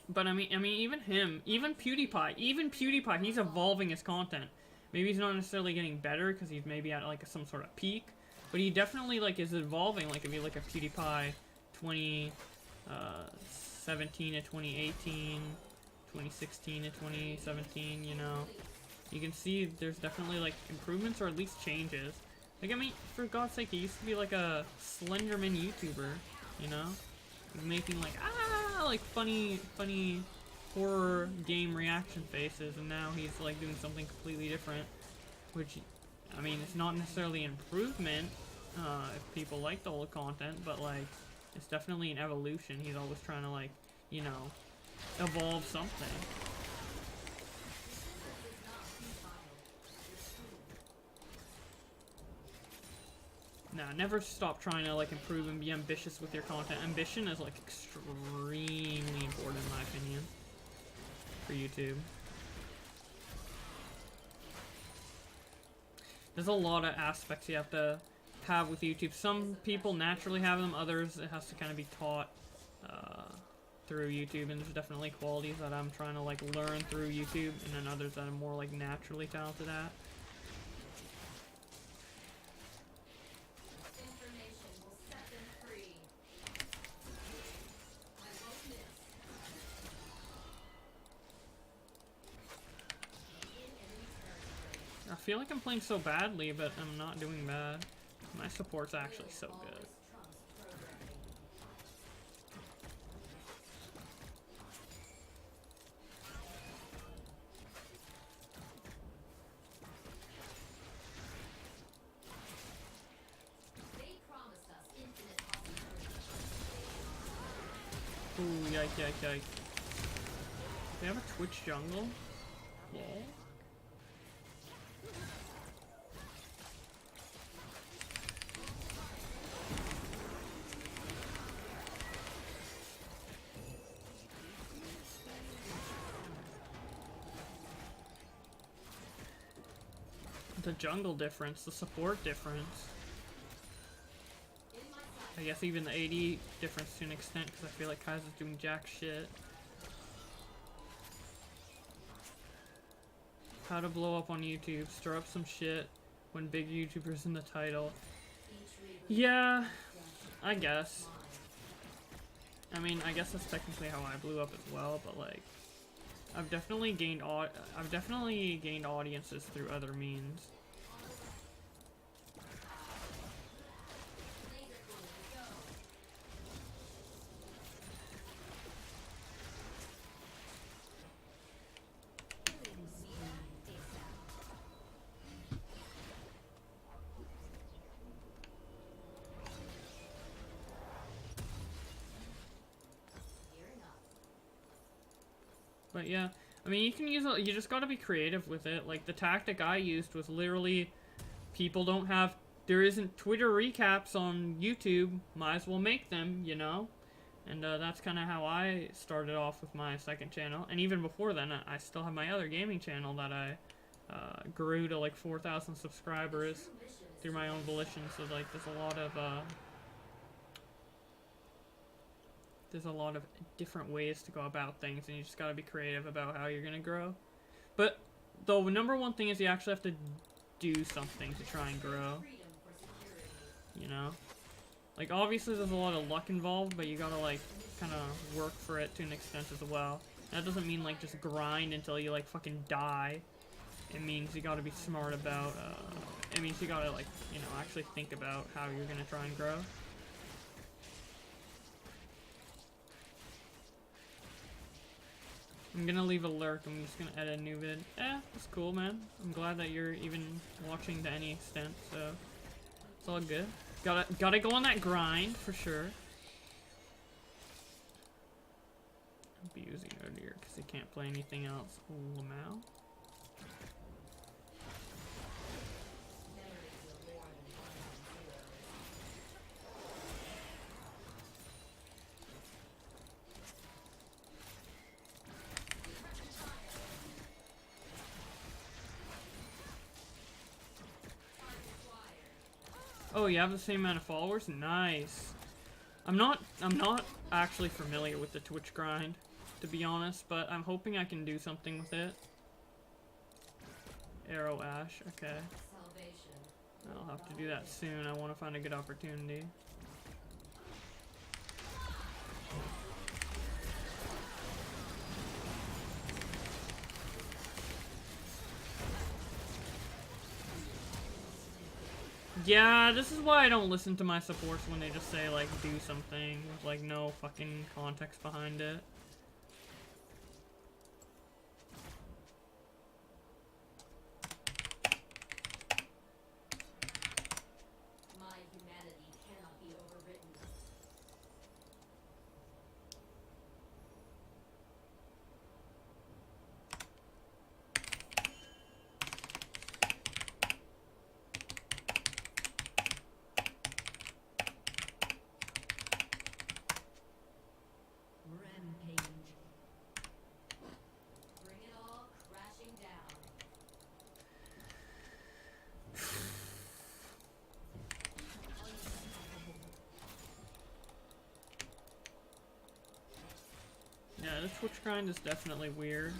But I mean, even him, even PewDiePie, he's evolving his content. Maybe he's not necessarily getting better because he's maybe at like some sort of peak, but he definitely like is evolving. Like if you look at PewDiePie, 2017 to 2018, 2016 to 2017, you know, you can see there's definitely like improvements or at least changes. Like I mean, for God's sake, he used to be like a Slenderman YouTuber, you know, making like funny horror game reaction faces, and now he's like doing something completely different, which I mean it's not necessarily an improvement if people like the old content, but like it's definitely an evolution. He's always trying to like, you know, evolve something. Nah, never stop trying to like improve and be ambitious with your content. Ambition is like extremely important in my opinion for YouTube. There's a lot of aspects you have to have with YouTube. Some people naturally have them, others it has to kind of be taught through YouTube, and there's definitely qualities that I'm trying to like learn through YouTube, and then others that I'm more like naturally talented at. I feel like I'm playing so badly, but I'm not doing bad. My support's actually so good. Ooh, yike, yike, yike. They have a Twitch jungle? Lol. The jungle difference, the support difference. I guess even the AD difference to an extent, because I feel like Kaiser's doing jack shit. How to blow up on YouTube, stir up some shit when big YouTubers in the title. Yeah, I guess. I mean, I guess that's technically how I blew up as well, but like, I've definitely gained audiences through other means. But yeah, I mean, you can use it, you just gotta be creative with it. Like, the tactic I used was literally, people don't have, there isn't Twitter recaps on YouTube, might as well make them, you know? And that's kind of how I started off with my second channel. And even before then, I still have my other gaming channel that I grew to like 4,000 subscribers through my own volition. So like, there's a lot of different ways to go about things, and you just gotta be creative about how you're gonna grow. But the number one thing is you actually have to do something to try and grow. You know? Like, obviously there's a lot of luck involved, but you gotta like kind of work for it to an extent as well. That doesn't mean like just grind until you like fucking die. It means you gotta be smart about, it means you gotta like, you know, actually think about how you're gonna try and grow. I'm gonna leave a lurk. I'm just gonna edit a new vid. That's cool, man. I'm glad that you're even watching to any extent, so it's all good. Gotta go on that grind, for sure. be using earlier because he can't play anything else. Lamau. Oh, you have the same amount of followers? Nice. I'm not actually familiar with the Twitch grind, to be honest, but I'm hoping I can do something with it. Arrow Ash, okay. I'll have to do that soon. I want to find a good opportunity. Yeah, this is why I don't listen to my supports when they just say, like, do something with, like, no fucking context behind it. My humanity cannot be overwritten. Rampage. Bring it all crashing down. Yeah, this Twitch grind is definitely weird.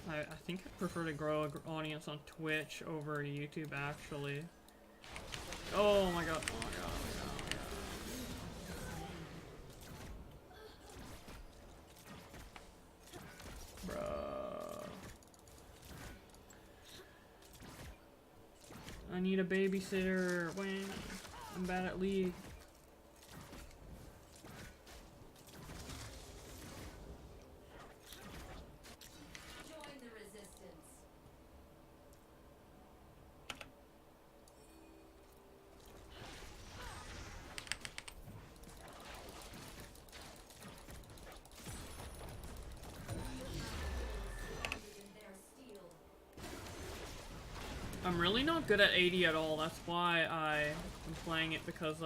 I think I prefer to grow an audience on Twitch over YouTube, actually. Oh my god, oh my god, oh my god, oh my god. Bruh. I need a babysitter. When I'm bad at League. Join the resistance. In their steel. I'm really not good at AD at all. That's why I'm playing it because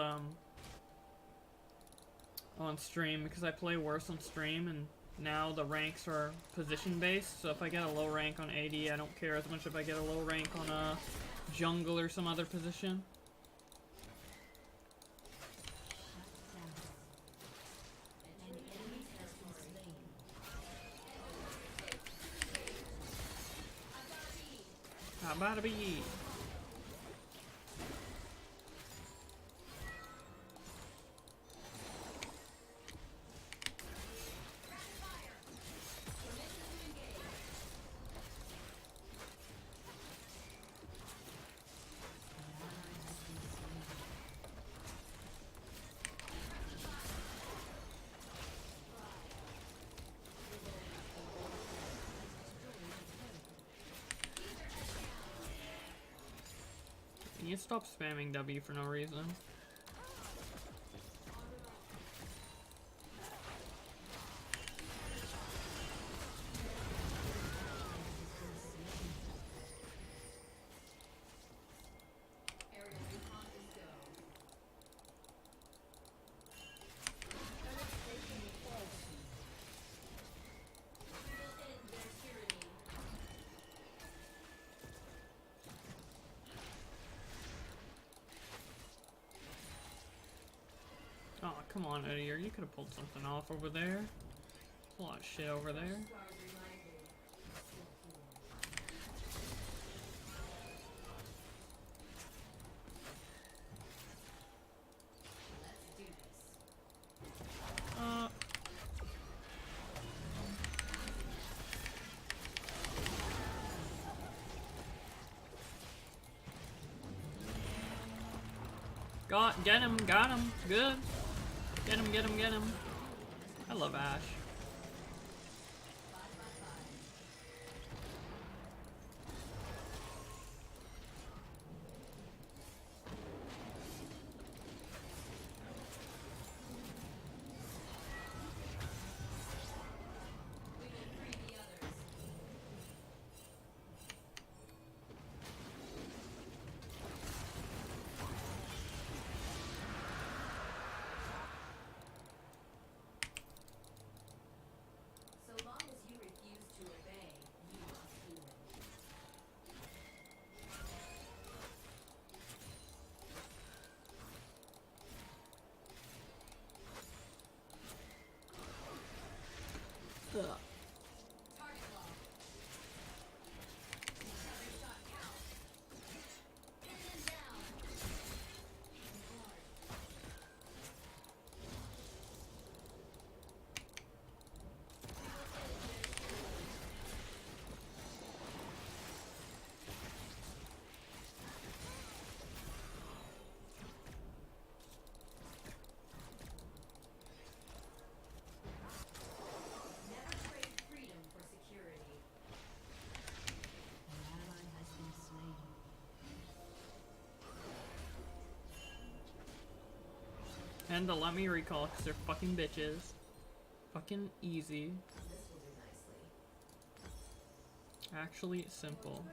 on stream, because I play worse on stream, and now the ranks are position based. So if I get a low rank on AD, I don't care as much if I get a low rank on a jungle or some other position. How about it be? Can you stop spamming W for no reason? Aerial recon is go. We will end their tyranny. Oh, come on, Eddie. You could have pulled something off over there. There's a lot of shit over there. Stars remind me. Let's do this. Get him, got him, good. Get him, get him, get him. I love Ash. them to let me recall because they're fucking bitches. Fucking easy. Actually simple.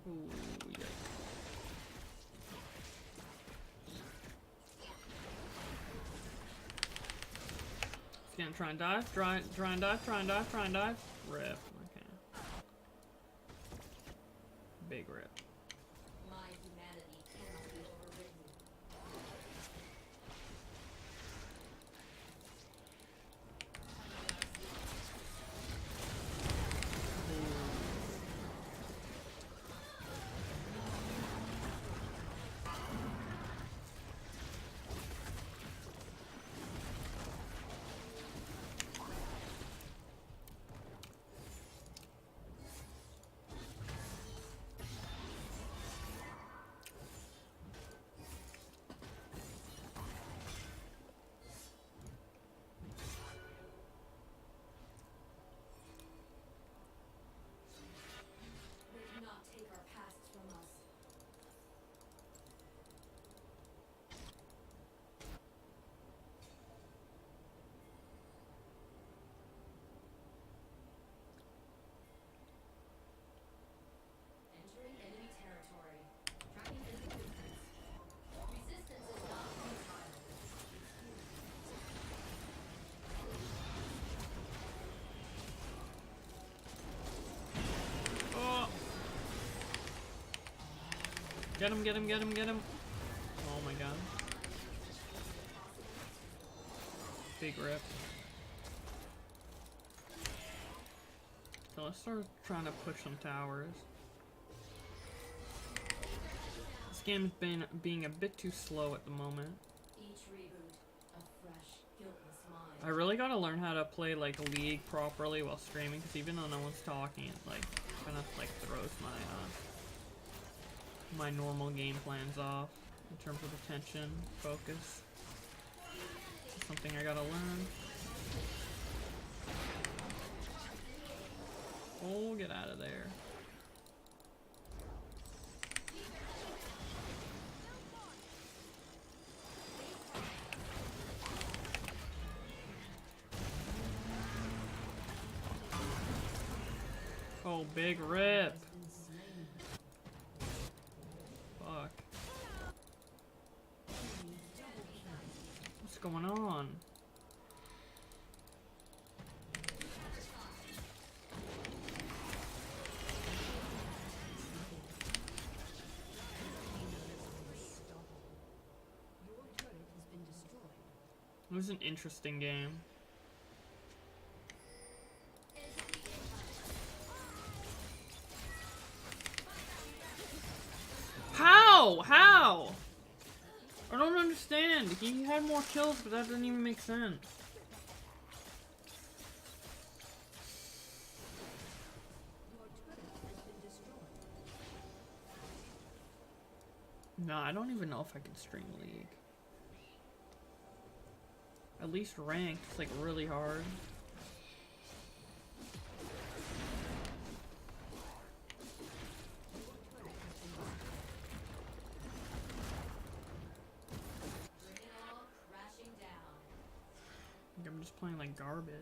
Ooh, yikes. He's gonna try and dive, try and dive, try and dive, try and dive. Rip. Okay. Big rip. My humanity cannot be overridden. They cannot take our pasts from us. Entering enemy territory. Tracking enemy movements. Resistance is not futile. Oh! Get him, get him, get him, get him. Oh my god. Big rip. So let's start trying to push some towers. This game's been being a bit too slow at the moment. Each reboot, a fresh, guiltless mind. I really gotta learn how to play like League properly while streaming, because even though no one's talking, it like kind of like throws my normal game plans off in terms of attention, focus. It's something I gotta learn. Oh, get out of there. Oh, big rip. Fuck. What's going on? It was an interesting game. How? How? I don't understand. He had more kills, but that doesn't even make sense. No, I don't even know if I can stream League. At least ranked, it's like really hard. I think I'm just playing like garbage.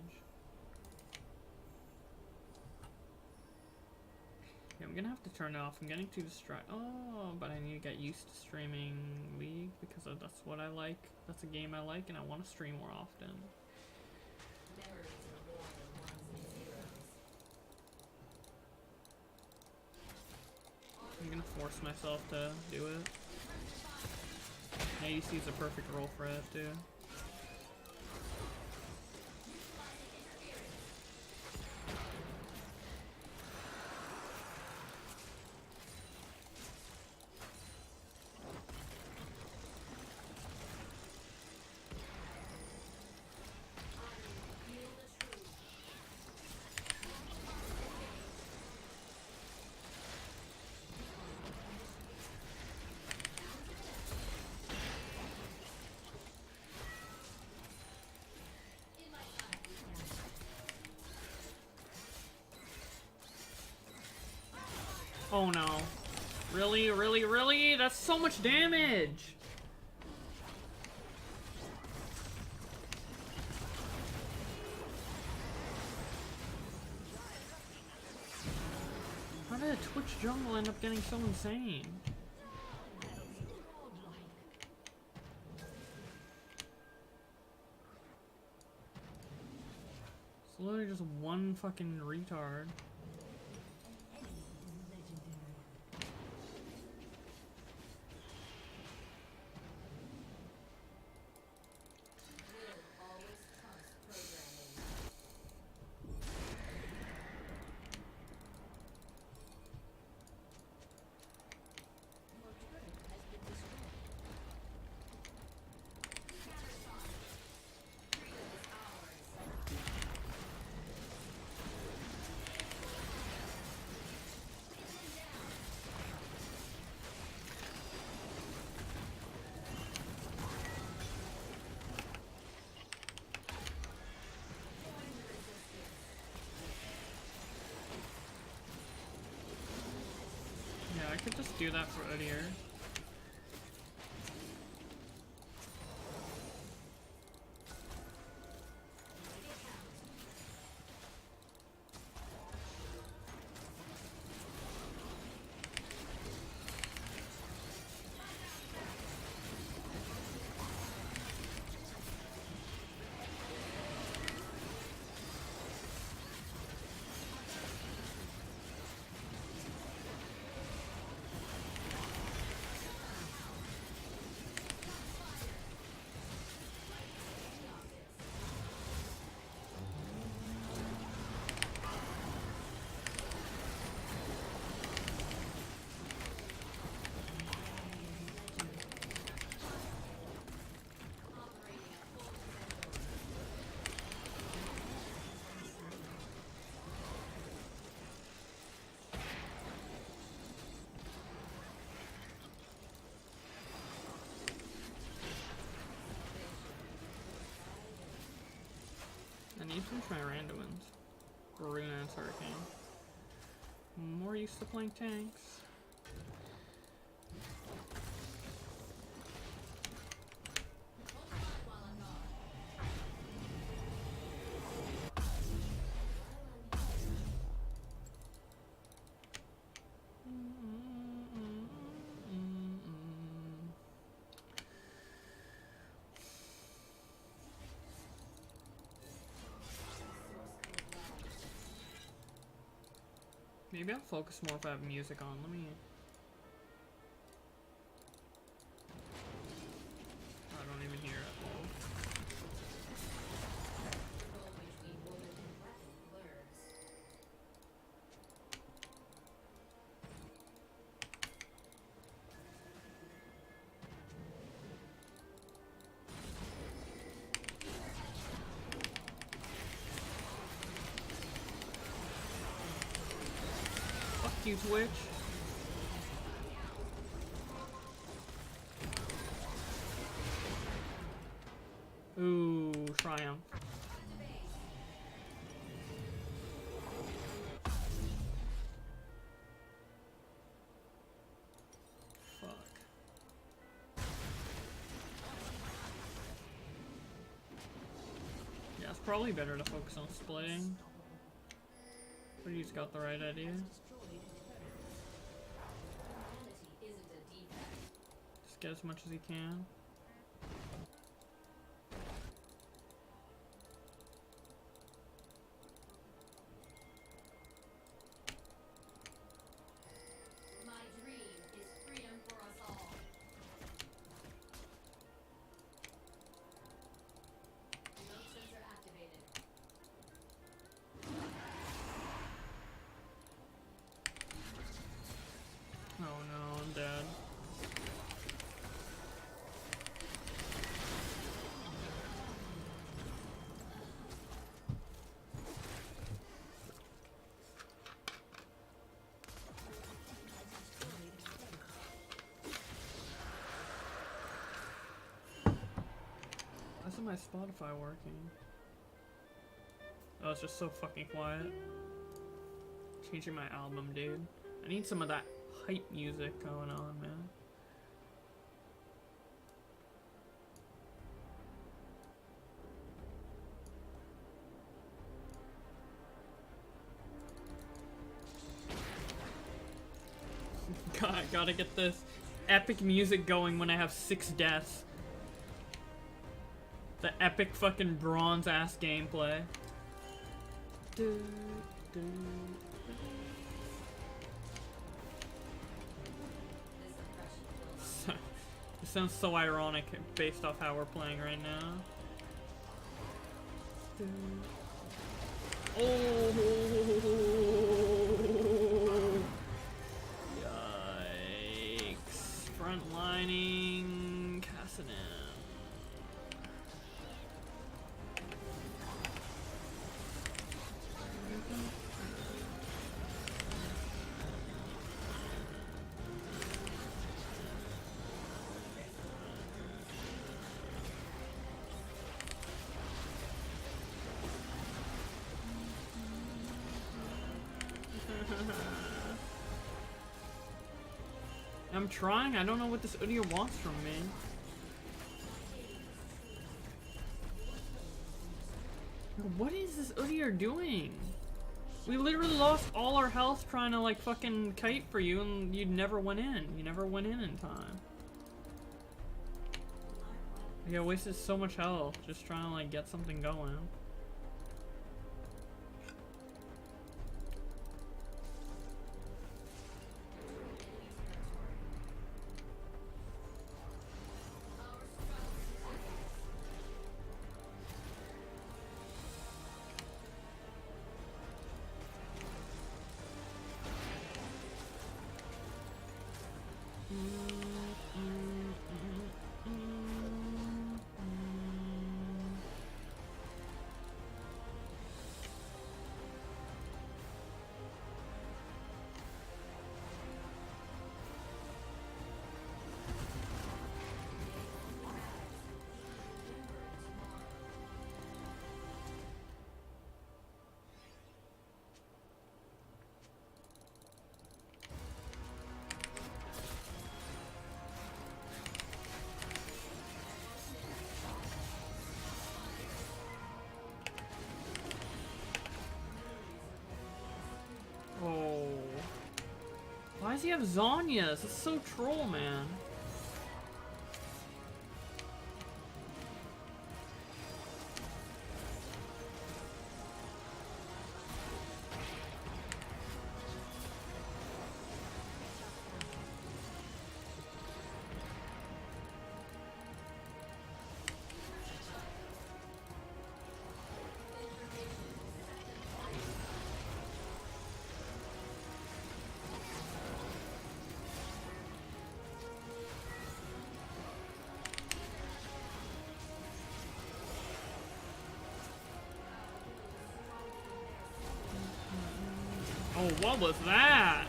Yeah, I'm gonna have to turn it off. I'm getting too distracted. Oh, but I need to get used to streaming League because that's what I like. That's a game I like and I want to stream more often. I'm gonna force myself to do it. ADC is a perfect role for it too. Oh no. Really, really, really? That's so much damage! How did a Twitch jungle end up getting so insane? It's literally just one fucking retard. Yeah, I could just do that for Udyr. I need some try randomins. Runas Hurricane. More used to playing tanks. Maybe I'll focus more if I have music on. Let me... I don't even hear it. Fuck you, Twitch. Ooh, Triumph. Fuck. Yeah, it's probably better to focus on splitting. But he's got the right idea. Just get as much as he can. My dream is freedom for us all. Remote sensor activated. Oh no, I'm dead. Why isn't my Spotify working? Oh, it's just so fucking quiet. Changing my album, dude. I need some of that hype music going on, man. God, gotta get this epic music going when I have 6 deaths. The epic fucking bronze ass gameplay. Do, do. It sounds so ironic based off how we're playing right now. Oh! Yikes. Frontlining Cassidy. I'm trying, I don't know what this idiot wants from me. What is this idiot doing? We literally lost all our health trying to like fucking kite for you and you never went in. You never went in time. Yeah, wasted so much health just trying to like get something going. Oh. Why does he have Zonias? It's so troll, man. Oh, what was that?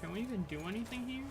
Can we even do anything here?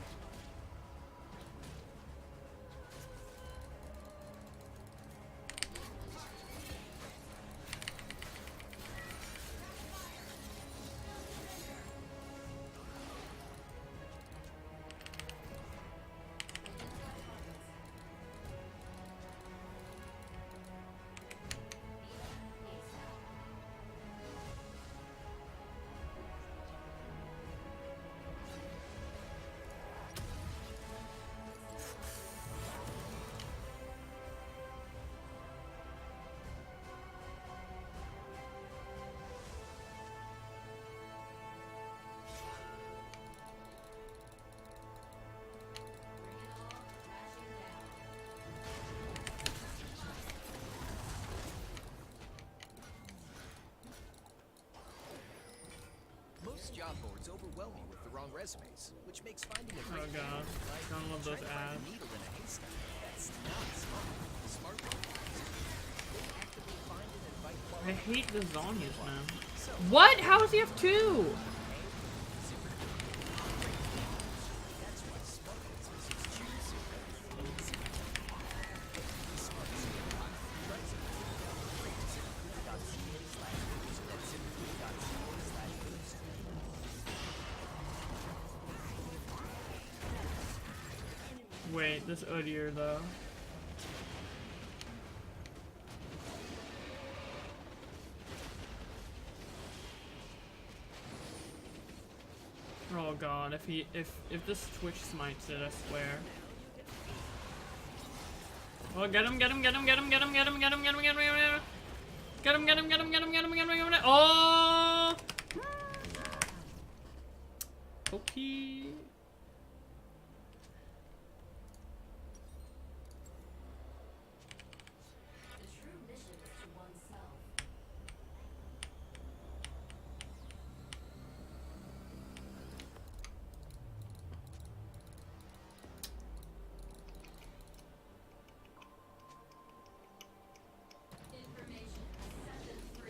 Most job boards overwhelm you with the wrong resumes, which makes finding a Oh great god, I don't love those trying to find ads. a needle in a haystack. That's not smart. Smart people they actively find and invite I quality hate the Zonias, man. So, What? How does he have 2? that's why smart businesses choose Super. Wait, this Udyr though. Oh god, if this Twitch smites it, I swear. Oh, get him, get him, get him, get him, get him, get him, get him, get him, get him, get him, get him, get him, get him, get him, get him, get him, get him, oh! Okay. The true mission is to oneself. Information session 3.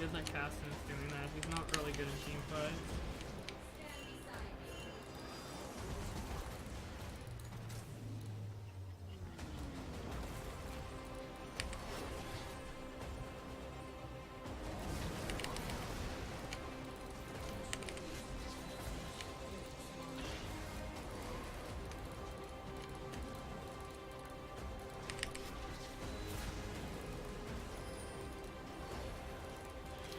He doesn't cast and is doing that. He's not really good in team fights.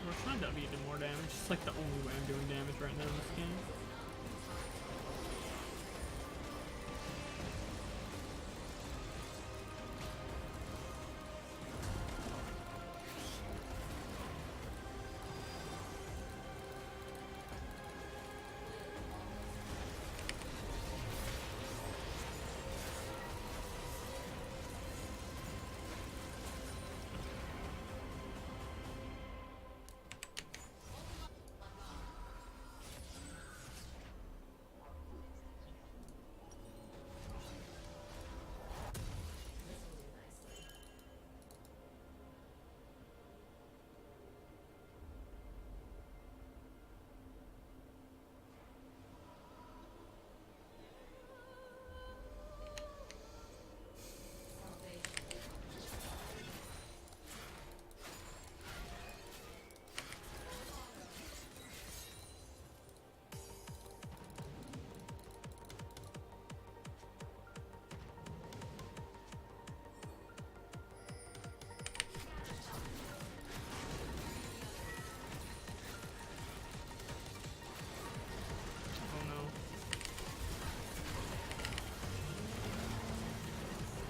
We're trying to W do more damage. It's like the only way I'm doing damage right now in this game. Oh no.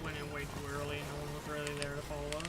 Went in way too early and no one was really there to follow up.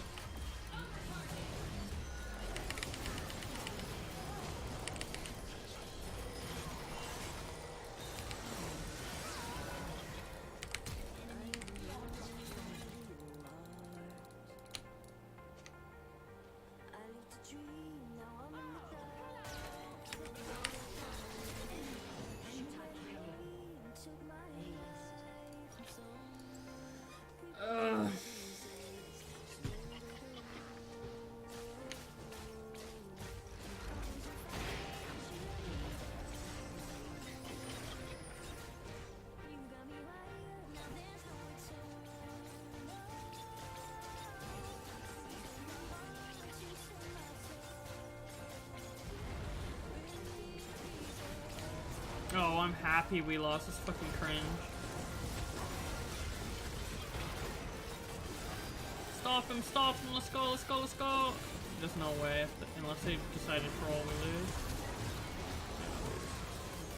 I'm happy we lost. This fucking cringe. Stop him, let's go, let's go, let's go! There's no way, unless they decide to troll, we lose.